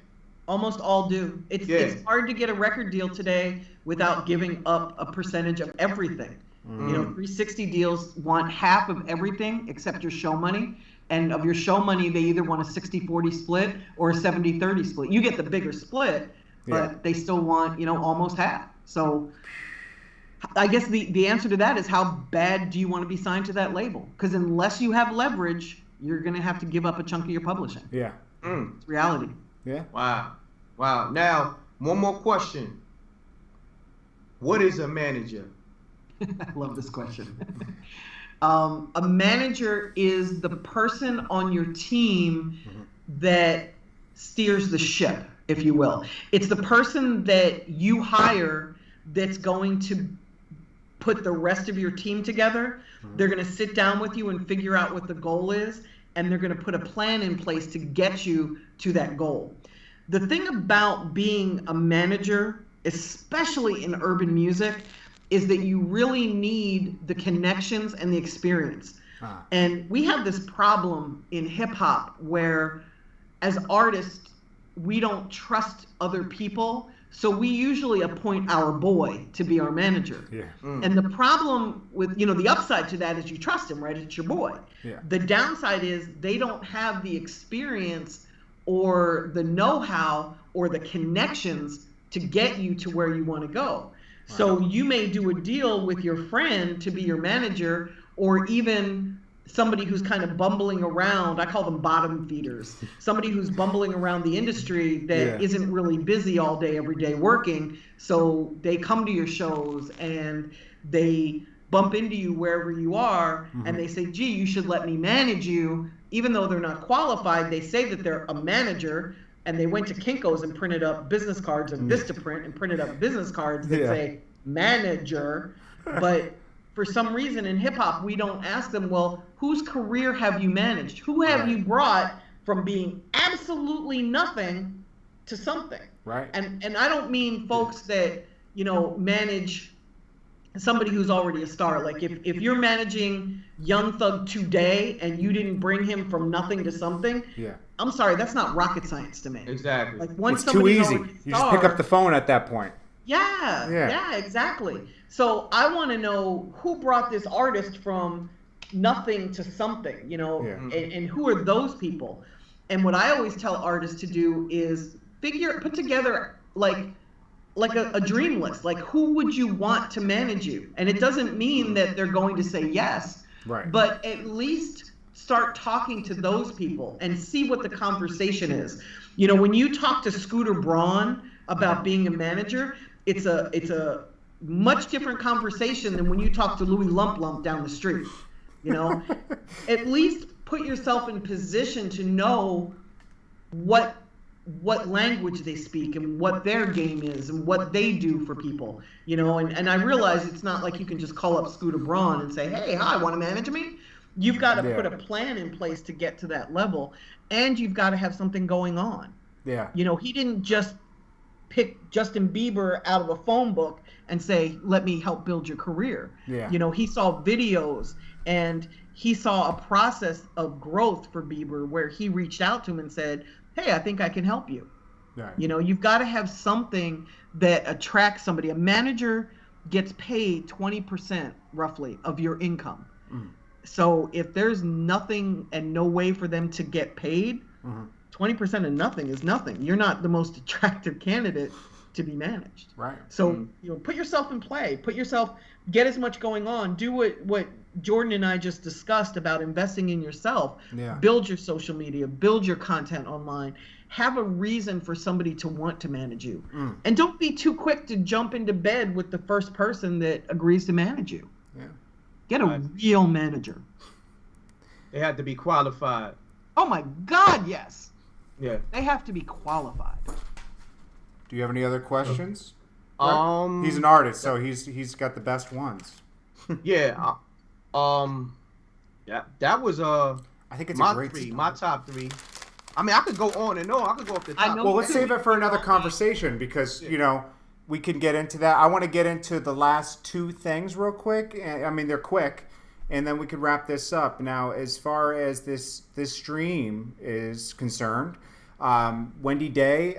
Speaker 2: Almost all do. It's hard to get a record deal today without giving up a percentage of everything. Mm. You know, 360 deals want half of everything except your show money. And of your show money, they either want a 60-40 split or a 70-30 split. You get the bigger split, but they still want, you know, almost half. So I guess the answer to that is how bad do you want to be signed to that label? Because unless you have leverage, you're going to have to give up a chunk of your publishing.
Speaker 1: Yeah.
Speaker 2: It's reality.
Speaker 1: Yeah.
Speaker 4: Wow. Now, one more question. What is a manager?
Speaker 2: I love this question. A manager is the person on your team that steers the ship, if you will. It's the person that you hire that's going to put the rest of your team together. They're going to sit down with you and figure out what the goal is, and they're going to put a plan in place to get you to that goal. The thing about being a manager, especially in urban music, is that you really need the connections and the experience. And we have this problem in hip hop where as artists, we don't trust other people. So we usually appoint our boy to be our manager.
Speaker 1: Yeah.
Speaker 2: And the problem with, you know, the upside to that is you trust him, right? It's your boy.
Speaker 1: Yeah.
Speaker 2: The downside is they don't have the experience or the know-how or the connections to get you to where you want to go. So you may do a deal with your friend to be your manager, or even somebody who's kind of bumbling around. I call them bottom feeders. Somebody who's bumbling around the industry that isn't really busy all day, every day working. So they come to your shows and they bump into you wherever you are, and they say, gee, you should let me manage you. Even though they're not qualified, they say that they're a manager, and they went to Kinko's and printed up business cards and Vistaprint and printed up business cards that say manager. But for some reason in hip hop, we don't ask them, well, whose career have you managed? Who have you brought from being absolutely nothing to something?
Speaker 1: Right.
Speaker 2: And I don't mean folks that, you know, manage somebody who's already a star. Like if you're managing Young Thug today and you didn't bring him from nothing to something, I'm sorry, that's not rocket science to me.
Speaker 4: Exactly.
Speaker 2: Like once
Speaker 1: it's too easy. You just pick up the phone at that point.
Speaker 2: Yeah, exactly. So I want to know who brought this artist from nothing to something, you know, and who are those people? And what I always tell artists to do is put together like a dream list. Like, who would you want to manage you? And it doesn't mean that they're going to say yes,
Speaker 1: right?
Speaker 2: But at least start talking to those people and see what the conversation is. You know, when you talk to Scooter Braun about being a manager, it's a much different conversation than when you talk to Louis Lump Lump down the street. You know, at least put yourself in position to know what language they speak and what their game is and what they do for people, you know. And I realize it's not like you can just call up Scooter Braun and say, hey, hi, want to manage me? You've got to put a plan in place to get to that level, and you've got to have something going on.
Speaker 1: Yeah.
Speaker 2: You know, he didn't just pick Justin Bieber out of a phone book and say, let me help build your career.
Speaker 1: Yeah.
Speaker 2: You know, he saw videos and he saw a process of growth for Bieber where he reached out to him and said, hey, I think I can help you.
Speaker 1: Right.
Speaker 2: You know, you've got to have something that attracts somebody. A manager gets paid 20% roughly of your income. Mm. So if there's nothing and no way for them to get paid, 20% of nothing is nothing. You're not the most attractive candidate to be managed.
Speaker 1: Right.
Speaker 2: So, you know, put yourself in play. Get as much going on. Do what Jordan and I just discussed about investing in yourself.
Speaker 1: Yeah.
Speaker 2: Build your social media. Build your content online. Have a reason for somebody to want to manage you. And don't be too quick to jump into bed with the first person that agrees to manage you.
Speaker 1: Yeah.
Speaker 2: Get a real manager.
Speaker 4: They have to be qualified.
Speaker 2: Oh my God, yes.
Speaker 4: Yeah.
Speaker 2: They have to be qualified.
Speaker 1: Do you have any other questions?
Speaker 4: He's
Speaker 1: an artist, so he's got the best ones.
Speaker 4: Yeah. Yeah. That was
Speaker 1: I think it's
Speaker 4: my
Speaker 1: a great
Speaker 4: three,
Speaker 1: start.
Speaker 4: my top three. I mean, I could go on and on. I could go off the top.
Speaker 1: Well, let's save it for another conversation because you know we can get into that. I want to get into the last two things real quick. I mean, they're quick, and then we could wrap this up. Now, as far as this stream is concerned. Wendy Day,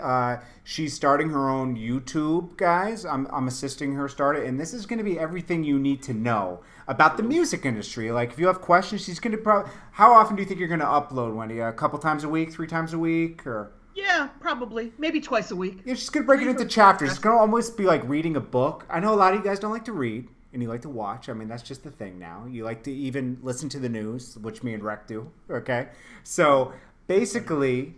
Speaker 1: she's starting her own YouTube, guys. I'm assisting her start it, and this is going to be everything you need to know about the music industry. Like, if you have questions, she's going to how often do you think you're going to upload, Wendy? A couple times a week, 3 times a week, or?
Speaker 2: Yeah, probably. Maybe twice a week.
Speaker 1: Yeah, she's going to break it into chapters. It's going to almost be like reading a book. I know a lot of you guys don't like to read, and you like to watch. I mean, that's just the thing now. You like to even listen to the news, which me and Rec do, okay? So, basically,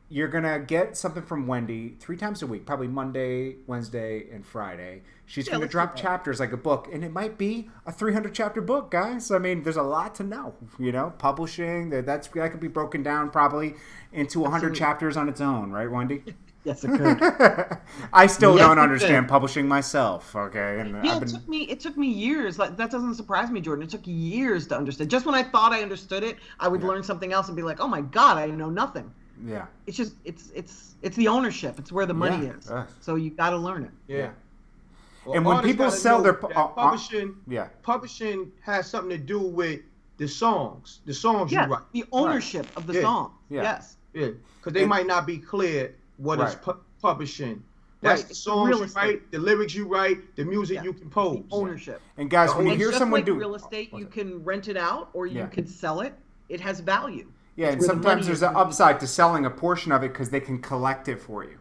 Speaker 1: you're going to get something from Wendy 3 times a week, probably Monday, Wednesday, and Friday. She's going to drop chapters like a book, and it might be a 300-chapter book, guys. I mean, there's a lot to know, you know, publishing. That could be broken down probably into 100 chapters on its own, right, Wendy?
Speaker 2: Yes, it could.
Speaker 1: I still don't understand publishing myself, okay? And
Speaker 2: yeah, it took me years. Like, that doesn't surprise me, Jordan. It took years to understand. Just when I thought I understood it, I would learn something else and be like, oh, my God, I know nothing.
Speaker 1: Yeah.
Speaker 2: It's just it's the ownership. It's where the money is. So you got to learn it.
Speaker 4: Yeah. Well,
Speaker 1: and when people sell their
Speaker 4: publishing, publishing has something to do with the songs you write.
Speaker 2: The ownership of the song.
Speaker 1: Yeah.
Speaker 2: Yes.
Speaker 4: Yeah, because they might not be clear what is publishing. That's the songs you write, the lyrics you write, the music you compose.
Speaker 2: The ownership.
Speaker 1: And guys, when you hear someone do
Speaker 2: real estate, you can rent it out or you can sell it. It has value.
Speaker 1: Yeah, and sometimes there's an upside to selling a portion of it because they can collect it for you.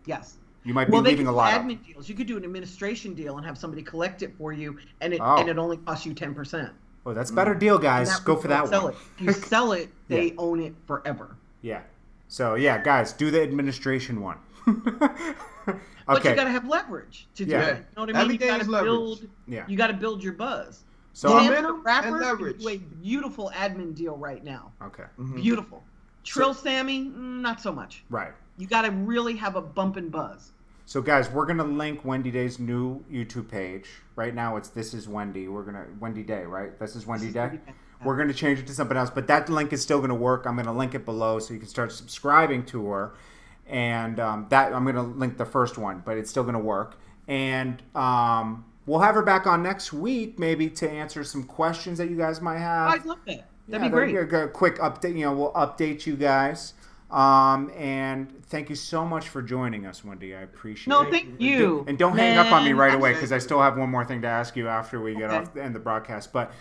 Speaker 2: Yes.
Speaker 1: You might be leaving a lot.
Speaker 2: Admin deals. You could do an administration deal and have somebody collect it for you, and it only costs you 10%.
Speaker 1: Oh, that's a better deal, guys. Go for that one.
Speaker 2: If you sell it, they own it forever.
Speaker 1: Yeah. So yeah, guys, do the administration one.
Speaker 2: But you got to have leverage to do it. You know what I mean?
Speaker 4: Everything is leverage.
Speaker 2: You got to build your buzz.
Speaker 1: So
Speaker 2: rappers can do a beautiful admin deal right now.
Speaker 1: Okay.
Speaker 2: Mm-hmm. Beautiful. Trill Sammy, not so much.
Speaker 1: Right.
Speaker 2: You got to really have a bump and buzz.
Speaker 1: So guys, we're gonna link Wendy Day's new YouTube page. Right now, it's This Is Wendy. Wendy Day, right? This is Wendy Day. We're gonna change it to something else, but that link is still gonna work. I'm gonna link it below so you can start subscribing to her, and that I'm gonna link the first one, but it's still gonna work. And we'll have her back on next week, maybe to answer some questions that you guys might have.
Speaker 2: I'd love that. That'd be great.
Speaker 1: A quick update. You know, we'll update you guys. And thank you so much for joining us, Wendy. I appreciate it.
Speaker 2: No, thank you.
Speaker 1: And don't hang up on me right away because I still have one more thing to ask you after we get off the end of the broadcast. But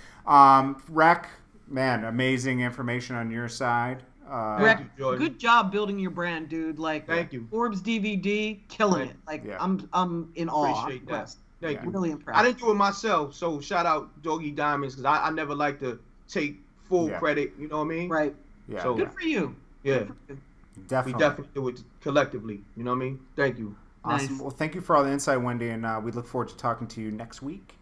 Speaker 1: Rec, man, amazing information on your side.
Speaker 2: Rec, good job building your brand, dude. Like,
Speaker 4: thank you.
Speaker 2: Forbes DVD, killing it. Like, I'm in awe.
Speaker 4: Appreciate that. Thank you.
Speaker 2: Really impressed.
Speaker 4: I didn't do it myself, so shout out Doggy Diamonds because I never like to take full credit. You know what I mean?
Speaker 2: Right.
Speaker 1: Yeah.
Speaker 4: So,
Speaker 2: Good for you.
Speaker 4: Yeah.
Speaker 2: Good for you.
Speaker 1: Definitely.
Speaker 4: We definitely do it collectively. You know what I mean? Thank you.
Speaker 1: Awesome.
Speaker 2: Nice.
Speaker 1: Well, thank you for all the insight, Wendy, and we look forward to talking to you next week.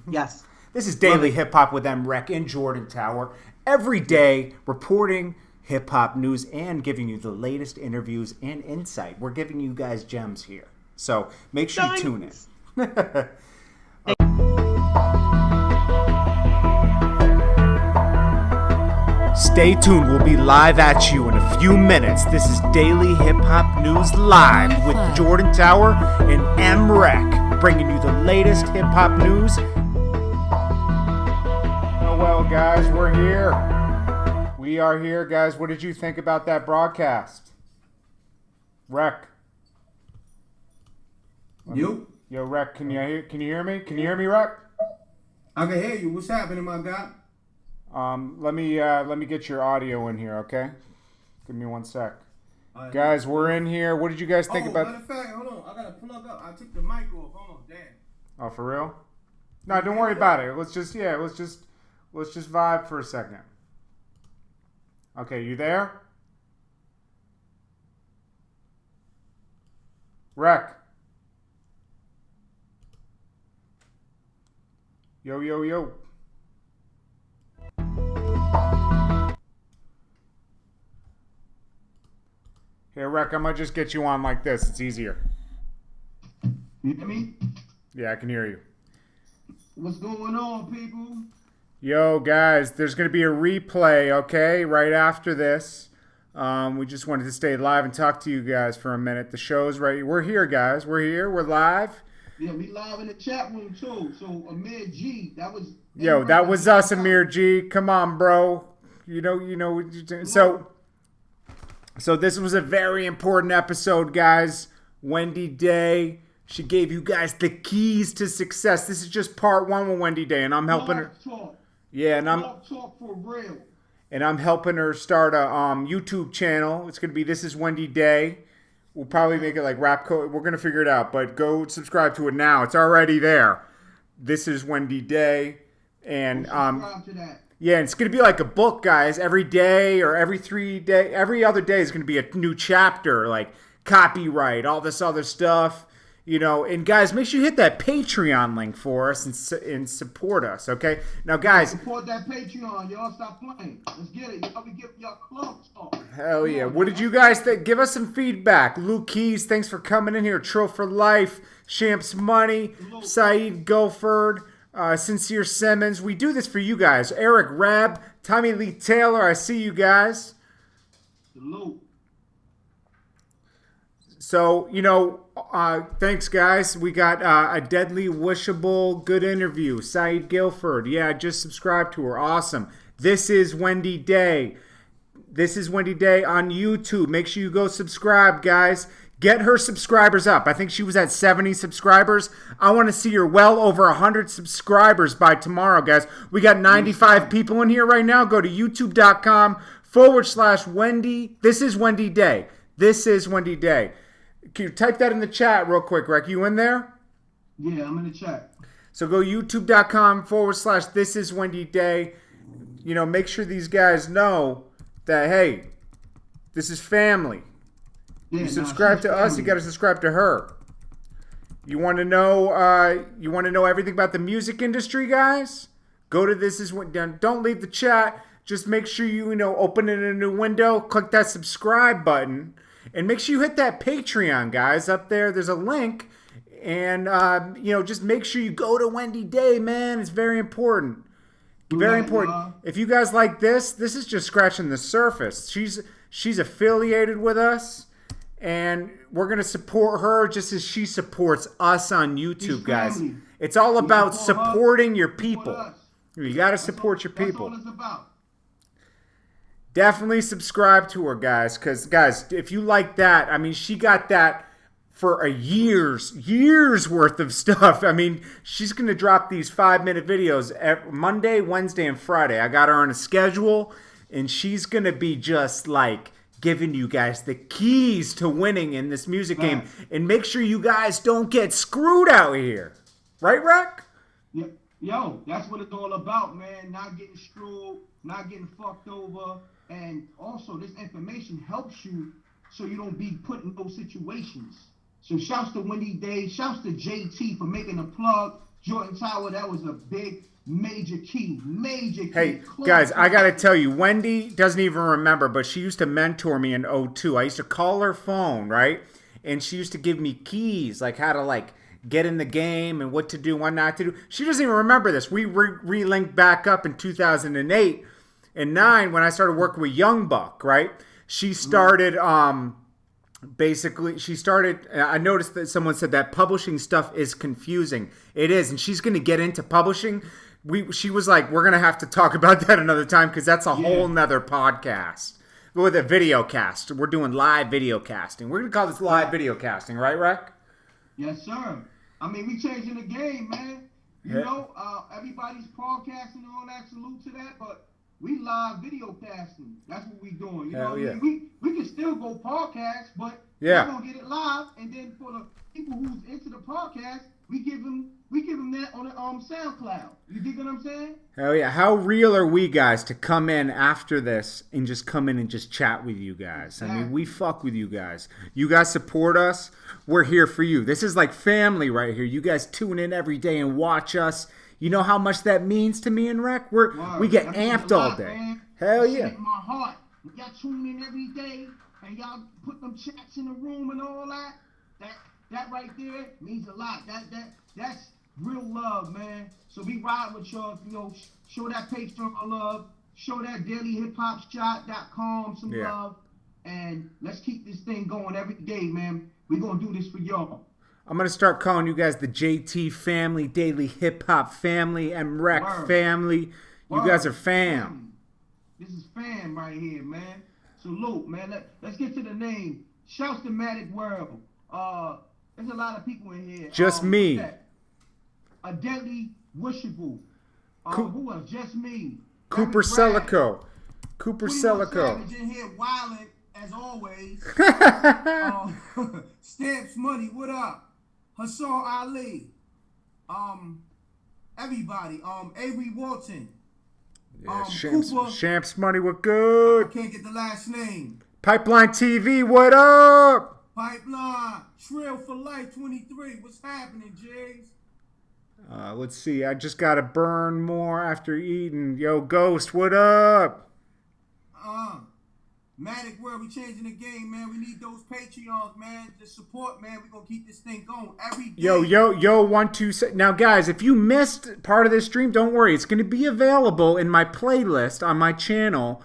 Speaker 2: Yes.
Speaker 1: This is Daily Hip Hop with MREC in Jordan Tower. Every day, reporting hip hop news and giving you the latest interviews and insight. We're giving you guys gems here. So make sure you tune in. Stay tuned. We'll be live at you in a few minutes. This is Daily Hip Hop News Live with Jordan Tower and MREC, bringing you the latest hip hop news. Oh, well, guys, we're here. We are here, guys. What did you think about that broadcast? Rec.
Speaker 5: You?
Speaker 1: Yo, Rec, can you hear me? Can you hear me, Rec?
Speaker 5: I can hear you. What's happening, my guy?
Speaker 1: Let me get your audio in here, okay? Give me 1 sec. Guys, we're in here. What did you guys think about?
Speaker 5: Matter of fact, hold on. I gotta plug up. I took the mic off. Hold on, damn.
Speaker 1: Oh, for real? No, don't worry about it. Let's just vibe for a second. Okay, you there? Rec. Yo, yo, yo. Here, Rec, I might just get you on like this. It's easier.
Speaker 5: You hear me?
Speaker 1: Yeah, I can hear you.
Speaker 5: What's going on, people?
Speaker 1: Yo, guys, there's going to be a replay, okay, right after this. We just wanted to stay live and talk to you guys for a minute. The show's right. We're here, guys. We're here. We're live.
Speaker 5: Yeah, we live in the chat room, too. So, Amir G, that was...
Speaker 1: Yo, that was us, Amir G. Come on, bro. You know. So this was a very important episode, guys. Wendy Day. She gave you guys the keys to success. This is just part 1 with Wendy Day, and I'm helping her.
Speaker 5: Talk.
Speaker 1: Yeah, and I'm
Speaker 5: Talk for real.
Speaker 1: And I'm helping her start a YouTube channel. It's gonna be This Is Wendy Day. We'll probably make it like rap code. We're gonna figure it out, but go subscribe to it now. It's already there. This Is Wendy Day, and
Speaker 5: Subscribe to that.
Speaker 1: yeah, and it's gonna be like a book, guys. Every day or every other day is gonna be a new chapter, like copyright, all this other stuff. You know, and guys, make sure you hit that Patreon link for us and support us, okay? Now, guys,
Speaker 5: Support that Patreon. Y'all stop playing. Let's get it. Y'all be giving y'all clubs talk.
Speaker 1: hell yeah. What did you guys think? Give us some feedback. Luke Keys, thanks for coming in here. Trill for Life, Champs Money, Saeed Guilford, Sincere Simmons. We do this for you guys. Eric Rabb, Tommy Lee Taylor, I see you guys.
Speaker 5: Salute.
Speaker 1: So, thanks, guys. We got a deadly wishable good interview. Saeed Guilford. Yeah, I just subscribed to her. Awesome. This is Wendy Day. This is Wendy Day on YouTube. Make sure you go subscribe, guys. Get her subscribers up. I think she was at 70 subscribers. I want to see her well over 100 subscribers by tomorrow, guys. We got 95 people in here right now. Go to youtube.com/Wendy. This is Wendy Day. This is Wendy Day. Can you type that in the chat real quick, Rick? You in there?
Speaker 5: Yeah, I'm in the chat.
Speaker 1: So go youtube.com/This is Wendy Day. Make sure these guys know that, hey, this is family.
Speaker 5: Yeah,
Speaker 1: You subscribe to us, you got to subscribe to her. You want to know everything about the music industry, guys? Go to This Is Wendy. Don't leave the chat. Just make sure you open it in a new window, click that subscribe button. And make sure you hit that Patreon, guys. Up there, there's a link. And, just make sure you go to Wendy Day, man. It's very important. Very important. If you guys like this is just scratching the surface. She's affiliated with us. And we're going to support her just as she supports us on YouTube, guys. It's all about supporting your people. You got to support your people.
Speaker 5: That's all it's about.
Speaker 1: Definitely subscribe to her, guys, because, guys, if you like that, she got that for a year's worth of stuff. She's going to drop these 5-minute videos every Monday, Wednesday, and Friday. I got her on a schedule, and she's going to be just, giving you guys the keys to winning in this music game. And make sure you guys don't get screwed out here. Right, Rick?
Speaker 5: Yeah, Yo, that's what it's all about, man. Not getting screwed, not getting fucked over. And also, this information helps you so you don't be put in those situations. So shouts to Wendy Day, shouts to JT for making a plug. Jordan Tower, that was a big, major key.
Speaker 1: Hey, guys, I got to tell you, Wendy doesn't even remember, but she used to mentor me in '02. I used to call her phone, right? And she used to give me keys, like how to, like, get in the game and what to do, what not to do. She doesn't even remember this. We re-linked back up in 2008 and 9 when I started working with Young Buck, right? She started, I noticed that someone said that publishing stuff is confusing. It is, and she's going to get into publishing. She was like, we're going to have to talk about that another time because that's a whole nother podcast. With a video cast. We're doing live video casting. We're going to call this live video casting, right, Rec?
Speaker 5: Yes, sir. I mean, we changing the game, man. You know, everybody's podcasting and all that. Salute to that, but we live video casting. That's what we doing. You know what I mean? We can still go podcast, but we're gonna get it live. And then for the people who's into the podcast, we give them that on the SoundCloud. You dig what I'm saying?
Speaker 1: Hell yeah. How real are we, guys, to come in after this and just come in and just chat with you guys? I mean, we fuck with you guys. You guys support us. We're here for you. This is like family right here. You guys tune in every day and watch us. You know how much that means to me and Rec? We get amped all day. Man. Hell yeah.
Speaker 5: In my heart. Y'all tune in every day and y'all put them chats in the room and all that. That right there means a lot. That's real love, man. So we ride with y'all, you know, show that Patreon love, show that dailyhiphopshot.com some love, and let's keep this thing going every day, man. We're going to do this for y'all.
Speaker 1: I'm going to start calling you guys the JT family, Daily Hip Hop family, MREC family. You guys are fam.
Speaker 5: This is fam right here, man. Salute, man. Let's get to the name. Shouts to Matic World. There's a lot of people in here.
Speaker 1: Just me.
Speaker 5: A Deadly Wishable. Who else? Just me.
Speaker 1: Cooper Celico. Cooper Celico.
Speaker 5: In here wilding as always. Stamps Money. What up? Hassan Ali. Everybody. Avery Walton.
Speaker 1: Yeah,
Speaker 5: Cooper.
Speaker 1: Shamps Money. What good?
Speaker 5: I can't get the last name.
Speaker 1: Pipeline TV. What up?
Speaker 5: Pipeline. Trill for Life 23. What's happening, Jays?
Speaker 1: Let's see. I just got to burn more after eating. Yo, Ghost, what up?
Speaker 5: Matic World, we changing the game, man. We need those Patreons, man. The support, man. We're going to keep this thing going every day.
Speaker 1: Yo, 1, 2, 6. Now, guys, if you missed part of this stream, don't worry. It's going to be available in my playlist on my channel,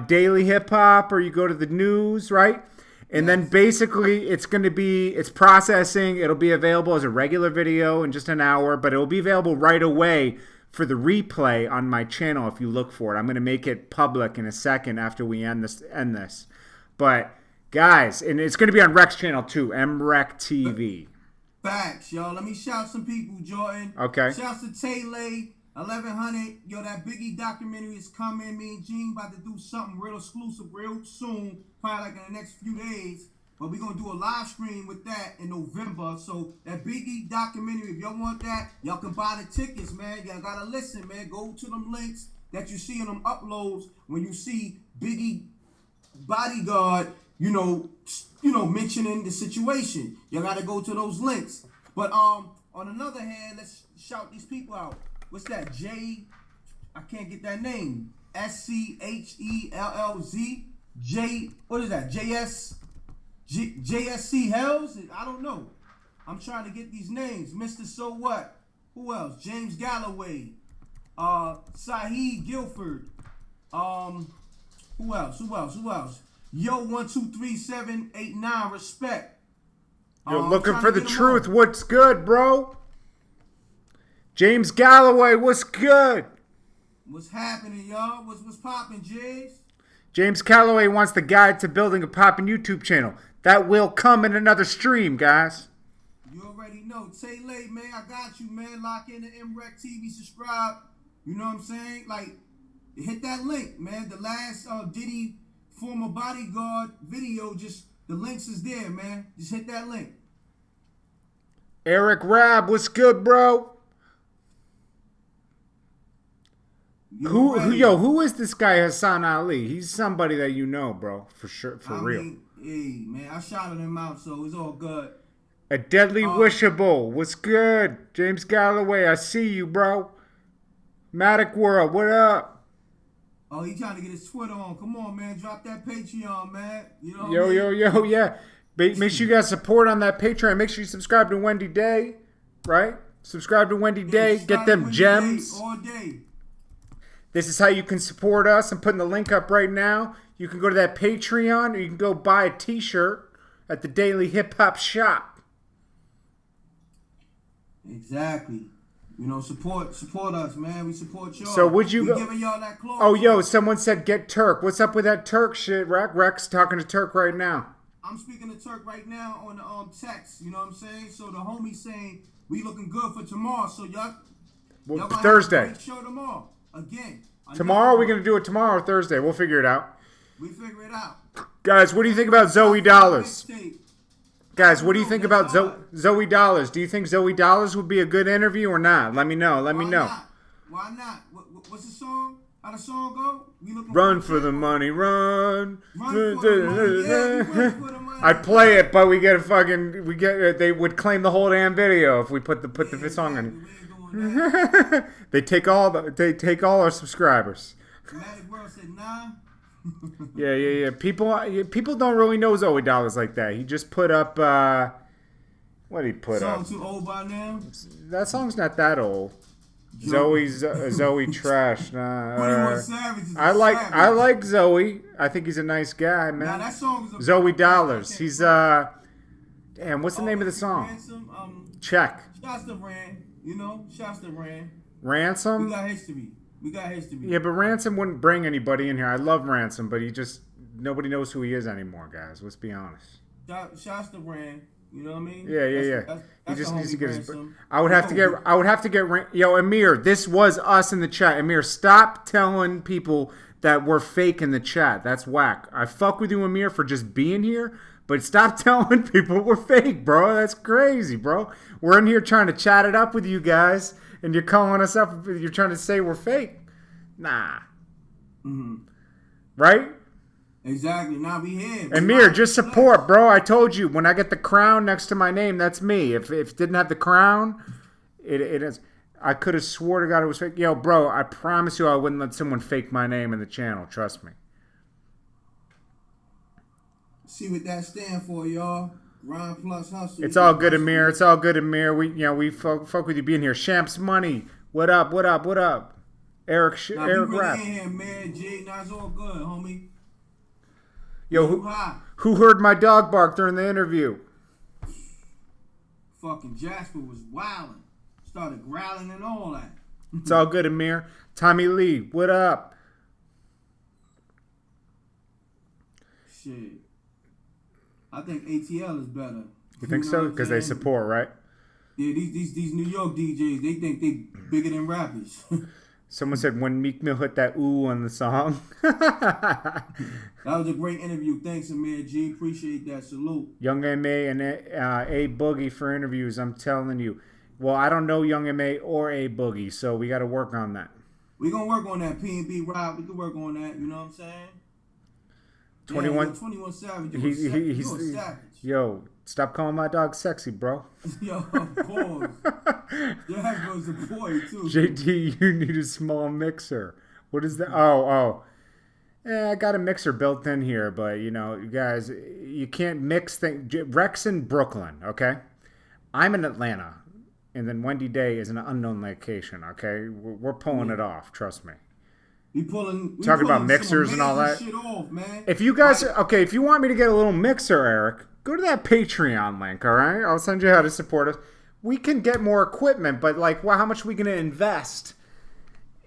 Speaker 1: Daily Hip Hop, or you go to the news, right? And then basically it's processing. It'll be available as a regular video in just an hour, but it'll be available right away for the replay on my channel if you look for it. I'm going to make it public in a second after we end this. But guys, and it's going to be on Rec's channel too, MREC TV.
Speaker 5: Facts, y'all. Let me shout some people, Jordan.
Speaker 1: Okay.
Speaker 5: Shouts to Taylor, 1100. Yo, that Biggie documentary is coming. Me and Gene about to do something real exclusive real soon, probably like in the next few days. But we're going to do a live stream with that in November. So that Biggie documentary, if y'all want that, y'all can buy the tickets, man. Y'all got to listen, man. Go to them links that you see in them uploads when you see Biggie bodyguard, you know, mentioning the situation. Y'all got to go to those links. But on another hand, let's shout these people out. What's that? I can't get that name. SCHELLZ. What is that? JSC Hells? I don't know. I'm trying to get these names. Mr. So What? Who else? James Galloway. Saheed Guilford. Who else? Yo, 123789. Respect.
Speaker 1: You're looking for the truth. What's good, bro? James Galloway, what's good?
Speaker 5: What's happening, y'all? What's popping, Jays?
Speaker 1: James Galloway wants the guide to building a poppin' YouTube channel. That will come in another stream, guys.
Speaker 5: You already know. Tay Late, man, I got you, man. Lock in the MREC TV, subscribe. You know what I'm saying? Like, hit that link, man. The last Diddy former bodyguard video, just the links is there, man. Just hit that link.
Speaker 1: Eric Rab, what's good, bro? Who is this guy Hassan Ali? He's somebody that you know, bro, for sure, for real.
Speaker 5: Hey, man, I shouted him out, so it's all good.
Speaker 1: A deadly wishable. What's good? James Galloway, I see you, bro. Matic World, what up?
Speaker 5: Oh, he trying to get his Twitter on. Come on, man. Drop that Patreon, man. You know
Speaker 1: Yo, yeah. Make sure you guys support on that Patreon. Make sure you subscribe to Wendy Day, right? Subscribe to Wendy Day. Get them gems.
Speaker 5: All day.
Speaker 1: This is how you can support us. I'm putting the link up right now. You can go to that Patreon, or you can go buy a t-shirt at the Daily Hip Hop Shop.
Speaker 5: Exactly. You know, support us, man. We support y'all.
Speaker 1: So would you
Speaker 5: we giving y'all that clothes.
Speaker 1: Oh, yo, someone said get Turk. What's up with that Turk shit, Rex? Rex talking to Turk right now.
Speaker 5: I'm speaking to Turk right now on the text. You know what I'm saying? So the homie saying we looking good for tomorrow. So y'all gonna
Speaker 1: Thursday.
Speaker 5: Have a great show tomorrow. Again.
Speaker 1: Tomorrow, we're going to do it tomorrow or Thursday. We'll figure it out.
Speaker 5: We figure it out.
Speaker 1: Guys, what do you think about Zoe Dollars? Guys, what do you think about Zoe Dollars? Do you think Zoe Dollars would be a good interview or not? Let me know. Let me know.
Speaker 5: Why not? What's the song? How the song go?
Speaker 1: Run for the money, run.
Speaker 5: Run for the money.
Speaker 1: I'd play it, but they would claim the whole damn video if we put the song in. They take all our subscribers.
Speaker 5: Magic World said nah.
Speaker 1: Yeah. People don't really know Zoe Dollars like that. He just put up what did he put up?
Speaker 5: Song too old by now?
Speaker 1: That song's not that old. Zoe trash. Nah. I like Zoe. I think he's a nice guy, man.
Speaker 5: Nah, that song is
Speaker 1: Zoe Dollars. He's damn, what's the name of the song? Check.
Speaker 5: Shasta ran. You know, Shasta ran.
Speaker 1: Ransom?
Speaker 5: We got history.
Speaker 1: Yeah, but Ransom wouldn't bring anybody in here. I love Ransom, but nobody knows who he is anymore, guys. Let's be honest.
Speaker 5: Shasta ran. You know what I mean?
Speaker 1: Yeah. He just needs to get his.
Speaker 5: Ransom.
Speaker 1: I would have to get. Yo, Amir, this was us in the chat. Amir, stop telling people that we're fake in the chat. That's whack. I fuck with you, Amir, for just being here, but stop telling people we're fake, bro. That's crazy, bro. We're in here trying to chat it up with you guys, and you're calling us up. You're trying to say we're fake. Nah.
Speaker 5: Mm-hmm.
Speaker 1: Right?
Speaker 5: Exactly. Now we here.
Speaker 1: Amir, just support, bro. I told you, when I get the crown next to my name, that's me. If it didn't have the crown, it is. I could have swore to God it was fake. Yo, bro, I promise you I wouldn't let someone fake my name in the channel. Trust me.
Speaker 5: See what that stand for, y'all. Rhyme plus hustle.
Speaker 1: It's all good, Amir. It's all good, Amir. We fuck with you being here. Champs Money. What up? Eric Rapp.
Speaker 5: In here, man. G, it's all good, homie.
Speaker 1: Yo, who heard my dog bark during the interview?
Speaker 5: Fucking Jasper was wilding. Started growling and all that.
Speaker 1: It's all good, Amir. Tommy Lee, what up?
Speaker 5: Shit. I think ATL is better.
Speaker 1: You think so? Because they support, right?
Speaker 5: Yeah, these New York DJs, they think they bigger than rappers.
Speaker 1: Someone said when Meek Mill hit that ooh on the song.
Speaker 5: That was a great interview. Thanks, Amir G. Appreciate that. Salute.
Speaker 1: Young M.A. and A Boogie for interviews, I'm telling you. Well, I don't know Young M.A. or A Boogie, so we got to work on that.
Speaker 5: We're going to work on that P&B Rob. We can work on that. You know what I'm saying?
Speaker 1: 21
Speaker 5: Savage.
Speaker 1: He's
Speaker 5: a savage.
Speaker 1: Yo, stop calling my dog sexy, bro.
Speaker 5: Yo, pause. That was a boy, too.
Speaker 1: JD, you need a small mixer. What is that? Oh. I got a mixer built in here, but, you know, you guys, you can't mix things. Rex in Brooklyn, okay? I'm in Atlanta, and then Wendy Day is an unknown location, okay? We're pulling it off, trust me.
Speaker 5: Talking
Speaker 1: about mixers and all that.
Speaker 5: Shit off, man.
Speaker 1: If you guys, okay, if you want me to get a little mixer, Eric, go to that Patreon link, all right? I'll send you how to support us. We can get more equipment, but like, how much are we going to invest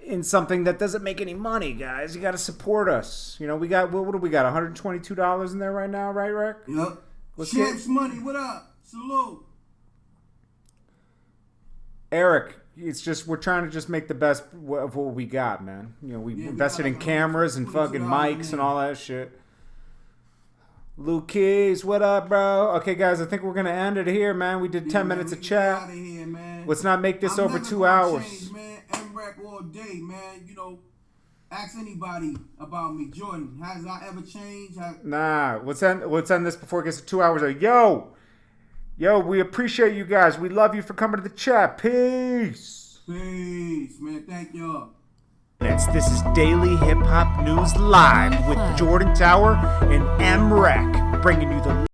Speaker 1: in something that doesn't make any money, guys? You got to support us. You know, we got, what do we got, $122 in there right now, right, Rick?
Speaker 5: Yep. Champs Money, what up? Salute.
Speaker 1: Eric, it's just, we're trying to just make the best of what we got, man. You know, we invested in cameras and fucking mics and all that shit. Luke Keys, what up, bro? Okay, guys, I think we're going to end it here, man. We did 10 minutes of chat.
Speaker 5: Here, man.
Speaker 1: Let's not make this over 2 hours.
Speaker 5: Change, man. MRAC all day, man. You know, Ask anybody about me. Jordan, has I ever changed?
Speaker 1: Nah, let's end this before it gets to 2 hours. Yo, we appreciate you guys. We love you for coming to the chat. Peace.
Speaker 5: Peace, man. Thank y'all.
Speaker 1: This is Daily Hip Hop News Live with Jordan Tower and M-Rec, bringing you the